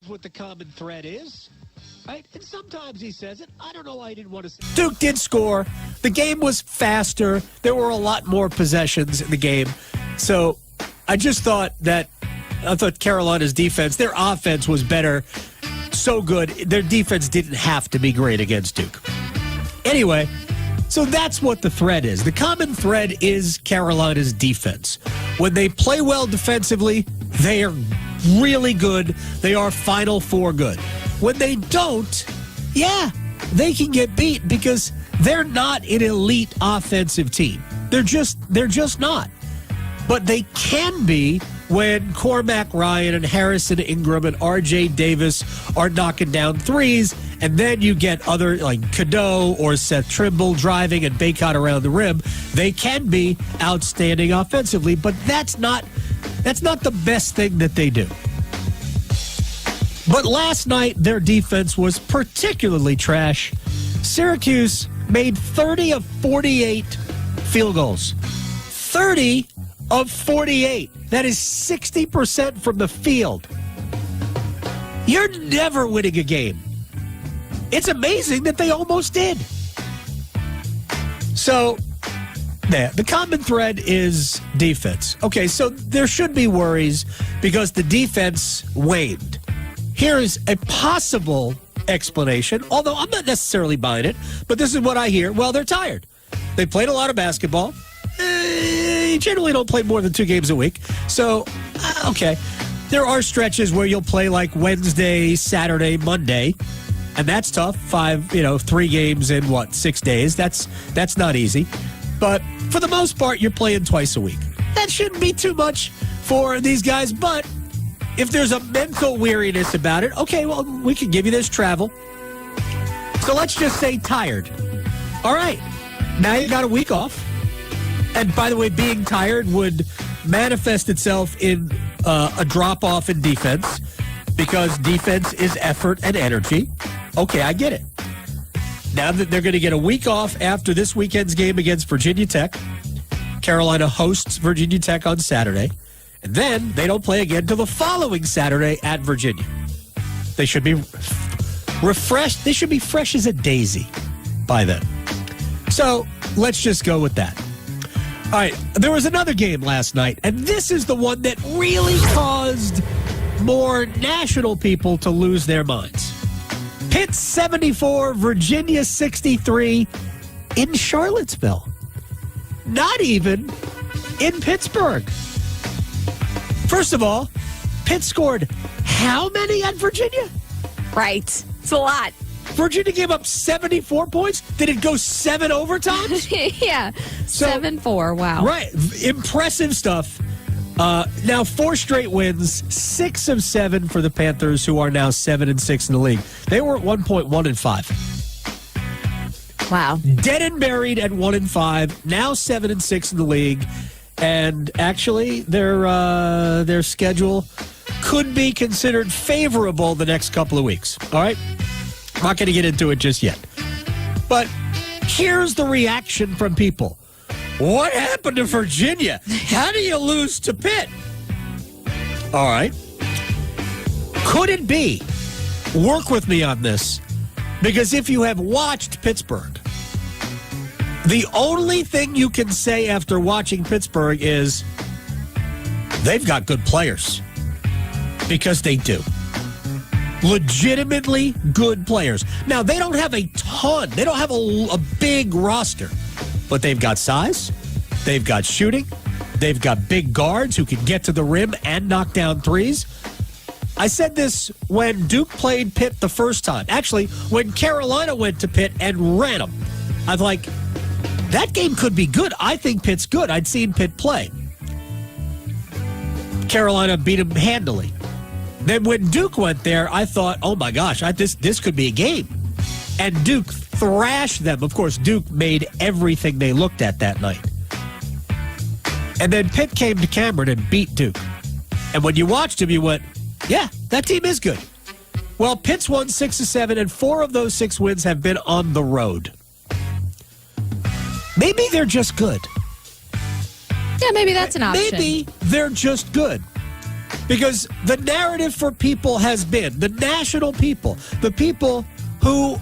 What the common thread is, right? And sometimes he says it. I don't know why he didn't want to say it. Duke did score. The game was faster. There were a lot more possessions in the game. So I just thought Carolina's defense, their offense was better. So good. Their defense didn't have to be great against Duke. Anyway, so that's what the thread is. The common thread is Carolina's defense. When they play well defensively, they are really good. They are Final Four good. When they don't, they can get beat because they're not an elite offensive team. They're just not. But they can be when Cormac Ryan and Harrison Ingram and R.J. Davis are knocking down threes, and then you get other like Cadeau or Seth Trimble driving and Bacot around the rim. They can be outstanding offensively, but that's not the best thing that they do. But last night, their defense was particularly trash. Syracuse made 30 of 48 field goals. 30 of 48. That is 60% from the field. You're never winning a game. It's amazing that they almost did. So, the common thread is defense. Okay, so there should be worries because the defense waned. Here is a possible explanation, although I'm not necessarily buying it, but this is what I hear. Well, they're tired. They played a lot of basketball. You generally don't play more than 2 games a week. So, okay. There are stretches where you'll play like Wednesday, Saturday, Monday. And that's tough. 3 games in 6 days. That's not easy. But for the most part, you're playing twice a week. That shouldn't be too much for these guys. But if there's a mental weariness about it, okay, well, we can give you this travel. So let's just say tired. All right. Now you got a week off. And by the way, being tired would manifest itself in a drop-off in defense because defense is effort and energy. Okay, I get it. Now that they're going to get a week off after this weekend's game against Virginia Tech, Carolina hosts Virginia Tech on Saturday, and then they don't play again until the following Saturday at Virginia. They should be refreshed. They should be fresh as a daisy by then. So let's just go with that. All right, there was another game last night, and this is the one that really caused more national people to lose their minds. Pitt 74, Virginia 63 in Charlottesville. Not even in Pittsburgh. First of all, Pitt scored how many at Virginia? Right. It's a lot. Virginia gave up 74 points. Did it go 7 overtimes? Yeah. 7-4. Wow. Right. Impressive stuff. Now 4 straight wins, 6 of 7 for the Panthers, who are now 7-6 in the league. They were at 1.1-5. Wow. Dead and buried at 1-5. Now 7-6 in the league, and actually their schedule could be considered favorable the next couple of weeks. All right. I'm not going to get into it just yet. But here's the reaction from people. What happened to Virginia? How do you lose to Pitt? All right. Could it be? Work with me on this. Because if you have watched Pittsburgh, the only thing you can say after watching Pittsburgh is they've got good players. Because they do. Legitimately good players. Now, they don't have a ton. They don't have a big roster. But they've got size. They've got shooting. They've got big guards who can get to the rim and knock down threes. I said this when Duke played Pitt the first time. Actually, when Carolina went to Pitt and ran them. I was like, that game could be good. I think Pitt's good. I'd seen Pitt play. Carolina beat them handily. Then when Duke went there, I thought, oh my gosh, this could be a game. And Duke thrashed them. Of course, Duke made everything they looked at that night. And then Pitt came to Cameron and beat Duke. And when you watched him, you went, yeah, that team is good. Well, Pitt's won 6 of 7, and 4 of those 6 wins have been on the road. Maybe they're just good. Yeah, maybe that's an option. Maybe they're just good. Because the narrative for people has been, the national people, the people who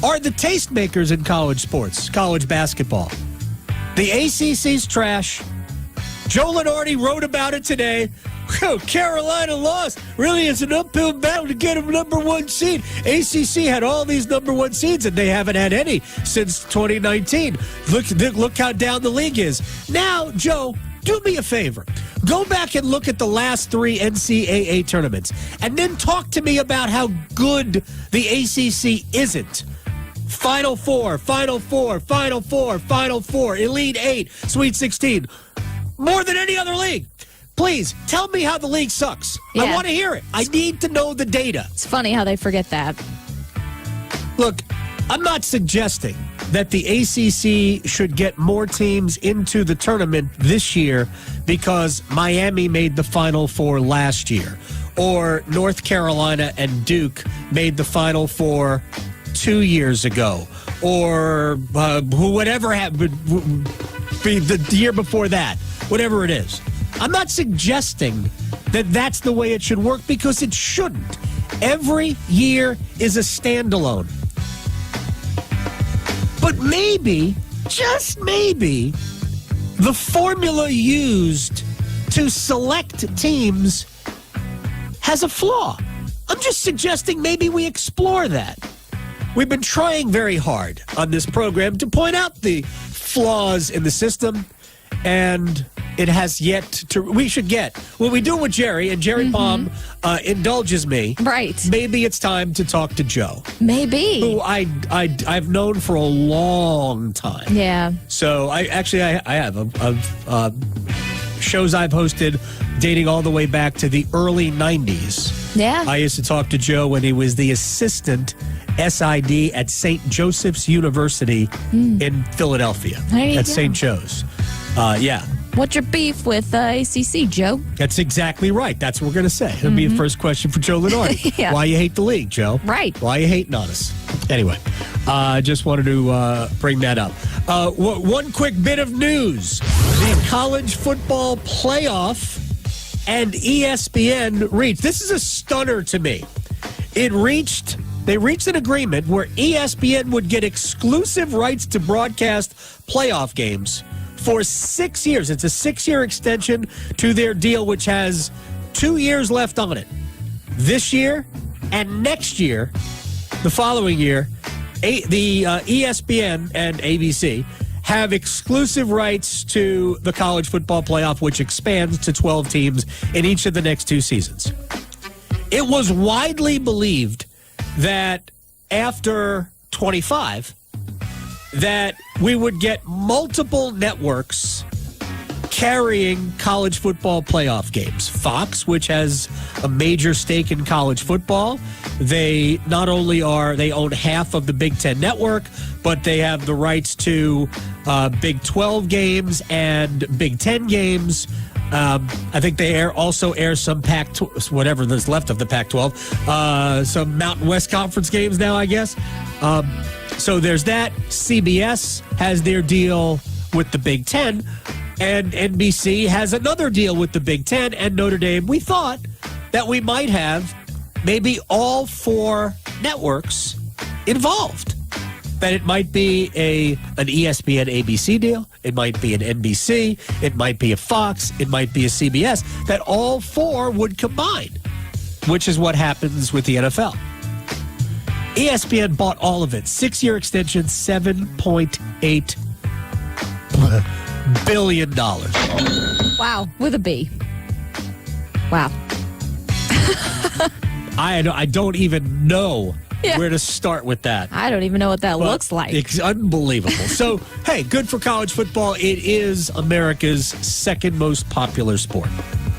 are the tastemakers in college sports, college basketball. The ACC's trash. Joe Lenardi wrote about it today. Carolina lost. Really, it's an uphill battle to get a number 1 seed. ACC had all these number 1 seeds, and they haven't had any since 2019. Look how down the league is. Now, Joe, do me a favor. Go back and look at the last 3 NCAA tournaments, and then talk to me about how good the ACC isn't. Final Four, Final Four, Final Four, Final Four, Elite 8, Sweet 16. More than any other league. Please, tell me how the league sucks. Yeah. I want to hear it. I need to know the data. It's funny how they forget that. Look, I'm not suggesting that the ACC should get more teams into the tournament this year because Miami made the Final Four last year, or North Carolina and Duke made the Final Four 2 years ago, or whatever happened the year before that, whatever it is. I'm not suggesting that that's the way it should work, because it shouldn't. Every year is a standalone. But maybe, just maybe, the formula used to select teams has a flaw. I'm just suggesting maybe we explore that. We've been trying very hard on this program to point out the flaws in the system, and it has yet to. We should get when we do it with Jerry, and Jerry Palm indulges me. Right. Maybe it's time to talk to Joe. Maybe. Who I've known for a long time. Yeah. So I have shows I've hosted dating all the way back to the early 90s. Yeah. I used to talk to Joe when he was the assistant SID at St. Joseph's University in Philadelphia. There you at go. St. Joe's. Yeah. What's your beef with ACC, Joe? That's exactly right. That's what we're going to say. It'll be the first question for Joe Lenardi. Yeah. Why you hate the league, Joe? Right. Why you hating on us? Anyway, just wanted to bring that up. One quick bit of news. The college football playoff and ESPN reached. This is a stunner to me. They reached an agreement where ESPN would get exclusive rights to broadcast playoff games for 6 years. It's a 6-year extension to their deal, which has 2 years left on it. This year and next year, the following year, the ESPN and ABC have exclusive rights to the college football playoff, which expands to 12 teams in each of the next 2 seasons. It was widely believed that after 25, that we would get multiple networks carrying college football playoff games. Fox, which has a major stake in college football, they not only they own half of the Big Ten network, but they have the rights to Big 12 games and Big 10 games. I think they also air some Pac-12, whatever there's left of the Pac-12, some Mountain West Conference games now, I guess. So there's that. CBS has their deal with the Big Ten, and NBC has another deal with the Big Ten and Notre Dame. We thought that we might have maybe all 4 networks involved. That it might be an ESPN ABC deal, it might be an NBC, it might be a Fox, it might be a CBS, that all 4 would combine, which is what happens with the NFL. ESPN bought all of it. 6-year extension, $7.8 billion. Wow, with a B. Wow. I don't even know where to start with that. I don't even know what that looks like. It's unbelievable. So, hey, good for college football. It is America's second most popular sport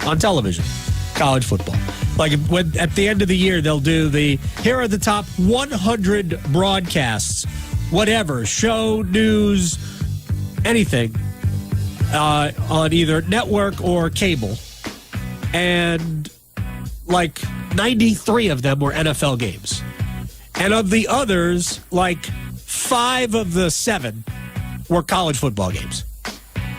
on television. College football. Like when at the end of the year they'll do here are the top 100 broadcasts, whatever, show, news, anything, on either network or cable. And like 93 of them were NFL games. And of the others, like 5 of the 7 were college football games.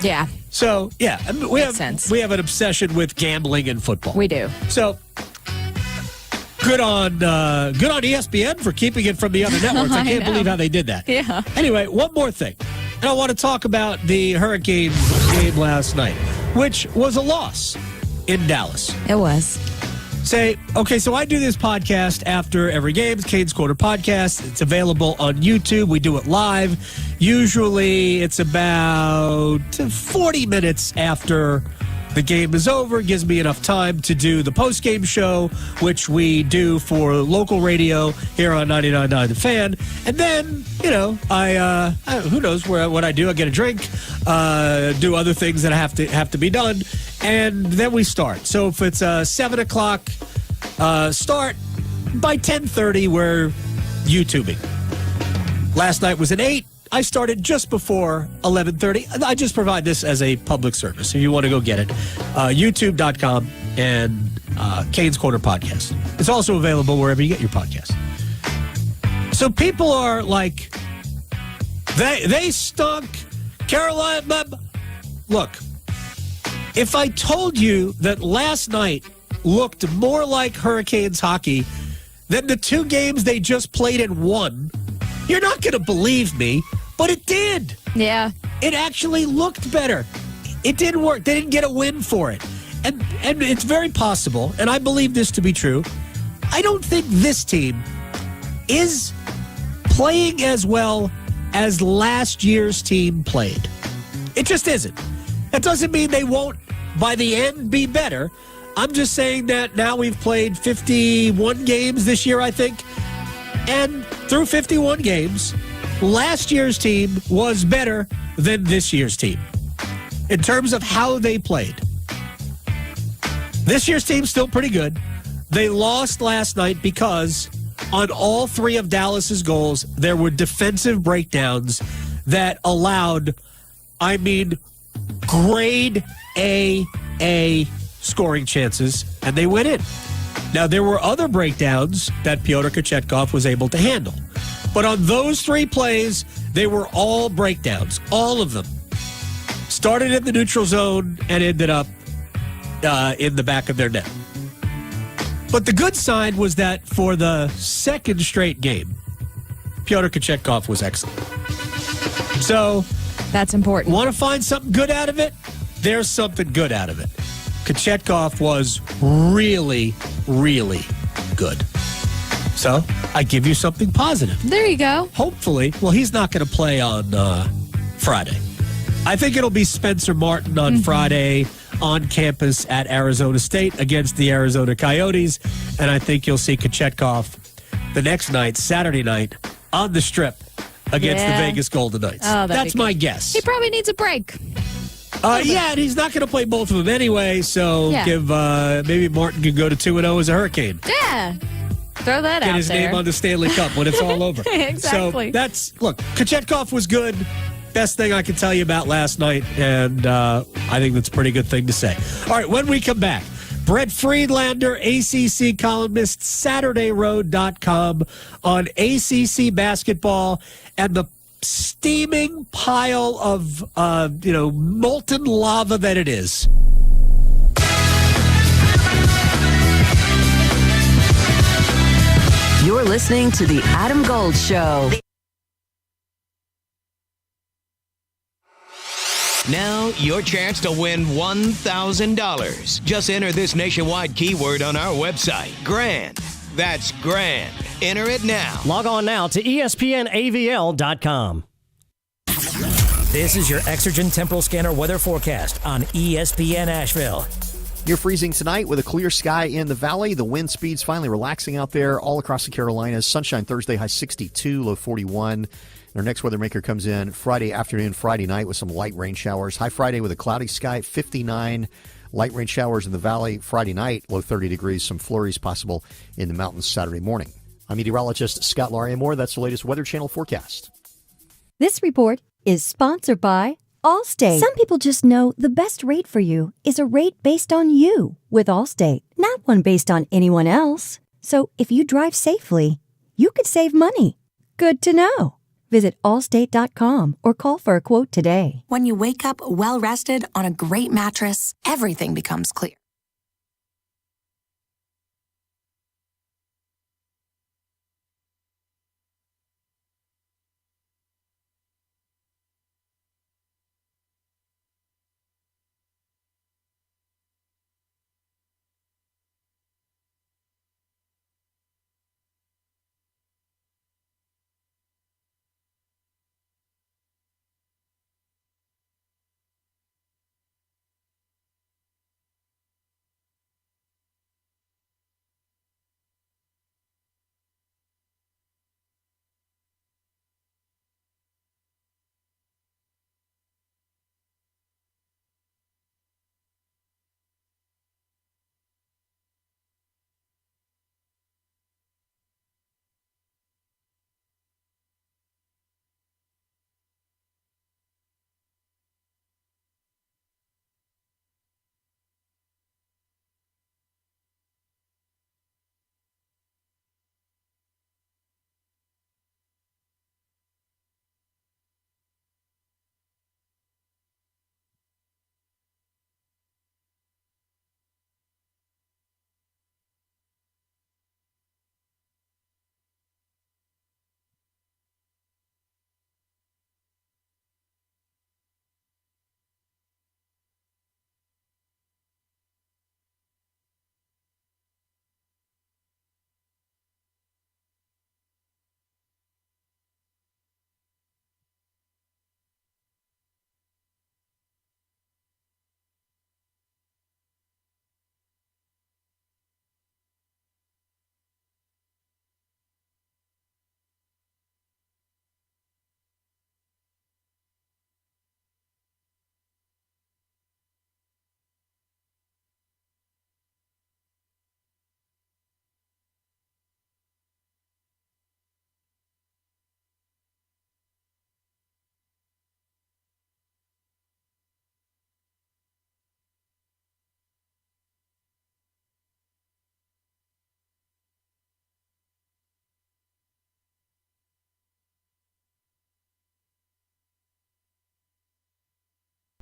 Yeah. So, yeah, I mean, we have an obsession with gambling and football. We do. So, good on ESPN for keeping it from the other networks. I can't believe how they did that. Yeah. Anyway, one more thing. And I want to talk about the Hurricanes game last night, which was a loss in Dallas. It was. So I do this podcast after every game. It's Canes Corner Podcast. It's available on YouTube. We do it live. Usually it's about 40 minutes after the game is over. It gives me enough time to do the post-game show, which we do for local radio here on 99.9 The Fan. And then, I who knows what I do. I get a drink, do other things that have to be done, and then we start. So if it's a 7 o'clock start, by 10:30 we're YouTubing. Last night was an 8. I started just before 11:30. I just provide this as a public service. If you want to go get it, youtube.com and Canes Corner Podcast. It's also available wherever you get your podcast. So people are like, they stunk. Carolina. Look, if I told you that last night looked more like Hurricanes hockey than the 2 games they just played and won, you're not going to believe me. But it did. Yeah. It actually looked better. It didn't work. They didn't get a win for it. And it's very possible, and I believe this to be true, I don't think this team is playing as well as last year's team played. It just isn't. That doesn't mean they won't, by the end, be better. I'm just saying that now we've played 51 games this year, I think. And through 51 games, last year's team was better than this year's team in terms of how they played. This year's team's still pretty good. They lost last night because on all three of Dallas's goals, there were defensive breakdowns that allowed, grade A scoring chances, and they went in. Now, there were other breakdowns that Pyotr Kochetkov was able to handle. But on those three plays, they were all breakdowns, all of them. Started in the neutral zone and ended up in the back of their net. But the good sign was that for the second straight game, Pyotr Kochetkov was excellent. So that's important. Want to find something good out of it? There's something good out of it. Kochetkov was really, really good. So I give you something positive. There you go. Hopefully. Well, he's not going to play on Friday. I think it'll be Spencer Martin on Friday on campus at Arizona State against the Arizona Coyotes. And I think you'll see Kochetkov the next night, Saturday night, on the Strip against the Vegas Golden Knights. Oh, that's my guess. He probably needs a break. And he's not going to play both of them anyway, so give maybe Martin can go to 2-0 as a Hurricane. Yeah. Throw that out there. Get his name on the Stanley Cup when it's all over. Exactly. So Kochetkov was good. Best thing I can tell you about last night, and I think that's a pretty good thing to say. All right, when we come back, Brett Friedlander, ACC columnist, SaturdayRoad.com on ACC basketball and the steaming pile of, molten lava that it is. You're listening to The Adam Gold Show. Now, your chance to win $1,000. Just enter this nationwide keyword on our website, GRAND. That's GRAND. Enter it now. Log on now to ESPNAVL.com. This is your Exergen Temporal Scanner weather forecast on ESPN Asheville. Near freezing tonight with a clear sky in the valley. The wind speed's finally relaxing out there all across the Carolinas. Sunshine Thursday, high 62, low 41. Our next weather maker comes in Friday afternoon, Friday night with some light rain showers. High Friday with a cloudy sky, 59. Light rain showers in the valley Friday night, low 30 degrees. Some flurries possible in the mountains Saturday morning. I'm meteorologist Scott Lauriamore. That's the latest Weather Channel forecast. This report is sponsored by Allstate. Some people just know the best rate for you is a rate based on you with Allstate, not one based on anyone else. So if you drive safely, you could save money. Good to know. Visit allstate.com or call for a quote today. When you wake up well-rested on a great mattress, everything becomes clear.